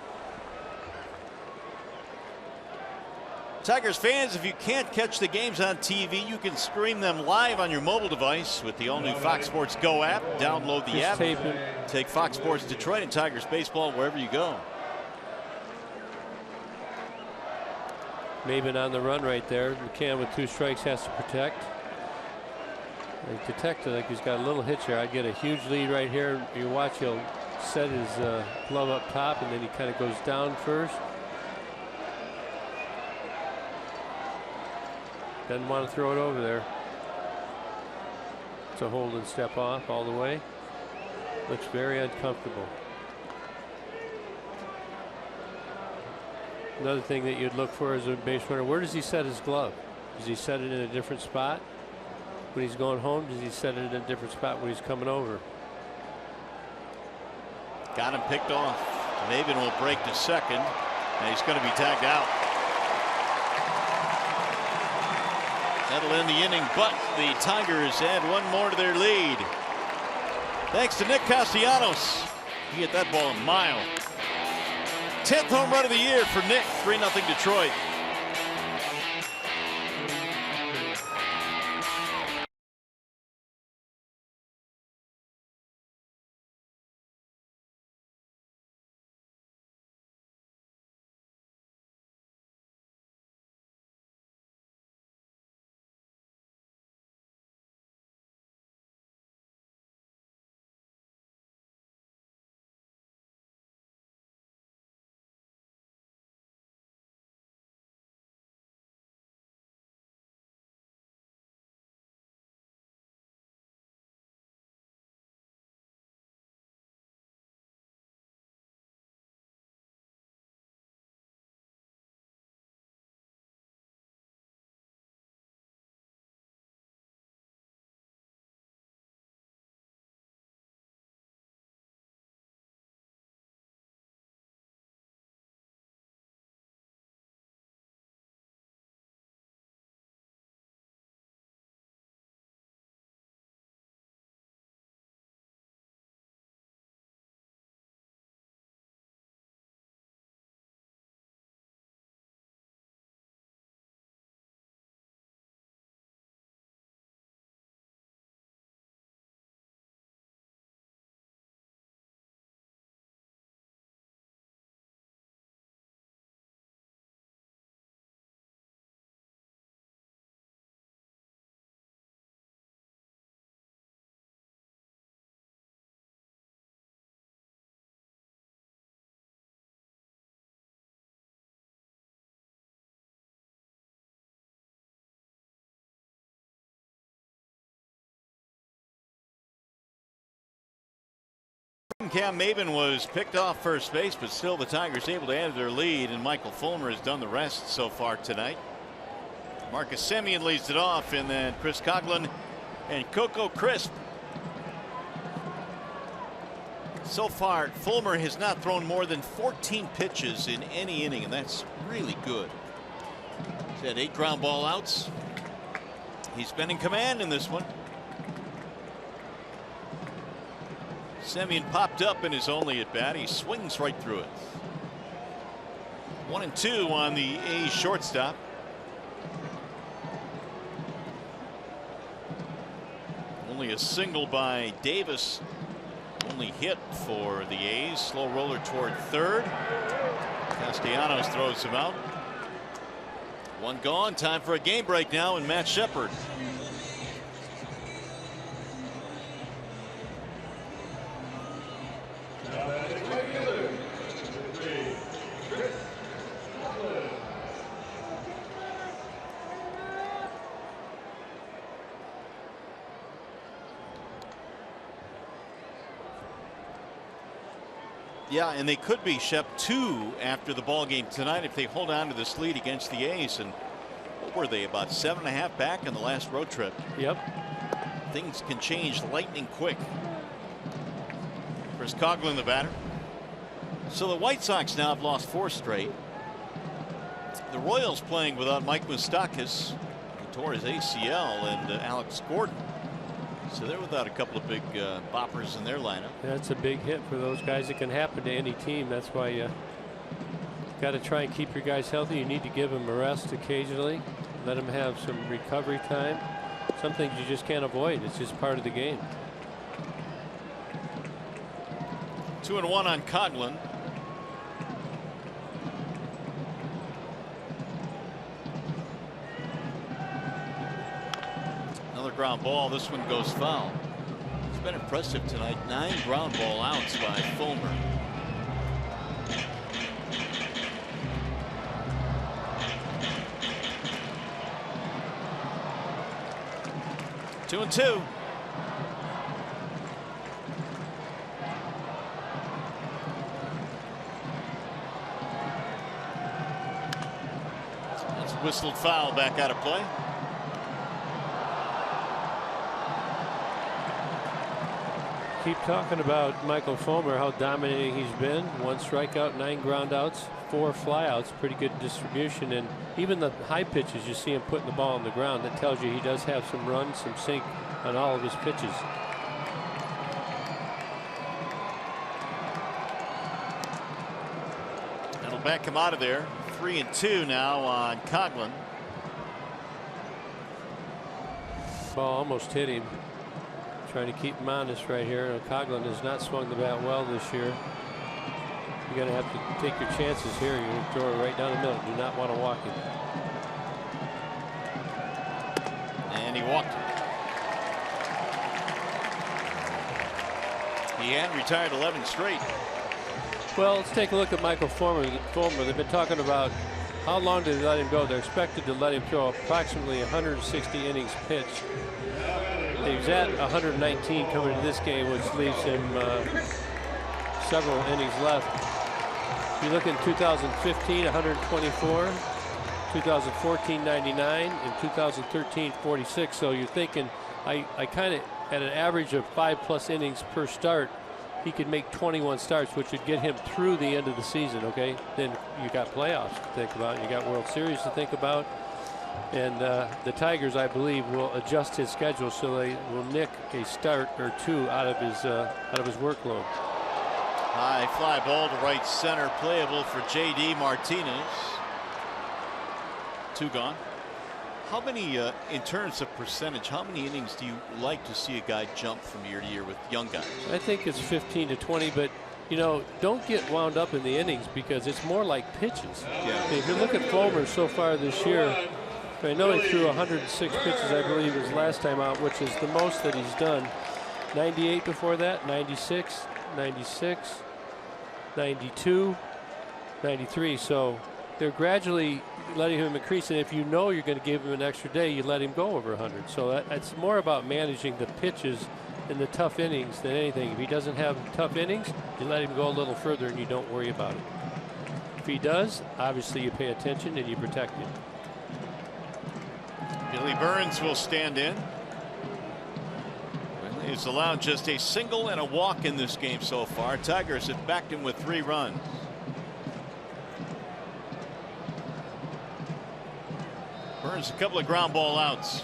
Tigers fans, if you can't catch the games on TV, you can stream them live on your mobile device with the all-new Fox Sports Go app. Download the app. Take Fox Sports Detroit and Tigers baseball wherever you go. Maben on the run right there. McCann with 2 strikes has to protect. The detective, like he's got a little hitch here. I'd get a huge lead right here. You watch, he'll set his glove up top, and then he kind of goes down first. Doesn't want to throw it over there. It's a hold and step off all the way. Looks very uncomfortable. Another thing that you'd look for as a base runner, where does he set his glove? Does he set it in a different spot when he's going home? Does he set it in a different spot when he's coming over? Got him picked off. Maben will break to second, and he's going to be tagged out. That'll end the inning, but the Tigers add 1 more to their lead. Thanks to Nick Castellanos. He hit that ball a mile. 10th home run of the year for Nick. 3-0 Detroit. Cam Maben was picked off first base, but still the Tigers able to add their lead, and Michael Fulmer has done the rest so far tonight. Marcus Semien leads it off, and then Chris Coghlan and Coco Crisp. So far, Fulmer has not thrown more than 14 pitches in any inning, and that's really good. He's had 8 ground ball outs. He's been in command in this one. Semien popped up in his only at bat. He swings right through it. 1-2 on the A's shortstop. Only a single by Davis. Only hit for the A's. Slow roller toward third. Castellanos throws him out. One gone. Time for a game break now, and Matt Shepard. Yeah, and they could be, Shep, 2 after the ball game tonight if they hold on to this lead against the A's. And what were they, about 7.5 back in the last road trip? Yep. Things can change lightning quick. Chris Coughlin, the batter. So the White Sox now have lost 4 straight. The Royals playing without Mike Moustakas, who tore his ACL, and Alex Gordon. So they're without a couple of big boppers in their lineup. That's a big hit for those guys. It can happen to any team. That's why you got to try and keep your guys healthy. You need to give them a rest occasionally. Let them have some recovery time. Some things you just can't avoid. It's just part of the game. 2-1 on Coughlin. Another ground ball. This one goes foul. It's been impressive tonight. 9 ground ball outs by Fulmer. Two and two. That's whistled foul, back out of play. Keep talking about Michael Fulmer, how dominating he's been. 1 strikeout, 9 groundouts, 4 flyouts. Pretty good distribution, and even the high pitches you see him putting the ball on the ground. That tells you he does have some run, some sink on all of his pitches. That'll back him out of there. 3-2 now on Coughlin. Ball almost hit him. Trying to keep him honest right here. Coughlin has not swung the bat well this year. You're going to have to take your chances here. You throw it right down the middle. Do not want to walk him. And he walked. He had retired 11 straight. Well, let's take a look at Michael Fulmer. They've been talking about how long did they let him go. They're expected to let him throw approximately 160 innings pitched. He was at 119 coming into this game, which leaves him several innings left. You look in 2015, 124, 2014, 99, and 2013, 46. So you're thinking, I kind of, at an average of 5+ innings per start, he could make 21 starts, which would get him through the end of the season. Okay, then you got playoffs to think about. You got World Series to think about. And the Tigers, I believe, will adjust his schedule so they will nick a start or 2 out of his workload. High fly ball to right center, playable for J.D. Martinez. 2 gone. How many, in terms of percentage, how many innings do you like to see a guy jump from year to year with young guys? I think it's 15 to 20, but you know, don't get wound up in the innings because it's more like pitches. Yeah. If you look at Fulmer so far this year, I know he threw 106 pitches, I believe, his last time out, which is the most that he's done. 98 before that, 96, 96, 92, 93. So they're gradually letting him increase, and if you know you're going to give him an extra day, you let him go over 100. So that's more about managing the pitches in the tough innings than anything. If he doesn't have tough innings, you let him go a little further and you don't worry about it. If he does, obviously you pay attention and you protect him. Billy Burns will stand in. He's allowed just a single and a walk in this game so far. Tigers have backed him with 3 runs. Burns a couple of ground ball outs.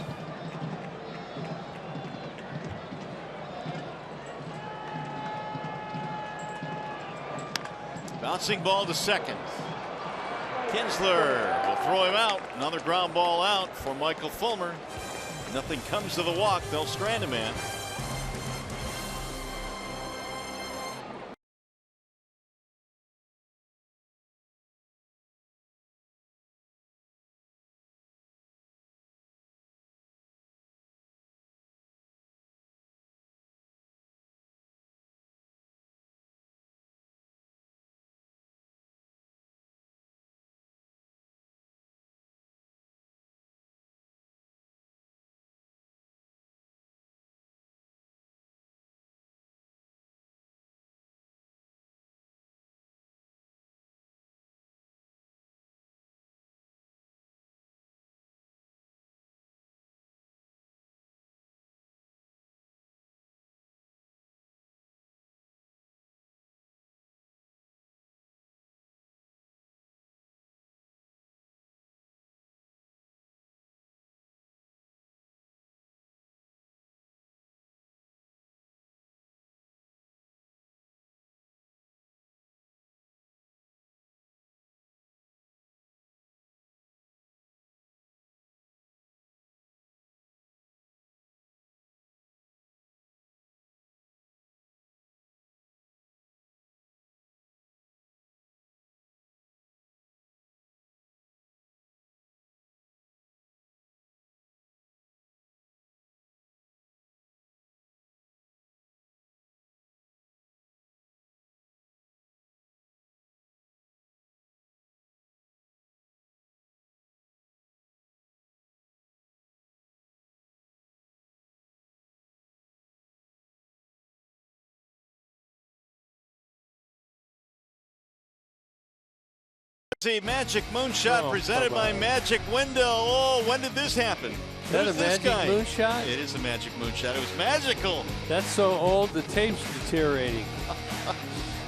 Bouncing ball to second. Kinsler will throw him out. Another ground ball out for Michael Fulmer. Nothing comes to the walk. They'll strand a man. A magic moonshot presented by Magic Window. Oh, when did this happen? Is that a magic moonshot? It is a magic moonshot. It was magical. That's so old, the tape's deteriorating.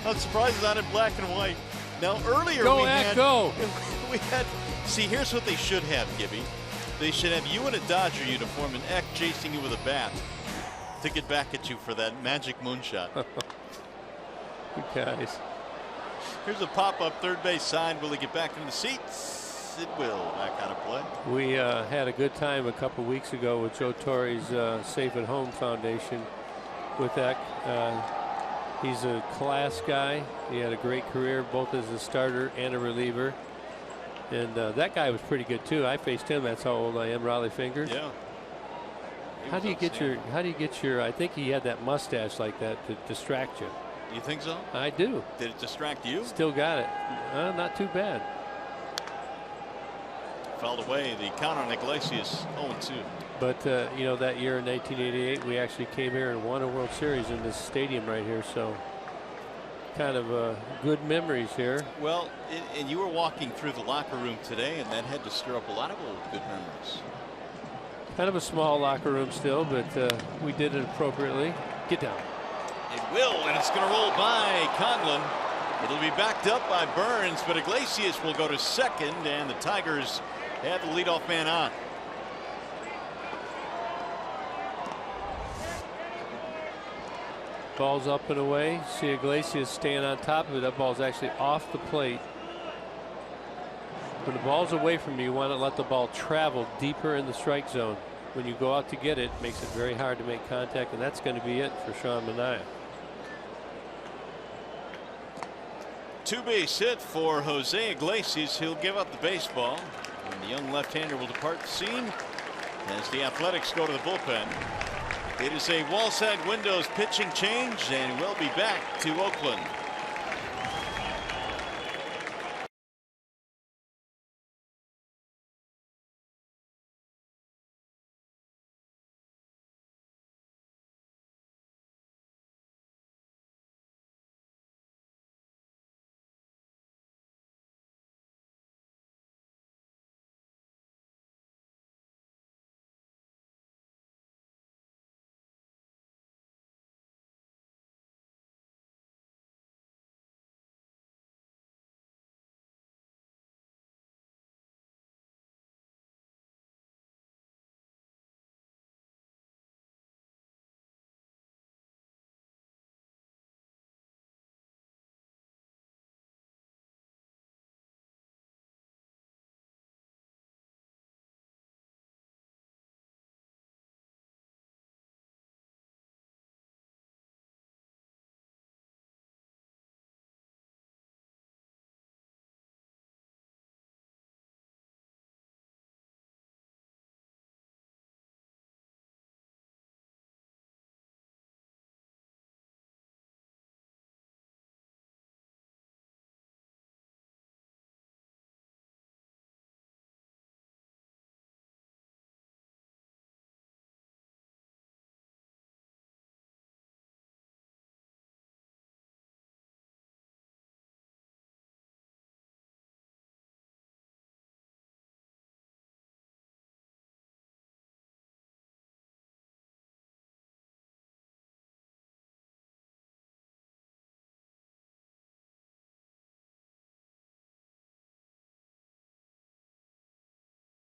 I'm surprised it's not in black and white. Now, earlier we had. See, here's what they should have, Gibby. They should have you in a Dodger uniform and Eck chasing you with a bat to get back at you for that magic moonshot. You guys. Here's a pop-up third base sign. Will he get back in the seats? It will. That kind of play. We had a good time a couple weeks ago with Joe Torre's Safe at Home Foundation with that. He's a class guy. He had a great career both as a starter and a reliever. And that guy was pretty good too. I faced him. That's how old I am. Raleigh Fingers. Yeah. How do you get your? I think he had that mustache like that to distract you. You think so? I do. Did it distract you? Still got it. Not too bad. Fouled away. The count on Iglesias 0-2. But you know, that year in 1988, we actually came here and won a World Series in this stadium right here. So kind of good memories here. Well, and you were walking through the locker room today, and that had to stir up a lot of old good memories. Kind of a small locker room still, but we did it appropriately. Get down. It will, and it's going to roll by Conlon. It'll be backed up by Burns, but Iglesias will go to second, and the Tigers have the leadoff man on. Ball's up and away. See Iglesias staying on top of it. That ball's actually off the plate. When the ball's away from you, you want to let the ball travel deeper in the strike zone. When you go out to get it, it makes it very hard to make contact, and that's going to be it for Sean Manaea. Two-base hit for Jose Iglesias. He'll give up the baseball, and the young left-hander will depart the scene as the Athletics go to the bullpen. It is a Wallside Windows pitching change, and we'll be back to Oakland.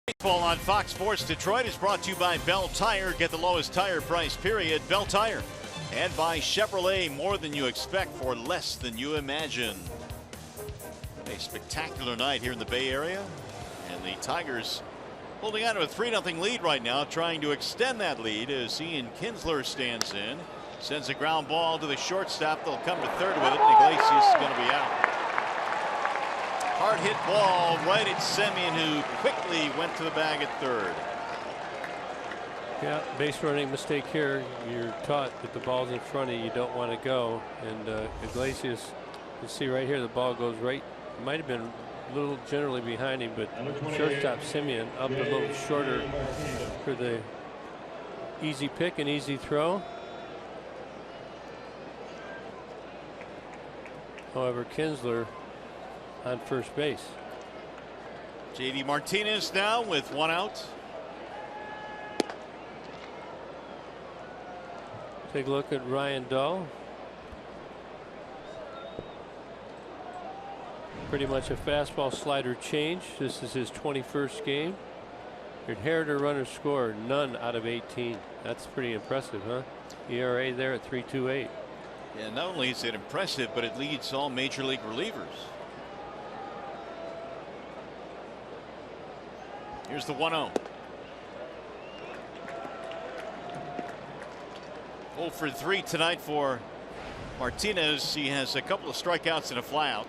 Baseball on Fox Sports Detroit is brought to you by Bell Tire. Get the lowest tire price, period. Bell Tire. And by Chevrolet, more than you expect for less than you imagine. A spectacular night here in the Bay Area. And the Tigers holding on to a 3-0 lead right now, trying to extend that lead as Ian Kinsler stands in. Sends a ground ball to the shortstop. They'll come to third with it. Iglesias is going to be out. Hard hit ball right at Semien, who quickly went to the bag at third. Yeah, base running mistake here. You're taught that the ball's in front of you, you don't want to go. And Iglesias, you see right here, the ball goes right. It might have been a little generally behind him, but shortstop Semien up a little shorter for the easy pick and easy throw. However, Kinsler on first base. JD Martinez now with one out. Take a look at Ryan Dahl. Pretty much a fastball slider change. This is his 21st game. Inheritor runner scored none out of 18. That's pretty impressive, huh? ERA there at 3.28. Yeah, not only is it impressive, but it leads all major league relievers. Here's the 1-0. 0 for 3 tonight for Martinez. He has a couple of strikeouts and a flyout.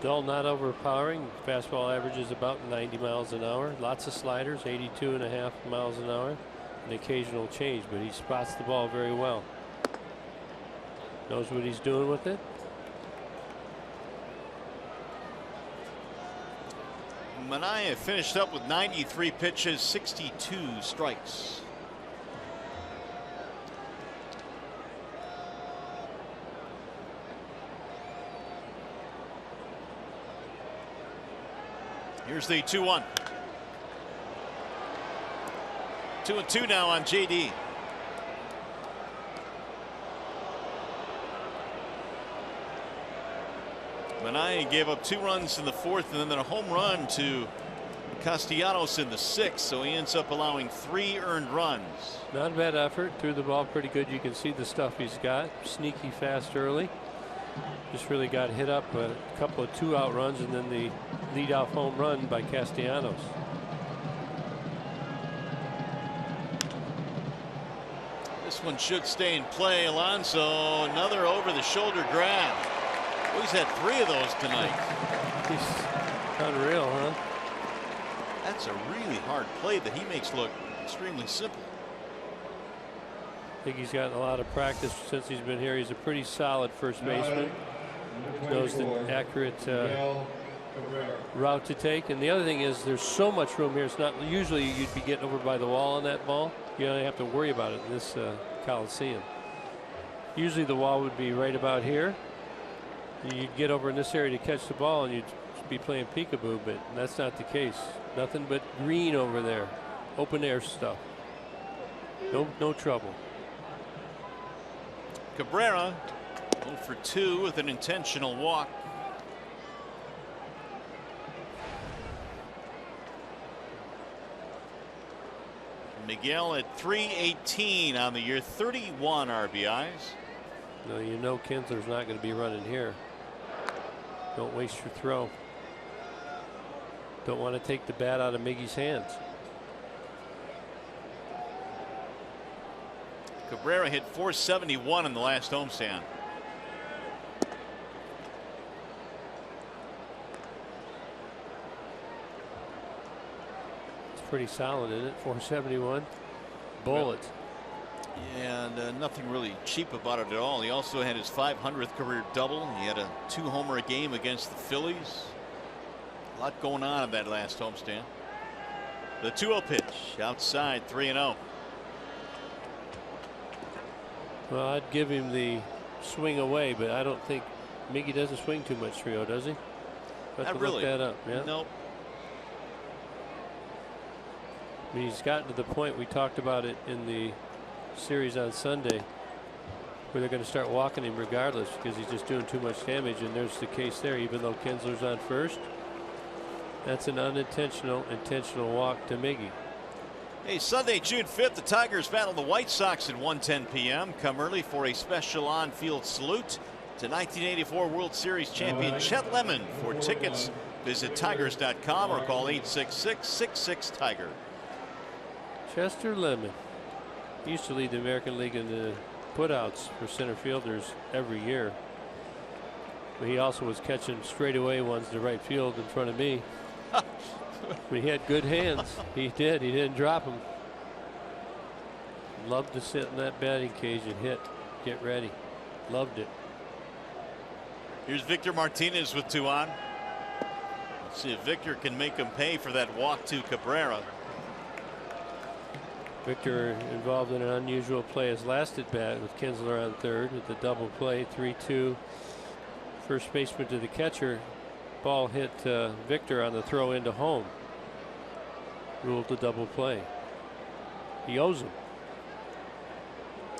Dull, not overpowering. Fastball averages about 90 miles an hour. Lots of sliders, 82.5 miles an hour. An occasional change, but he spots the ball very well. Knows what he's doing with it. Manaea finished up with 93 pitches, 62 strikes. Here's the 2-1. 2-2 now on JD. Manaea gave up 2 runs in the 4th and then a home run to Castellanos in the 6th, so he ends up allowing 3 earned runs. Not a bad effort. Threw the ball pretty good. You can see the stuff he's got. Sneaky fast early. Just really got hit up a couple of 2-out runs and then the leadoff home run by Castellanos. This one should stay in play. Alonso, another over the shoulder grab. Well, he's had 3 of those tonight. He's unreal, huh? That's a really hard play that he makes look extremely simple. I think he's gotten a lot of practice since he's been here. He's a pretty solid first baseman. Knows the accurate route to take. And the other thing is there's so much room here. It's not usually you'd be getting over by the wall on that ball. You don't have to worry about it in this Coliseum. Usually the wall would be right about here. You'd get over in this area to catch the ball and you'd be playing peekaboo, but that's not the case. Nothing but green over there. Open air stuff. No trouble. Cabrera 0 for 2 with an intentional walk. Miguel at 318 on the year, 31 RBIs. No, you know Kinsler's not going to be running here. Don't waste your throw. Don't want to take the bat out of Miggy's hands. Cabrera hit 471 in the last homestand. It's pretty solid, isn't it? 471. Bullet. And nothing really cheap about it at all. He also had his 500th career double. He had a 2-homer a game against the Phillies. A lot going on in that last homestand. The 2-0 pitch outside, 3-0. Well, I'd give him the swing away, but I don't think Miggy doesn't swing too much, Trio, does he? Not really. Look that up. Yeah. Nope. I mean, he's gotten to the point we talked about it in the series on Sunday where they're going to start walking him regardless because he's just doing too much damage, and there's the case there. Even though Kinsler's on first, That's an unintentional, intentional walk to Miggy. Hey, Sunday, June 5th, the Tigers battle the White Sox at 1:10 p.m. Come early for a special on-field salute to 1984 World Series champion Chet Lemon. For tickets, visit tigers.com or call 866-66-TIGER. Chester Lemon used to lead the American League in the putouts for center fielders every year. But he also was catching straightaway ones to right field in front of me. But he had good hands. He did. He didn't drop them. Loved to sit in that batting cage and hit. Get ready. Loved it. Here's Victor Martinez with 2 on. Let's see if Victor can make him pay for that walk to Cabrera. Victor involved in an unusual play his last at bat with Kinsler on third with the double play. 3-2. First baseman to the catcher. Ball hit Victor on the throw into home. Ruled the double play. He owes him.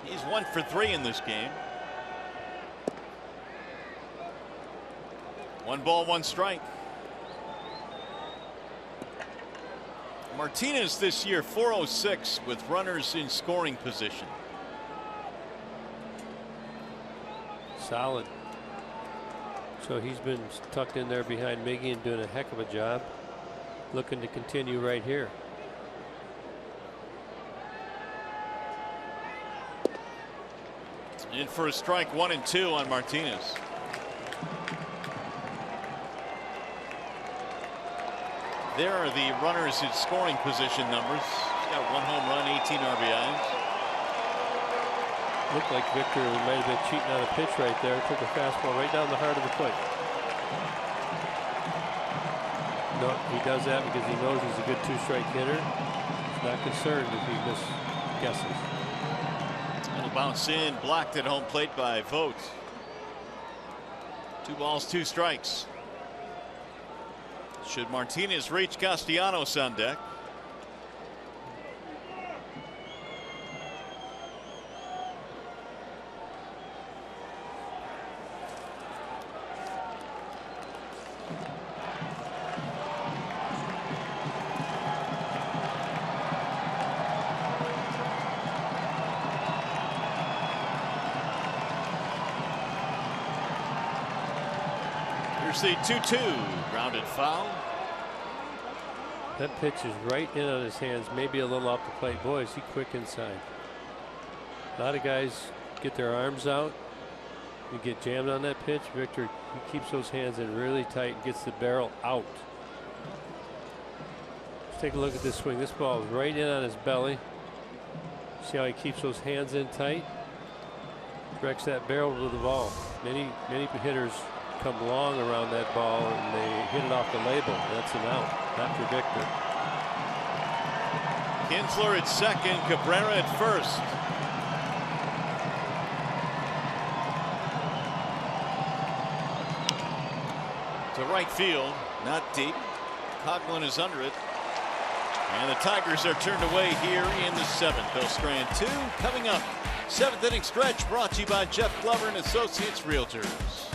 He's 1 for 3 in this game. 1 ball, 1 strike. Martinez this year 406 with runners in scoring position. Solid. So he's been tucked in there behind Miggy and doing a heck of a job. Looking to continue right here. In for a strike, 1 and 2 on Martinez. There are the runners in scoring position numbers. He's got 1 home run, 18 RBIs. Looked like Victor might have been cheating on a pitch right there. Took a fastball right down the heart of the plate. No, he does that because he knows he's a good 2-strike hitter. He's not concerned if he misguesses. It'll bounce in, blocked at home plate by Vogt. 2 balls, 2 strikes. Should Martinez reach, Castellanos on deck. The 2-2 grounded foul. That pitch is right in on his hands, maybe a little off the plate. Boy, is he quick inside. A lot of guys get their arms out. You get jammed on that pitch. Victor, he keeps those hands in really tight and gets the barrel out. Let's take a look at this swing. This ball is right in on his belly. See how he keeps those hands in tight? Directs that barrel to the ball. Many hitters come long around that ball and they hit it off the label. That's an out. Not for Victor. Kinsler at second, Cabrera at first. To right field, not deep. Coughlin is under it. And the Tigers are turned away here in the 7th. They'll strand 2 coming up. 7th inning stretch brought to you by Jeff Glover and Associates Realtors.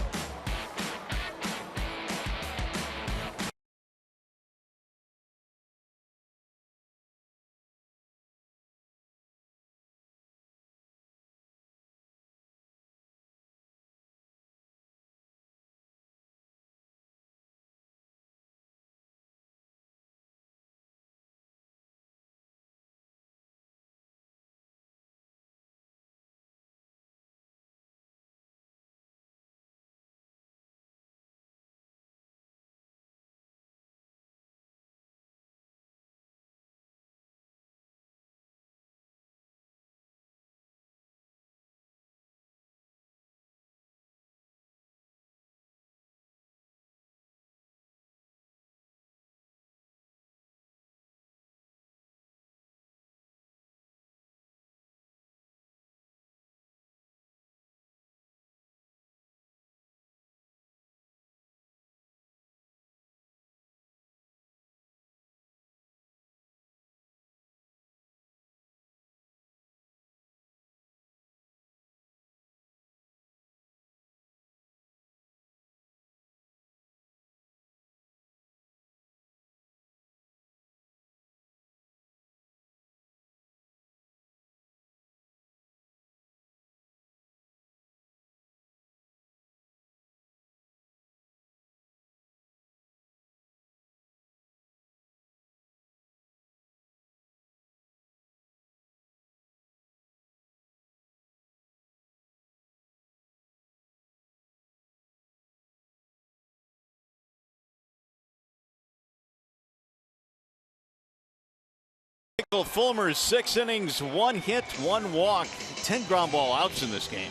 Michael Fulmer's 6 innings, 1 hit, 1 walk, 10 ground ball outs in this game.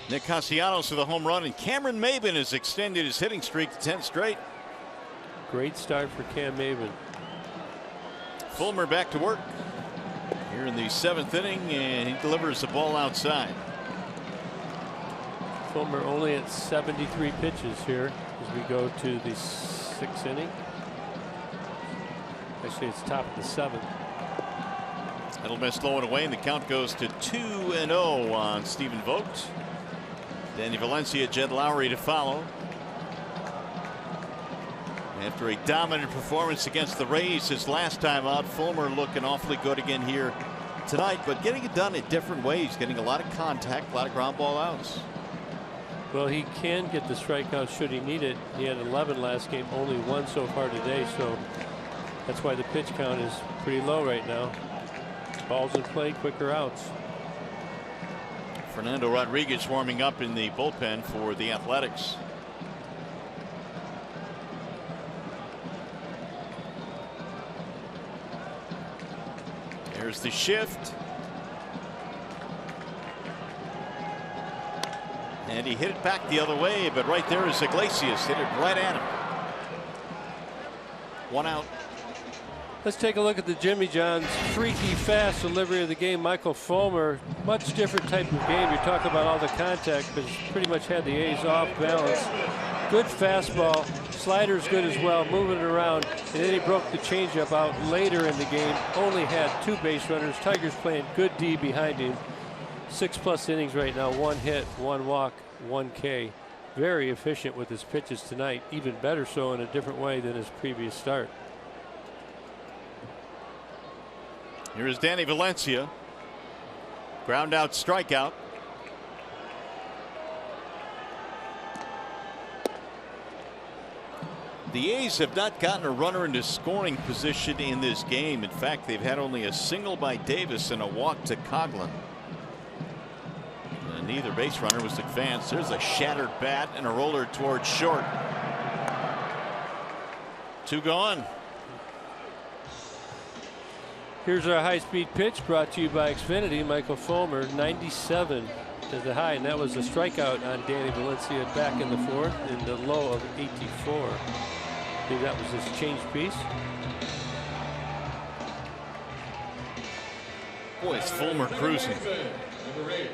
Nick Castellanos with a home run, and Cameron Maben has extended his hitting streak to 10 straight. Great start for Cam Maben. Fulmer back to work here in the 7th inning, and he delivers the ball outside. Fulmer only at 73 pitches here as we go to the 6th inning. Actually, it's top of the 7th. Edelman low and away, and the count goes to 2-0 on Stephen Vogt. Danny Valencia, Jed Lowry to follow. After a dominant performance against the Rays his last time out, Fulmer looking awfully good again here tonight, but getting it done in different ways, getting a lot of contact, a lot of ground ball outs. Well, he can get the strikeout should he need it. He had 11 last game, only 1 so far today, so that's why the pitch count is pretty low right now. Balls in play, quicker outs. Fernando Rodriguez warming up in the bullpen for the Athletics. There's the shift. And he hit it back the other way, but right there is Iglesias, hit it right at him. 1 out. Let's take a look at the Jimmy John's freaky fast delivery of the game. Michael Fulmer, much different type of game. You're talking about all the contact, but he's pretty much had the A's off balance. Good fastball, slider's good as well, moving it around, and then he broke the changeup out later in the game. Only had 2 base runners. Tigers playing good D behind him. 6+ innings right now, 1 hit, 1 walk, 1 K. Very efficient with his pitches tonight, even better so in a different way than his previous start. Here is Danny Valencia. Ground out, strikeout. The A's have not gotten a runner into scoring position in this game. In fact, they've had only a single by Davis and a walk to Coghlan. And neither base runner was advanced. There's a shattered bat and a roller towards short. 2 gone. Here's our high-speed pitch brought to you by Xfinity. Michael Fulmer, 97 is the high, and that was a strikeout on Danny Valencia back in the 4th, and the low of 84. I think that was his change piece. Boy, it's Fulmer cruising. Number 8,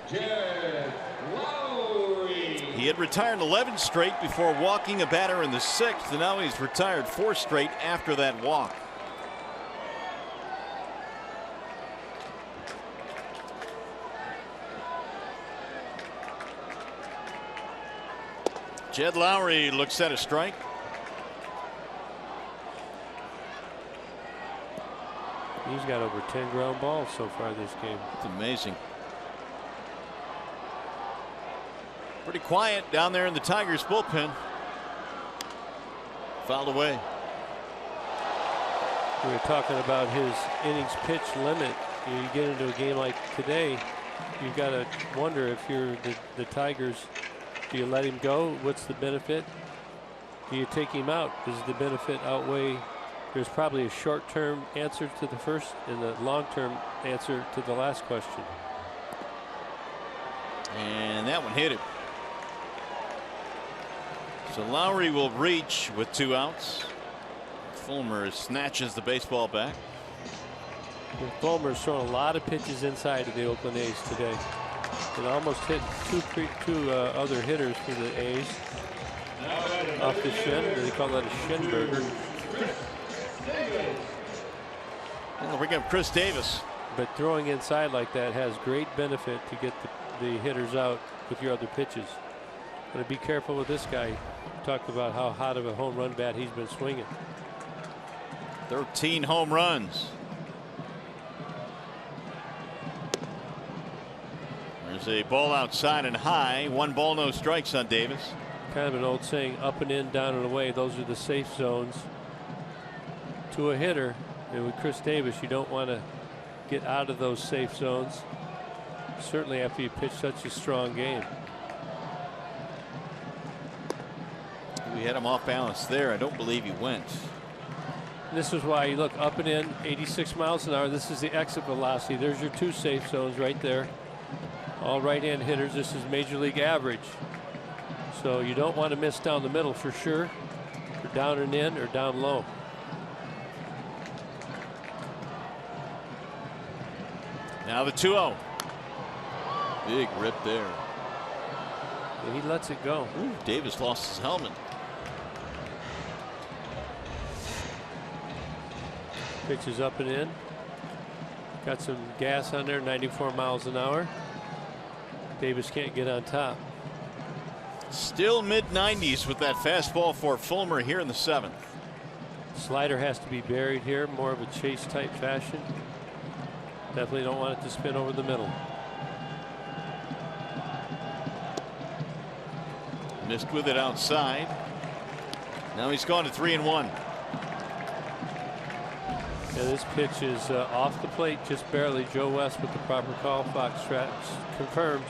Jed Lowry. He had retired 11 straight before walking a batter in the 6th, and now he's retired 4 straight after that walk. Jed Lowry looks at a strike. He's got over 10 ground balls so far this game. It's amazing. Pretty quiet down there in the Tigers bullpen. Fouled away. We were talking about his innings pitch limit. You get into a game like today, you've got to wonder if you're the Tigers. Do you let him go? What's the benefit? Do you take him out? Does the benefit outweigh? There's probably a short-term answer to the first and the long-term answer to the last question. And that one hit him. So Lowry will reach with 2 outs. Fulmer snatches the baseball back. Fulmer's thrown a lot of pitches inside of the Oakland A's today. It almost hit two other hitters for the A's off the shin. They call that a shin burger. We'll bring up Chris Davis. But throwing inside like that has great benefit to get the hitters out with your other pitches. But be careful with this guy. Talked about how hot of a home run bat he's been swinging. 13 home runs. There's a ball outside and high. 1 ball, no strikes on Davis. Kind of an old saying, up and in, down and away. Those are the safe zones to a hitter. And with Chris Davis, you don't want to get out of those safe zones. Certainly after you pitch such a strong game. We had him off balance there. I don't believe he went. This is why you look up and in, 86 miles an hour. This is the exit velocity. There's your 2 safe zones right there. All right-hand hitters. This is major league average. So you don't want to miss down the middle for sure. Or down and in or down low. Now the 2-0. Big rip there. And he lets it go. Ooh, Davis lost his helmet. Pitch is up and in. Got some gas on there, 94 miles an hour. Davis can't get on top. Still mid-90s with that fastball for Fulmer here in the 7th. Slider has to be buried here, more of a chase type fashion. Definitely don't want it to spin over the middle. Missed with it outside. Now he's gone to 3-1. Yeah, this pitch is off the plate just barely. Joe West with the proper call. Fox Straps confirms.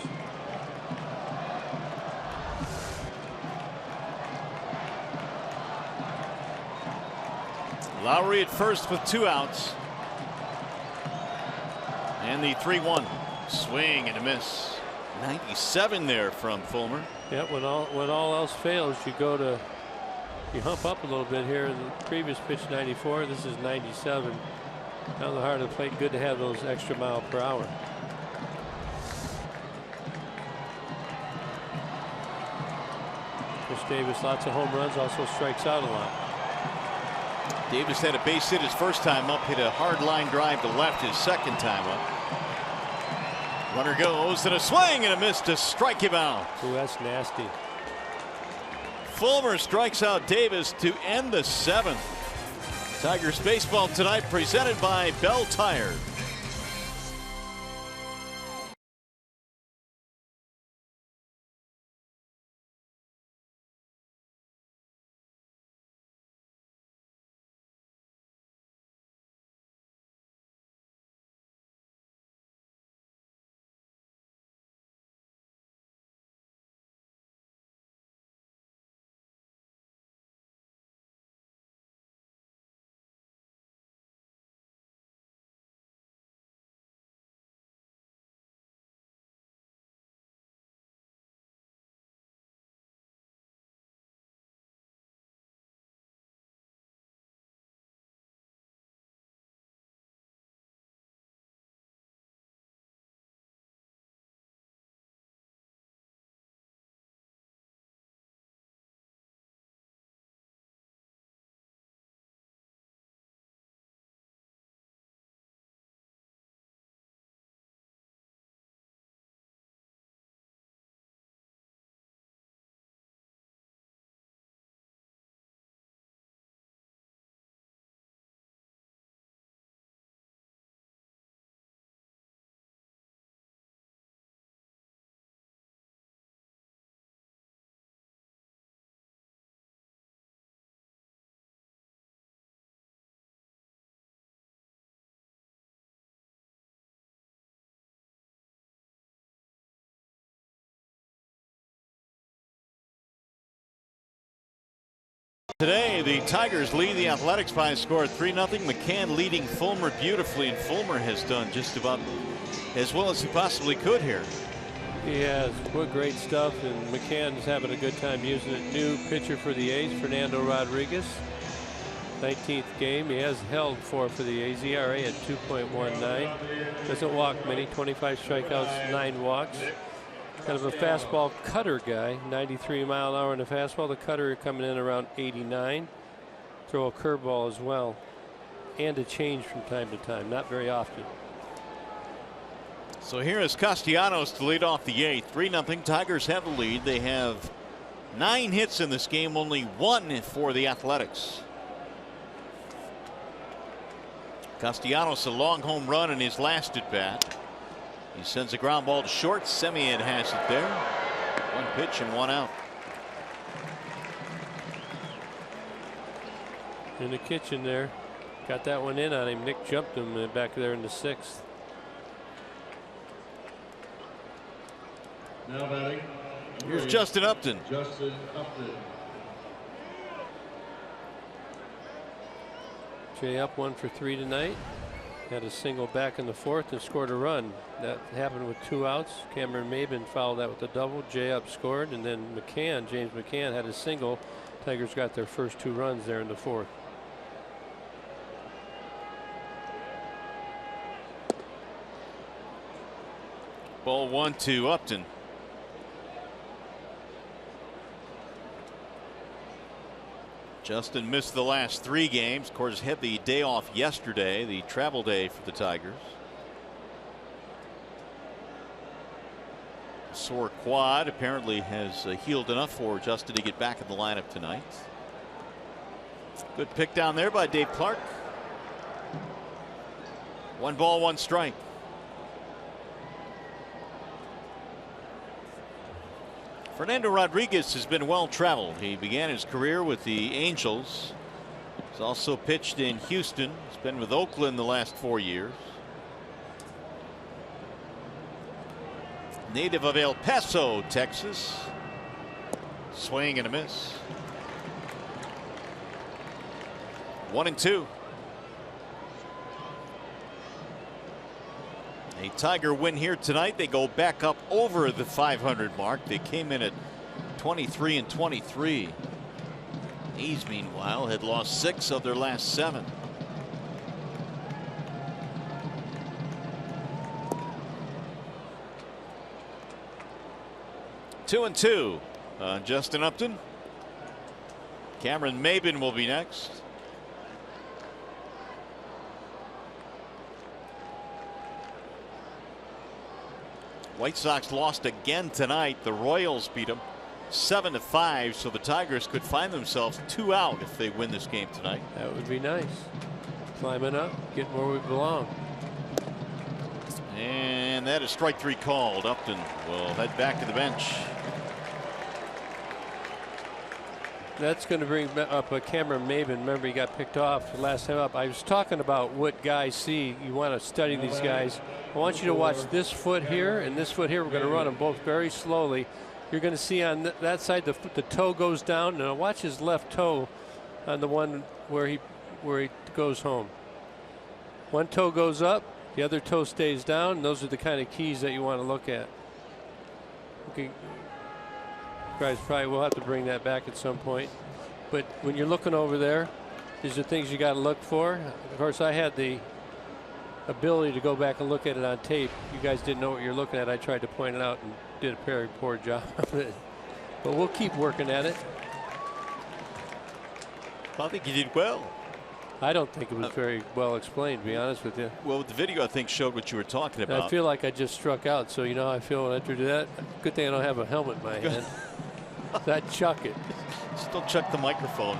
Lowry at first with 2 outs. And the 3-1 swing and a miss. 97 there from Fulmer. Yeah, when all else fails, you hump up a little bit here. In the previous pitch 94, this is 97. Down the heart of the plate, good to have those extra mile per hour. Chris Davis, lots of home runs, also strikes out a lot. Davis had a base hit his first time up, hit a hard line drive to left his second time up. Runner goes and a swing and a miss to strike him out. Ooh, that's nasty. Fulmer strikes out Davis to end the 7th. Tigers baseball tonight presented by Bell Tire. Today, the Tigers lead the Athletics by a score of 3-0. McCann leading Fulmer beautifully, and Fulmer has done just about as well as he possibly could here. He has. What great stuff, and McCann's having a good time using it. New pitcher for the A's, Fernando Rodriguez. 19th game. He has held 4 for the A's. ERA at 2.19. Doesn't walk many. 25 strikeouts, 9 walks. Kind of a fastball cutter guy. 93 mile an hour in the fastball. The cutter coming in around 89. Throw a curveball as well. And a change from time to time. Not very often. So here is Castellanos to lead off the 8th. 3-0. Tigers have the lead. They have 9 hits in this game. Only 1 for the Athletics. Castellanos a long home run in his last at bat. He sends a ground ball to short. Semien has it there. 1 pitch and 1 out. In the kitchen there. Got that one in on him. Nick jumped him back there in the 6th. Now batting. Here's Justin Upton. Jay up 1 for 3 tonight. Had a single back in the 4th and scored a run. That happened with 2 outs. Cameron Maben fouled that with a double. Jay up scored, and then James McCann had a single. Tigers got their first 2 runs there in the 4th. Ball 1 to Upton. Justin missed the last 3 games. Of course, had the day off yesterday, the travel day for the Tigers. Sore quad apparently has healed enough for Justin to get back in the lineup tonight. Good pick down there by Dave Clark. 1 ball, 1 strike. Fernando Rodriguez has been well traveled. He began his career with the Angels. He's also pitched in Houston. He's been with Oakland the last 4 years. Native of El Paso, Texas. Swing and a miss. 1-2. A Tiger win here tonight. They go back up over the 500 mark. They came in at 23-23. A's meanwhile had lost 6 of their last 7. Two and two. Justin Upton. Cameron Maben will be next. White Sox lost again tonight. The Royals beat them 7-5, so the Tigers could find themselves 2 out if they win this game tonight. That would be nice. Climbing up, getting where we belong. And that is strike 3 called. Upton will head back to the bench. That's going to bring up Cameron Maben. Remember, he got picked off last time up. I was talking about what guys see. You want to study these guys. I want you to watch this foot here and this foot here. We're going to run them both very slowly. You're going to see on that side the toe goes down. Now watch his left toe on the one where he goes home. One toe goes up, the other toe stays down. And those are the kind of keys that you want to look at. Okay. Guys, probably we'll have to bring that back at some point. But when you're looking over there, these are things you got to look for. Of course, I had the ability to go back and look at it on tape. You guys didn't know what you're looking at. I tried to point it out and did a very poor job of it. But we'll keep working at it. I think you did well. I don't think it was very well explained, to be honest with you. Well, the video I think showed what you were talking about. I feel like I just struck out, so you know how I feel when I do that. Good thing I don't have a helmet in my hand. I'd chuck it. Still chuck the microphone.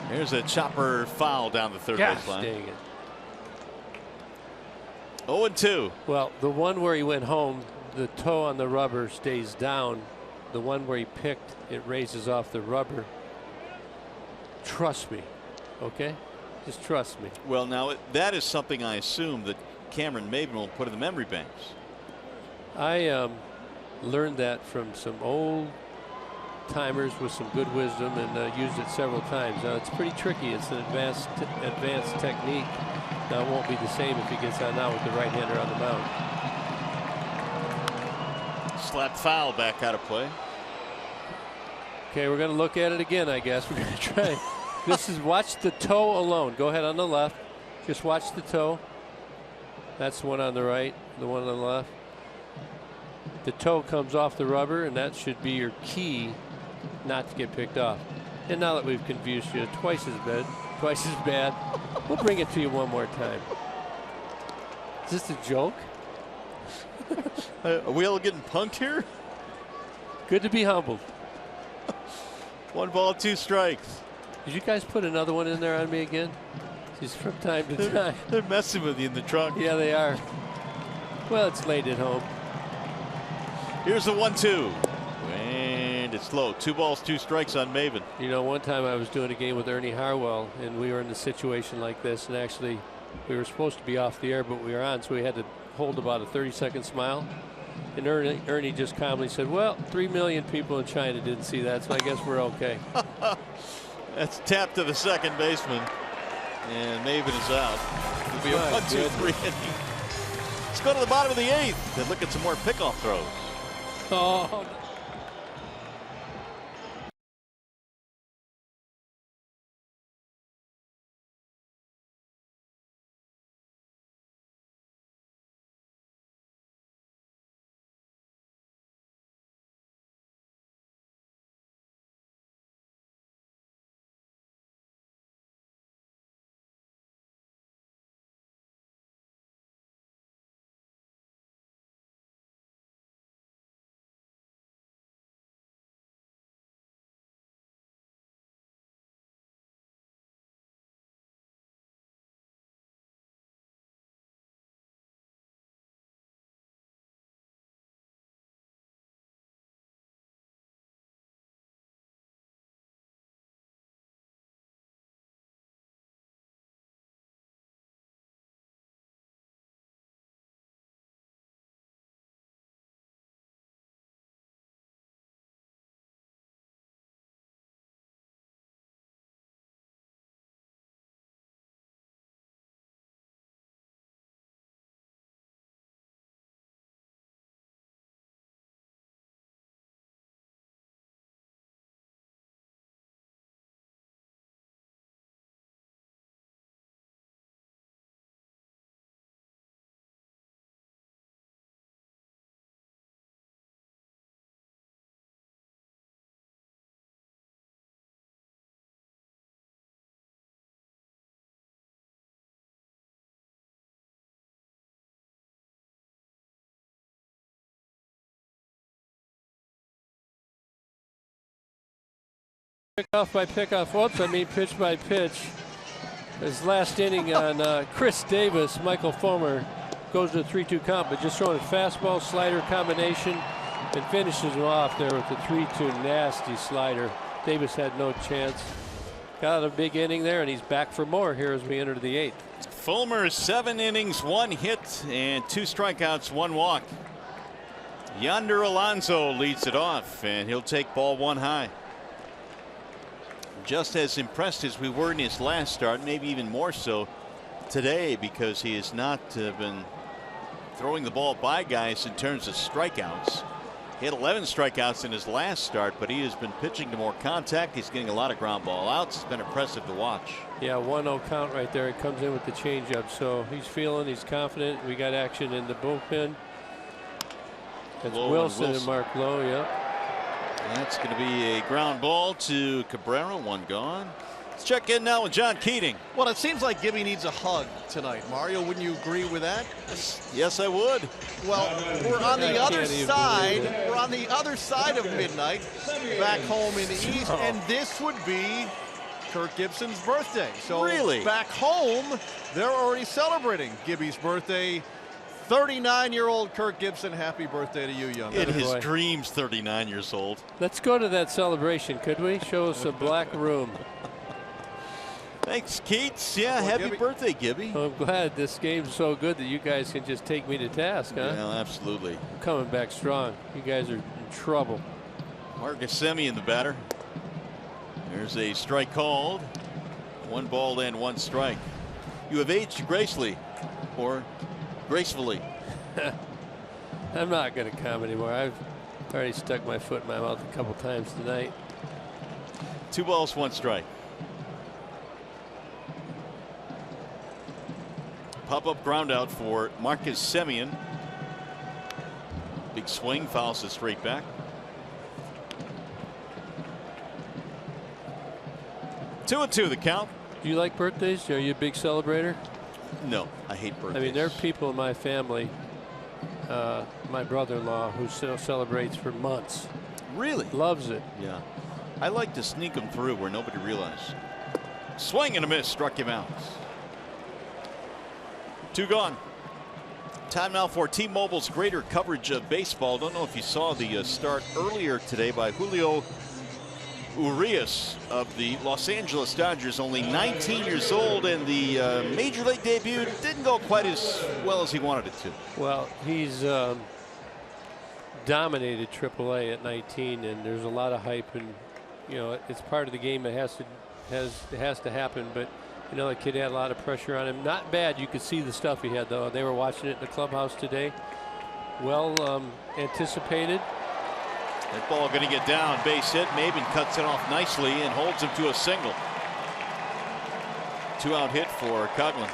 Here's a chopper foul down the third base line. Dang it. 0-2. Well, the one where he went home, the toe on the rubber stays down. The one where he picked, it raises off the rubber. Trust me, okay? Just trust me. Well, now that is something I assume that Cameron Maben will put in the memory banks. I learned that from some old timers with some good wisdom and used it several times. Now it's pretty tricky. It's an advanced technique. Now it won't be the same if he gets on now with the right-hander on the mound. Slap foul back out of play. Okay, we're going to look at it again, I guess. We're going to try. This is watch the toe alone. Go ahead on the left. Just watch the toe. That's the one on the right, the one on the left. The toe comes off the rubber, and that should be your key not to get picked off. And now that we've confused you twice as bad, we'll bring it to you one more time. Is this a joke? Are we all getting punked here? Good to be humbled. 1 ball, 2 strikes. Did you guys put another one in there on me again? Just from time to time. They're messing with you in the trunk. Yeah, they are. Well, it's late at home. Here's the 1-2. And it's low. 2 balls, 2 strikes on Maben. You know, one time I was doing a game with Ernie Harwell, and we were in a situation like this, and actually we were supposed to be off the air, but we were on, so we had to hold about a 30-second smile. And Ernie just calmly said, well, 3 million people in China didn't see that, so I guess we're okay. That's tapped to the second baseman. And Maven is out. It'll be a 1-2-3 inning. Let's go to the bottom of the 8th and look at some more pickoff throws. Oh. Pickoff by pickoff. Whoops, I mean pitch by pitch. His last inning on Chris Davis, Michael Fulmer goes to a 3-2 count, but just throwing a fastball slider combination and finishes him off there with the 3-2 nasty slider. Davis had no chance. Got a big inning there, and he's back for more here as we enter the 8th. Fulmer, 7 innings, 1 hit, and 2 strikeouts, 1 walk. Yonder Alonso leads it off, and he'll take ball 1 high. Just as impressed as we were in his last start, maybe even more so today, because he has not been throwing the ball by guys in terms of strikeouts. He had 11 strikeouts in his last start, but he has been pitching to more contact. He's getting a lot of ground ball outs. It's been impressive to watch. Yeah, 1-0 count right there. He comes in with the changeup, so he's feeling, he's confident. We got action in the bullpen. That's Wilson and Mark Lowe. Yeah. That's going to be a ground ball to Cabrera. 1 gone. Let's check in now with John Keating. Well, it seems like Gibby needs a hug tonight. Mario, wouldn't you agree with that? Yes, I would. Well, we're on the other side. We're on the other side of midnight, back home in the East, and this would be Kirk Gibson's birthday. So really, back home, they're already celebrating Gibby's birthday. 39-year-old Kirk Gibson, happy birthday to you, young man. In his dreams, 39 years old. Let's go to that celebration, could we? Show us a black room. Thanks, Keats. Yeah, well, happy birthday, Gibby. I'm glad this game's so good that you guys can just take me to task, huh? Yeah, absolutely. I'm coming back strong. You guys are in trouble. Marcus Semien, the batter. There's a strike called. 1 ball and 1 strike. You have aged gracefully, or gracefully. I'm not going to come anymore. I've already stuck my foot in my mouth a couple times tonight. 2 balls, 1 strike. Pop-up ground out for Marcus Semien. Big swing, fouls it straight back. 2-2 the count. Do you like birthdays? Are you a big celebrator? No, I hate birthdays. I mean, there are people in my family, my brother-in-law, who still celebrates for months. Really? Loves it. Yeah. I like to sneak them through where nobody realizes. Swing and a miss, struck him out. 2 gone. Time now for T-Mobile's greater coverage of baseball. Don't know if you saw the start earlier today by Julio Urias of the Los Angeles Dodgers, only 19 years old, and the major league debut didn't go quite as well as he wanted it to. Well, he's dominated AAA at 19, and there's a lot of hype, and you know it's part of the game that has to happen. But You know, the kid had a lot of pressure on him. Not bad. You could see the stuff he had, though. They were watching it in the clubhouse today. Well anticipated. That ball going to get down. Base hit. Maben cuts it off nicely and holds him to a single. 2-out hit for Coughlin.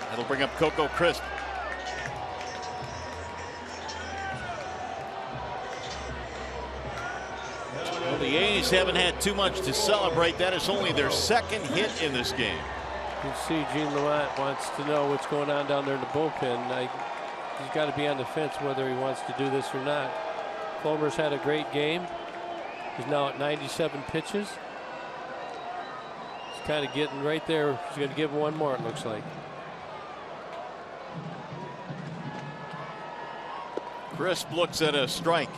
That'll bring up Coco Crisp. Well, the A's haven't had too much to celebrate. That is only their second hit in this game. You see Gene Lamont wants to know what's going on down there in the bullpen. He's got to be on the fence whether he wants to do this or not. Fulmer's had a great game. He's now at 97 pitches. He's kind of getting right there. He's going to give one more, it looks like. Crisp looks at a strike.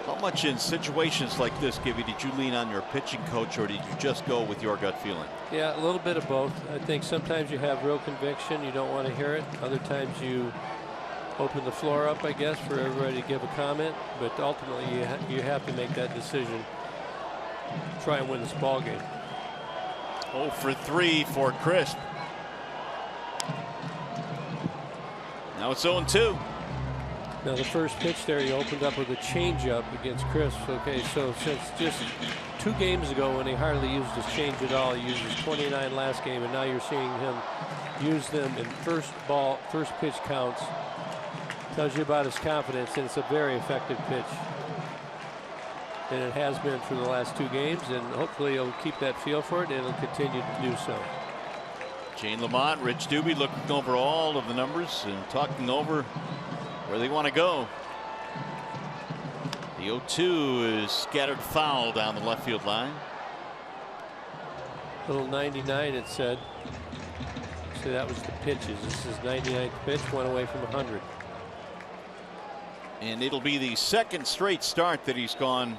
How much in situations like this, Gibby, did you lean on your pitching coach, or did you just go with your gut feeling? Yeah, a little bit of both. I think sometimes you have real conviction. You don't want to hear it. Other times you open the floor up, I guess, for everybody to give a comment. But ultimately, you have to make that decision. Try and win this ball game. 0 for 3 for Crisp. Now it's 0-2. Now the first pitch there, he opened up with a changeup against Crisp. Okay, so since just 2 games ago when he hardly used his change at all, he used his 29 last game, and now you're seeing him use them in first pitch counts. Tells you about his confidence, and it's a very effective pitch. And it has been for the last 2 games, and hopefully he'll keep that feel for it, and he'll continue to do so. Gene Lamont, Rich Doobie looking over all of the numbers and talking over where they want to go. The 0-2 is scattered foul down the left field line. Little 99, it said. So that was the pitches. This is 99th pitch, one away from 100. And it'll be the second straight start that he's gone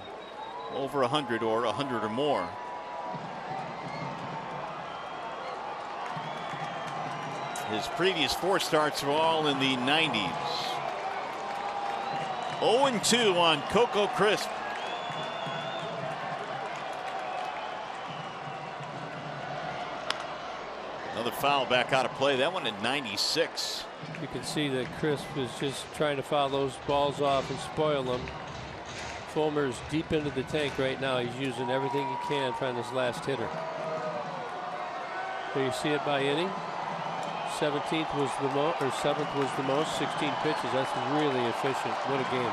over 100 or 100 or more. His previous 4 starts were all in the 90s. 0-2 on Coco Crisp. Another foul back out of play. That one at 96. You can see that Crisp is just trying to foul those balls off and spoil them. Fulmer's deep into the tank right now. He's using everything he can to find his last hitter. So you see it by inning. 17th was the most, or 7th was the most, 16 pitches. That's really efficient. What a game.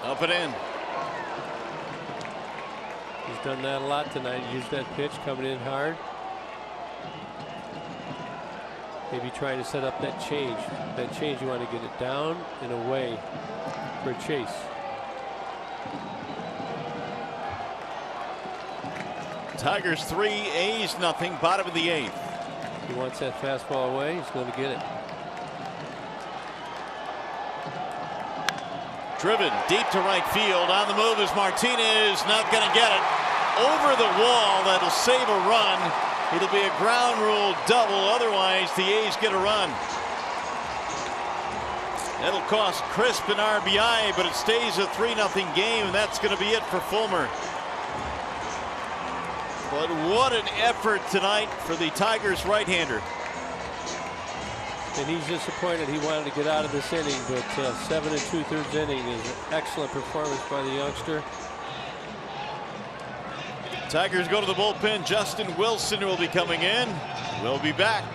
Up and in. He's done that a lot tonight. He used that pitch coming in hard. Maybe trying to set up that change. That change, you want to get it down and away for a chase. Tigers 3, A's nothing, bottom of the 8th. He wants that fastball away. He's going to get it. Driven deep to right field. On the move is Martinez. Not going to get it. Over the wall. That'll save a run. It'll be a ground rule double. Otherwise, the A's get a run. That'll cost Crisp an RBI, but it stays a 3-0 game, and that's going to be it for Fulmer. But what an effort tonight for the Tigers right-hander. And he's disappointed. He wanted to get out of this inning, but 7 2/3 inning is an excellent performance by the youngster. Tigers go to the bullpen. Justin Wilson will be coming in. We'll be back.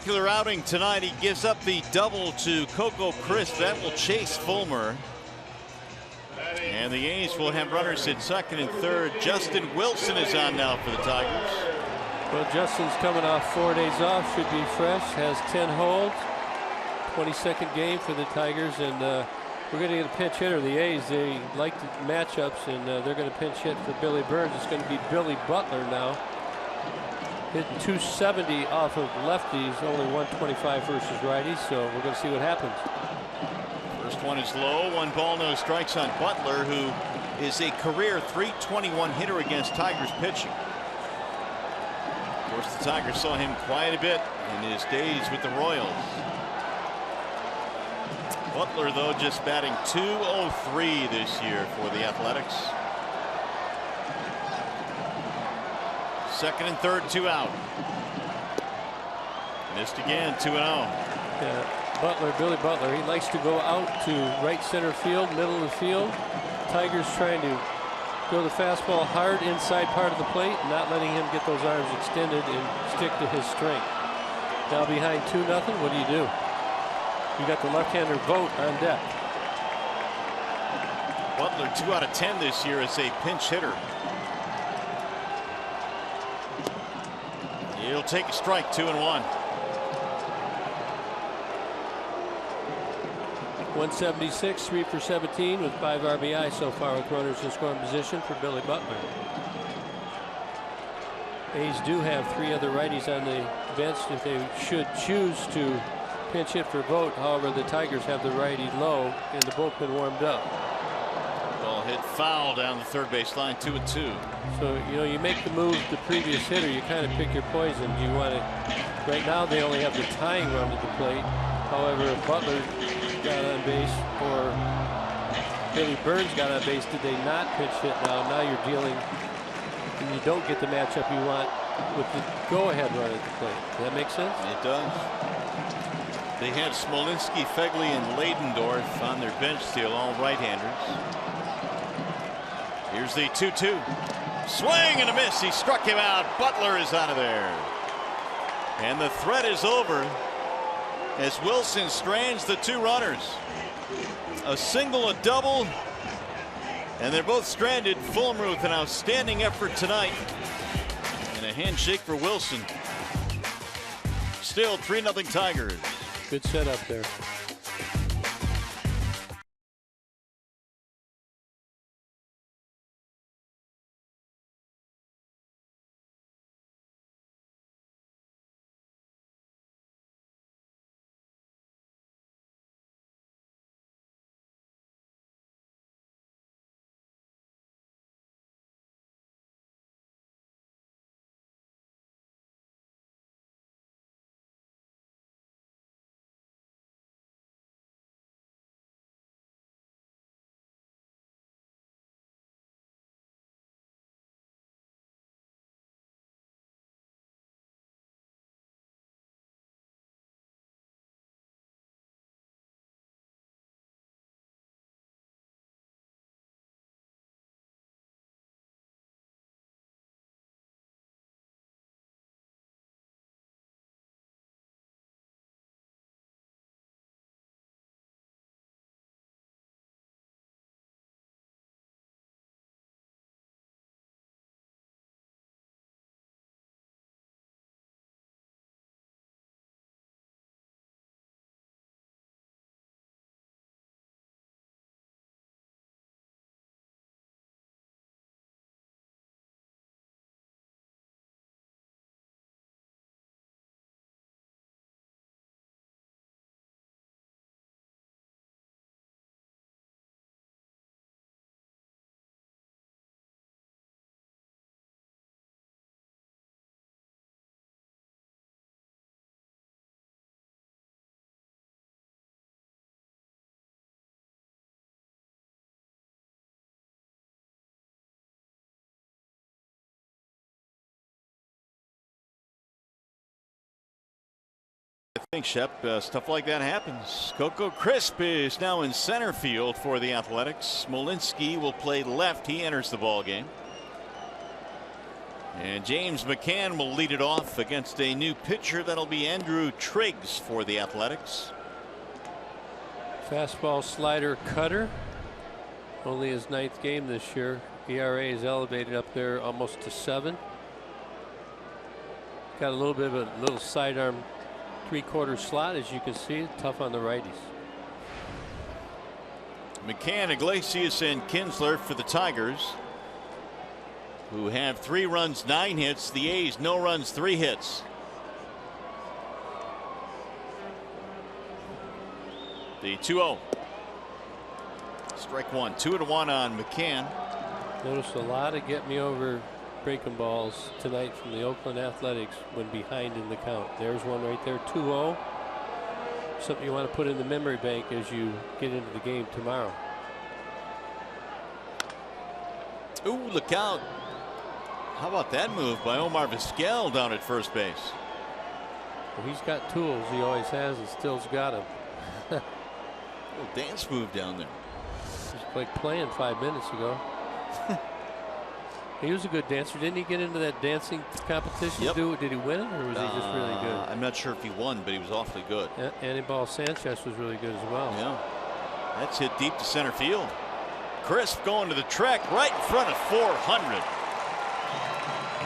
spectacular outing tonight. He gives up the double to Coco Crisp. That will chase Fulmer. And the A's will have runners at second and third. Justin Wilson is on now for the Tigers. Well, Justin's coming off 4 days off, should be fresh, has 10 holds. 22nd game for the Tigers, and we're going to get a pinch hitter. The A's, they like the matchups, and they're going to pinch hit for Billy Burns. It's going to be Billy Butler now, hitting 270 off of lefties, only 125 versus righties, so we're going to see what happens. First one is low. 1 ball, no strikes on Butler, who is a career .321 hitter against Tigers pitching. Of course, the Tigers saw him quite a bit in his days with the Royals. Butler, though, just batting .203 this year for the Athletics. Second and third, 2 out. Missed again, 2-0. Yeah, Butler, Billy Butler, he likes to go out to right center field, middle of the field. Tigers trying to go the fastball hard inside part of the plate, not letting him get those arms extended and stick to his strength. Now behind 2-0, what do? You got the left-hander Vogt on deck. Butler 2 out of 10 this year as a pinch hitter. He'll take a strike, 2-1. 176, 3 for 17 with 5 RBI so far with runners in scoring position for Billy Butler. A's do have 3 other righties on the bench if they should choose to pinch hit for Vogt. However, the Tigers have the righty low and the bullpen warmed up. Ball hit foul down the third base line, 2-2. So, you know, you make the move the previous hitter, you kind of pick your poison. You want to, right now they only have the tying run to the plate. However, if Butler got on base or Billy Burns got on base, did they not pinch hit now? Now you're dealing, and you don't get the matchup you want with the go-ahead run at the plate. Does that make sense? It does. They had Smolinski, Fegley, and Leidendorf on their bench still, all right-handers. Here's the 2-2. Swing and a miss. He struck him out. Butler is out of there. And the threat is over as Wilson strands the 2 runners. A single, a double, and they're both stranded. Fulmer with an outstanding effort tonight. And a handshake for Wilson. Still 3-0 Tigers. Good setup there. I think, Shep, stuff like that happens. Coco Crisp is now in center field for the Athletics. Smolinski will play left. He enters the ball game. And James McCann will lead it off against a new pitcher. That'll be Andrew Triggs for the Athletics. Fastball, slider, cutter. Only his 9th game this year. ERA is elevated up there almost to 7. Got a little bit of a little sidearm 3/4 slot, as you can see. Tough on the righties. McCann, Iglesias, and Kinsler for the Tigers, who have 3 runs, 9 hits. The A's, no runs, 3 hits. The 2-0. Strike 1. 2-1 on McCann. Notice a lot of get me over breaking balls tonight from the Oakland Athletics when behind in the count. There's one right there, 2-0. Something you want to put in the memory bank as you get into the game tomorrow. Ooh, look out. How about that move by Omar Vizquel down at first base? Well, he's got tools. He always has, and still's got them. Little dance move down there. He's like playing 5 minutes ago. He was a good dancer. Didn't he get into that dancing competition? Yep. Did he win it, or was he just really good? I'm not sure if he won, but he was awfully good. Anibal Sanchez was really good as well. Yeah. That's hit deep to center field. Crisp going to the track right in front of 400.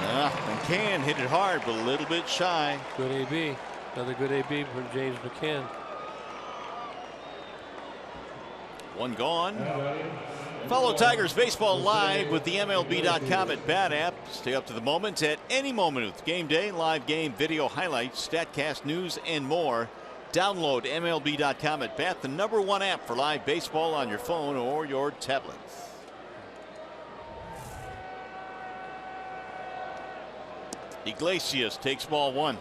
McCann hit it hard, but a little bit shy. Good AB. Another good AB from James McCann. One gone. Follow Tigers baseball live with the MLB.com at Bat app. Stay up to the moment at any moment with Game Day, live game, video highlights, StatCast news, and more. Download MLB.com at Bat, the #1 app for live baseball on your phone or your tablet. Iglesias takes ball 1.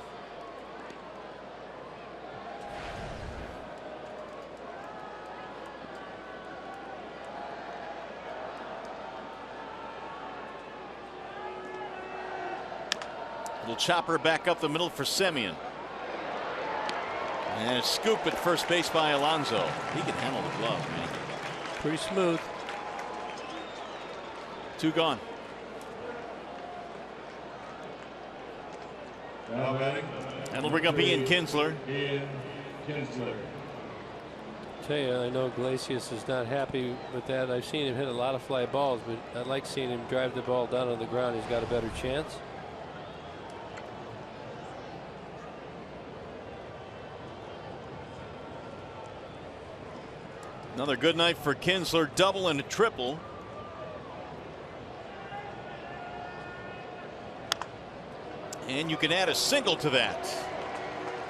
Little chopper back up the middle for Semien. And a scoop at first base by Alonso. He can handle the glove, man. Pretty smooth. 2 gone. Now batting. That'll bring up Ian Kinsler. Ian Kinsler. Tell you, I know Iglesias is not happy with that. I've seen him hit a lot of fly balls, but I like seeing him drive the ball down on the ground. He's got a better chance. Another good night for Kinsler, double and a triple. And you can add a single to that.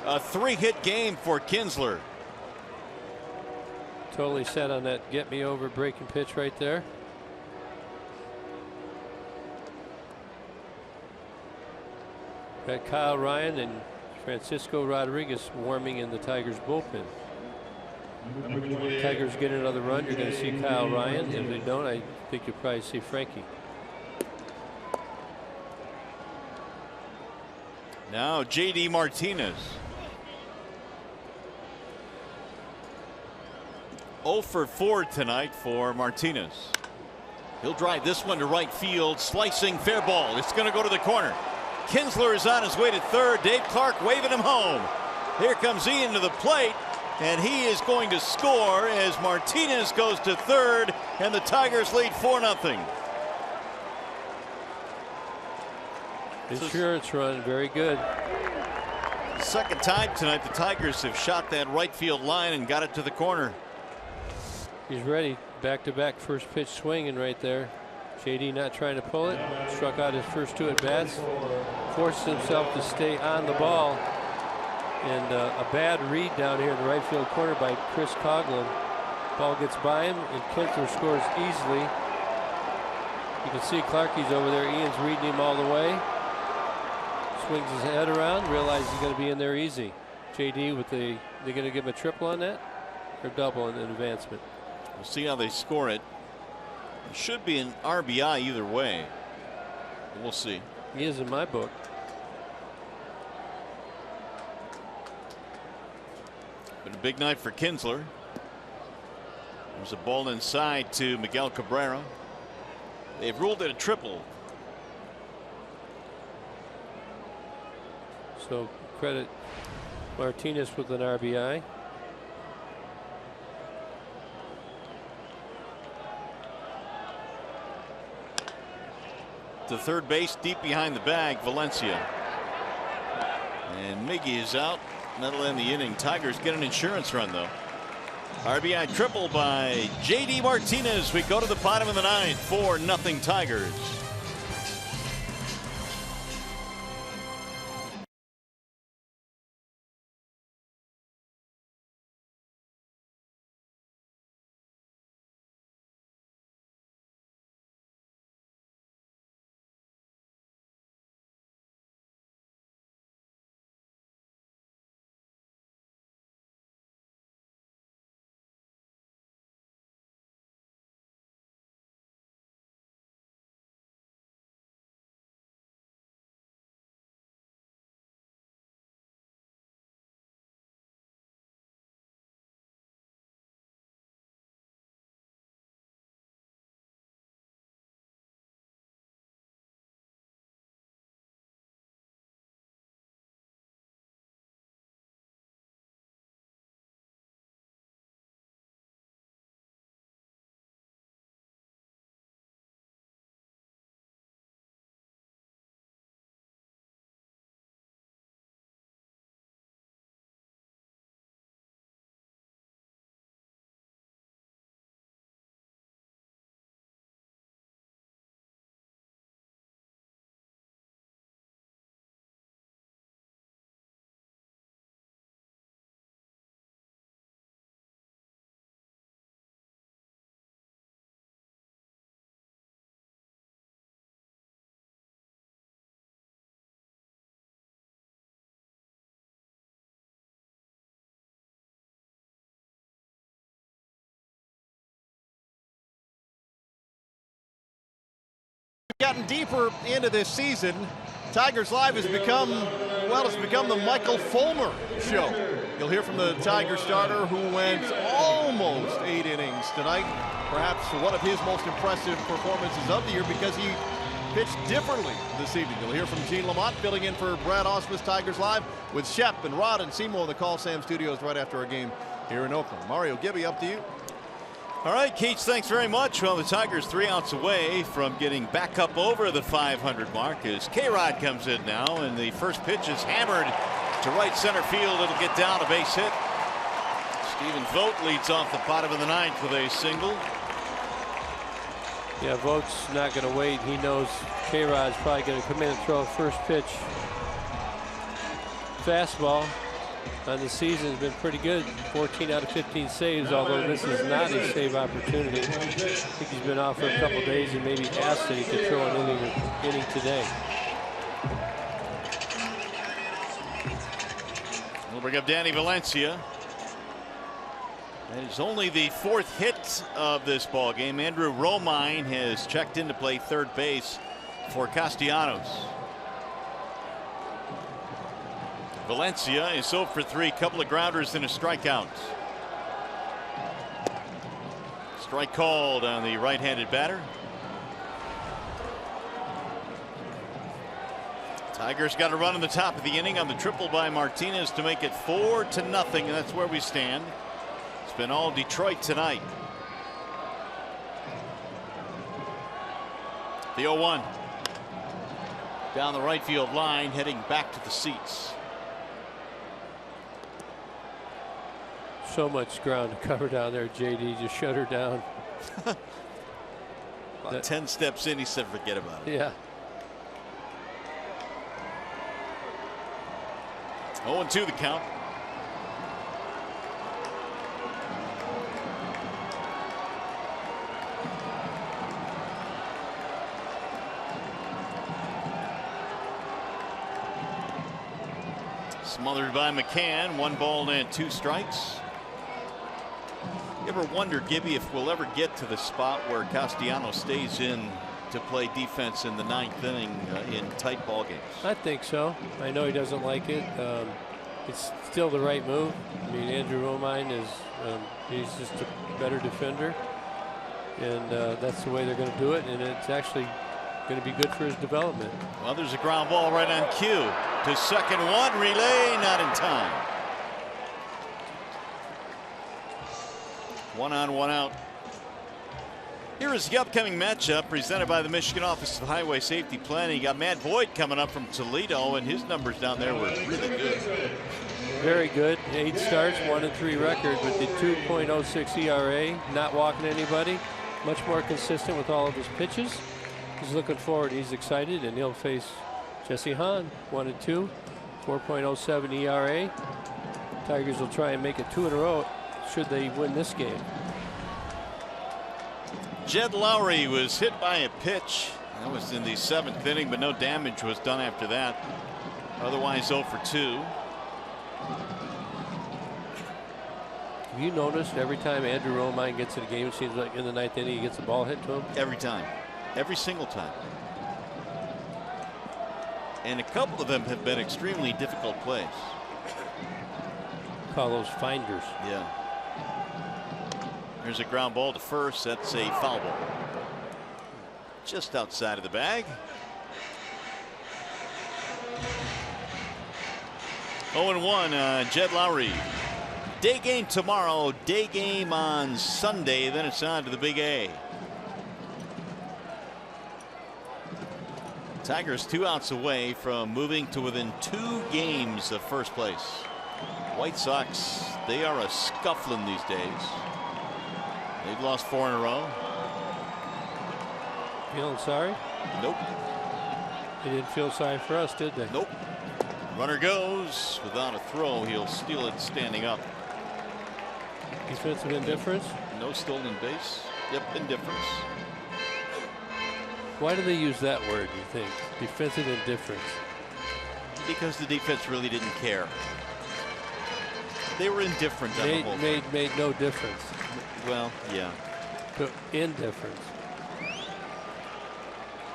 A 3-hit game for Kinsler. Totally set on that get me over breaking pitch right there. Got Kyle Ryan and Francisco Rodriguez warming in the Tigers bullpen. Tigers get another run, you're going to see Kyle Ryan. If they don't, I think you'll probably see Frankie. Now J.D. Martinez. 0 for 4 tonight for Martinez. He'll drive this one to right field, slicing fair ball. It's going to go to the corner. Kinsler is on his way to third. Dave Clark waving him home. Here comes Ian to the plate, and he is going to score as Martinez goes to third, and the Tigers lead 4-0. Insurance run, very good. Second time tonight the Tigers have shot that right field line and got it to the corner. He's ready. Back-to-back first pitch swinging right there. JD not trying to pull it. Struck out his first 2 at-bats. Forced himself to stay on the ball. And a bad read down here in the right field corner by Chris Coughlin. Ball gets by him, and Kinsler scores easily. You can see Clarkie's over there. Ian's reading him all the way. Swings his head around, realizes he's going to be in there easy. JD with they're going to give him a triple on that, or double in advancement. We'll see how they score it. It should be an RBI either way. We'll see. He is in my book. Been a big night for Kinsler. There's a ball inside to Miguel Cabrera. They've ruled it a triple. So credit Martinez with an RBI. To third base, deep behind the bag, Valencia. And Miggy is out. That'll end the inning. Tigers get an insurance run, though. RBI triple by J.D. Martinez. We go to the bottom of the ninth. 4-0 Tigers. Gotten deeper into this season, Tigers Live has become, well, it's become the Michael Fulmer show. You'll hear from the Tiger starter who went almost 8 innings tonight. Perhaps one of his most impressive performances of the year because he pitched differently this evening. You'll hear from Gene Lamont filling in for Brad Ausmus. Tigers Live with Shep and Rod and Seymour in the Call Sam Studios right after our game here in Oakland. Mario Gibby, up to you. All right, Keats, thanks very much. Well, the Tigers 3 outs away from getting back up over the 500 mark as K-Rod comes in now, and the first pitch is hammered to right center field. It'll get down, a base hit. Stephen Vogt leads off the bottom of the ninth with a single. Yeah, Vogt's not going to wait. He knows K-Rod's probably going to come in and throw a first pitch. Fastball on the season has been pretty good. 14 out of 15 saves, although this is not a save opportunity. I think he's been off for a couple days and maybe asked that he could throw an inning today. We'll bring up Danny Valencia. That is only the 4th hit of this ball game. Andrew Romine has checked in to play third base for Castellanos. Valencia is 0 for 3, couple of grounders and a strikeout. Strike called on the right-handed batter. Tigers got a run in the top of the inning on the triple by Martinez to make it 4-0, and that's where we stand. It's been all Detroit tonight. The 0-1 down the right field line, heading back to the seats. So much ground to cover down there, JD. Just shut her down. About 10 steps in, he said, forget about it. Yeah. 0-2 the count. Smothered by McCann. 1 ball and 2 strikes. You ever wonder, Gibby, if we'll ever get to the spot where Castellanos stays in to play defense in the 9th inning in tight ball games? I think so. I know he doesn't like it. It's still the right move. I mean, Andrew Romine is he's just a better defender, and that's the way they're going to do it. And it's actually going to be good for his development. Well, there's a ground ball right on cue to second one. Relay not in time. 1 on, 1 out. Here is the upcoming matchup presented by the Michigan Office of Highway Safety Planning. You got Matt Boyd coming up from Toledo, and his numbers down there were really good. Very good. 8 starts, 1-3 record with the 2.06 ERA, not walking anybody. Much more consistent with all of his pitches. He's looking forward. He's excited, and he'll face Jesse Hahn, 1-2, 4.07 ERA. Tigers will try and make it 2 in a row should they win this game. Jed Lowry was hit by a pitch. That was in the 7th inning, but no damage was done after that. Otherwise 0 for 2. Have you noticed every time Andrew Romine gets in a game, it seems like in the 9th inning he gets the ball hit to him? Every time. Every single time. And a couple of them have been extremely difficult plays. Call those finders. Yeah. Here's a ground ball to first. That's a foul ball. Just outside of the bag. 0-1, Jed Lowry. Day game tomorrow, day game on Sunday, then it's on to the Big A. Tigers 2 outs away from moving to within 2 games of first place. White Sox, they are a scuffling these days. They've lost 4 in a row. Feeling sorry? Nope. They didn't feel sorry for us, did they? Nope. Runner goes without a throw. He'll steal it standing up. Defensive indifference? No stolen base. Yep, indifference. Why do they use that word, you think? Defensive indifference. Because the defense really didn't care. They were indifferent on the whole thing. Made no difference. Well, yeah. To indifference.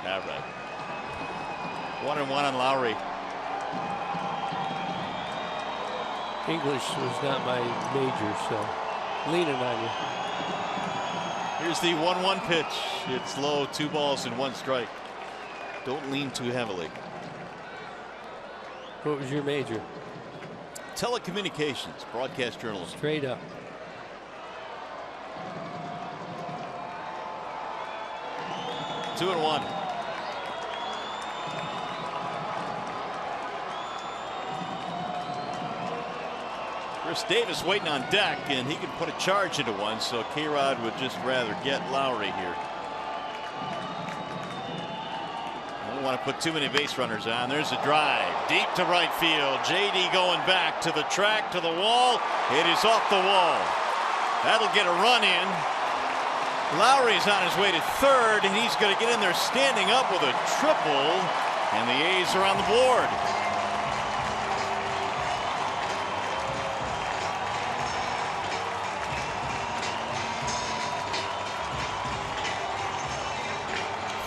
All right. 1-1 on Lowry. English was not my major, so leaning on you. Here's the 1-1 pitch. It's low, 2 balls and 1 strike. Don't lean too heavily. What was your major? Telecommunications, broadcast journalism. Straight up. Two and 1. Chris Davis waiting on deck, and he can put a charge into one, so K-Rod would just rather get Lowry here. Don't want to put too many base runners on. There's a drive deep to right field. JD going back to the track, to the wall. It is off the wall. That'll get a run in. Lowry's on his way to third, and he's going to get in there standing up with a triple, and the A's are on the board.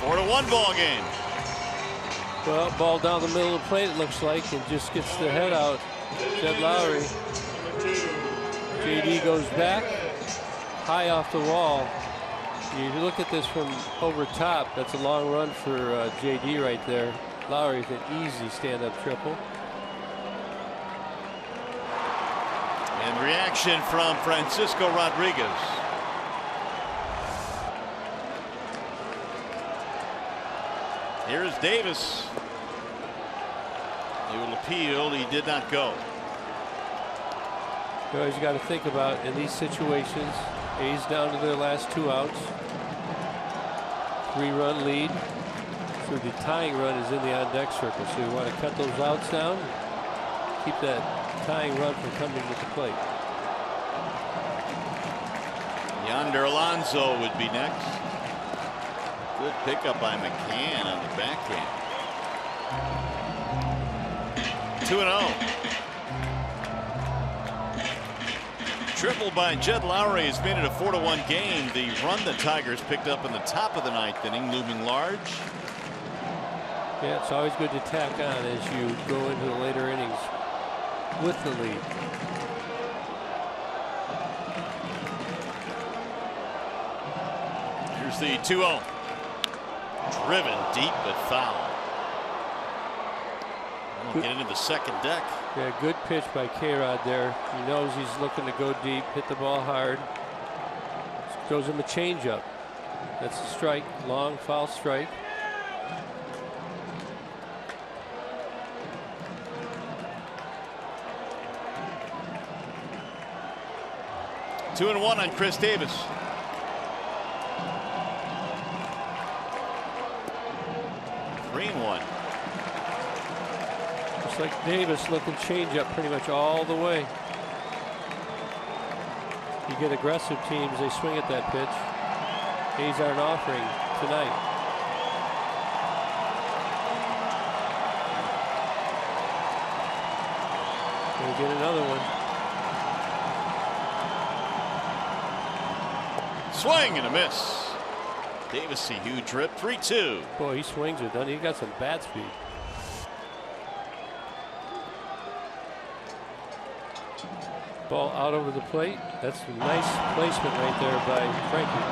Four to 1 ball game. Well, ball down the middle of the plate, it looks like, and just gets the head out. Jed Lowry. JD goes back, high off the wall. You look at this from over top. That's a long run for JD right there. Lowry's an easy stand-up triple. And reaction from Francisco Rodriguez. Here's Davis. He will appeal. He did not go. You always got to think about in these situations, A's down to their last 2 outs. 3-run lead. So the tying run is in the on-deck circle. So you want to cut those outs down. Keep that tying run from coming to the plate. Yonder Alonso would be next. Good pickup by McCann on the backhand. 2-0. Triple by Jed Lowry has made it a 4-1 game. The run the Tigers picked up in the top of the 9th inning looming large. Yeah, it's always good to tack on as you go into the later innings with the lead. Here's the 2-0. Driven deep but foul. We'll get into the second deck. Yeah, good pitch by K-Rod there. He knows he's looking to go deep, hit the ball hard. Throws him a changeup. That's a strike, long foul strike. Two and one on Chris Davis. Three and one. Looks like Davis looking changeup pretty much all the way. You get aggressive teams, they swing at that pitch. A's aren't offering tonight. Gonna get another one. Swing and a miss. Davis a huge rip. 3-2. Boy, he swings it, doesn't he? He got some bat speed. Ball out over the plate. That's a nice placement right there by Frankie.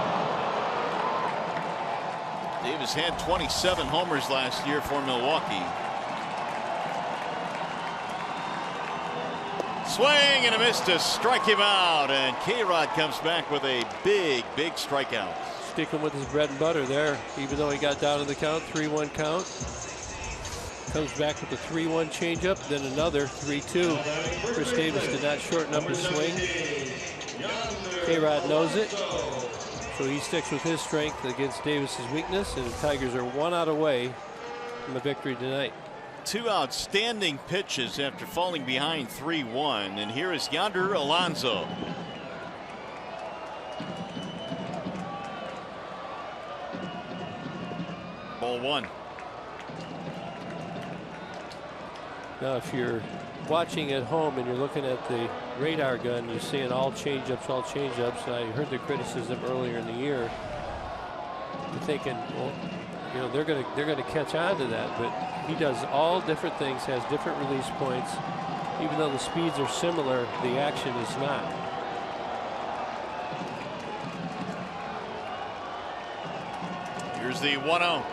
Davis had 27 homers last year for Milwaukee. Swing and a miss to strike him out, and K-Rod comes back with a big strikeout. Sticking with his bread and butter there, even though he got down to the count, 3-1 count. Comes back with a 3-1 changeup, then another 3-2. Chris Davis did not shorten up his swing. K-Rod knows it, so he sticks with his strength against Davis's weakness, and the Tigers are 1 out away from a victory tonight. Two outstanding pitches after falling behind 3-1, and here is Yonder Alonso. Ball one. Now, if you're watching at home and you're looking at the radar gun, you're seeing all changeups. I heard the criticism earlier in the year. You're thinking, well, you know, they're gonna catch on to that, but he does all different things, has different release points. Even though the speeds are similar, the action is not. Here's the 1-0.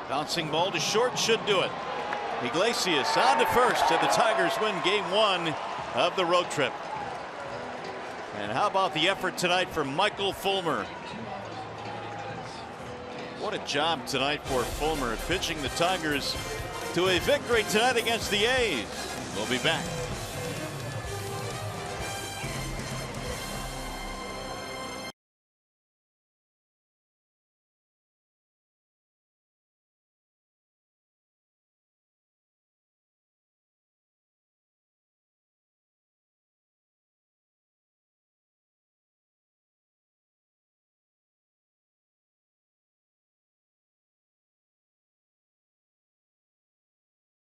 Bouncing ball to short, should do it. Iglesias on to first, and the Tigers win game 1 of the road trip. And how about the effort tonight from Michael Fulmer? What a job tonight for Fulmer, pitching the Tigers to a victory tonight against the A's. We'll be back.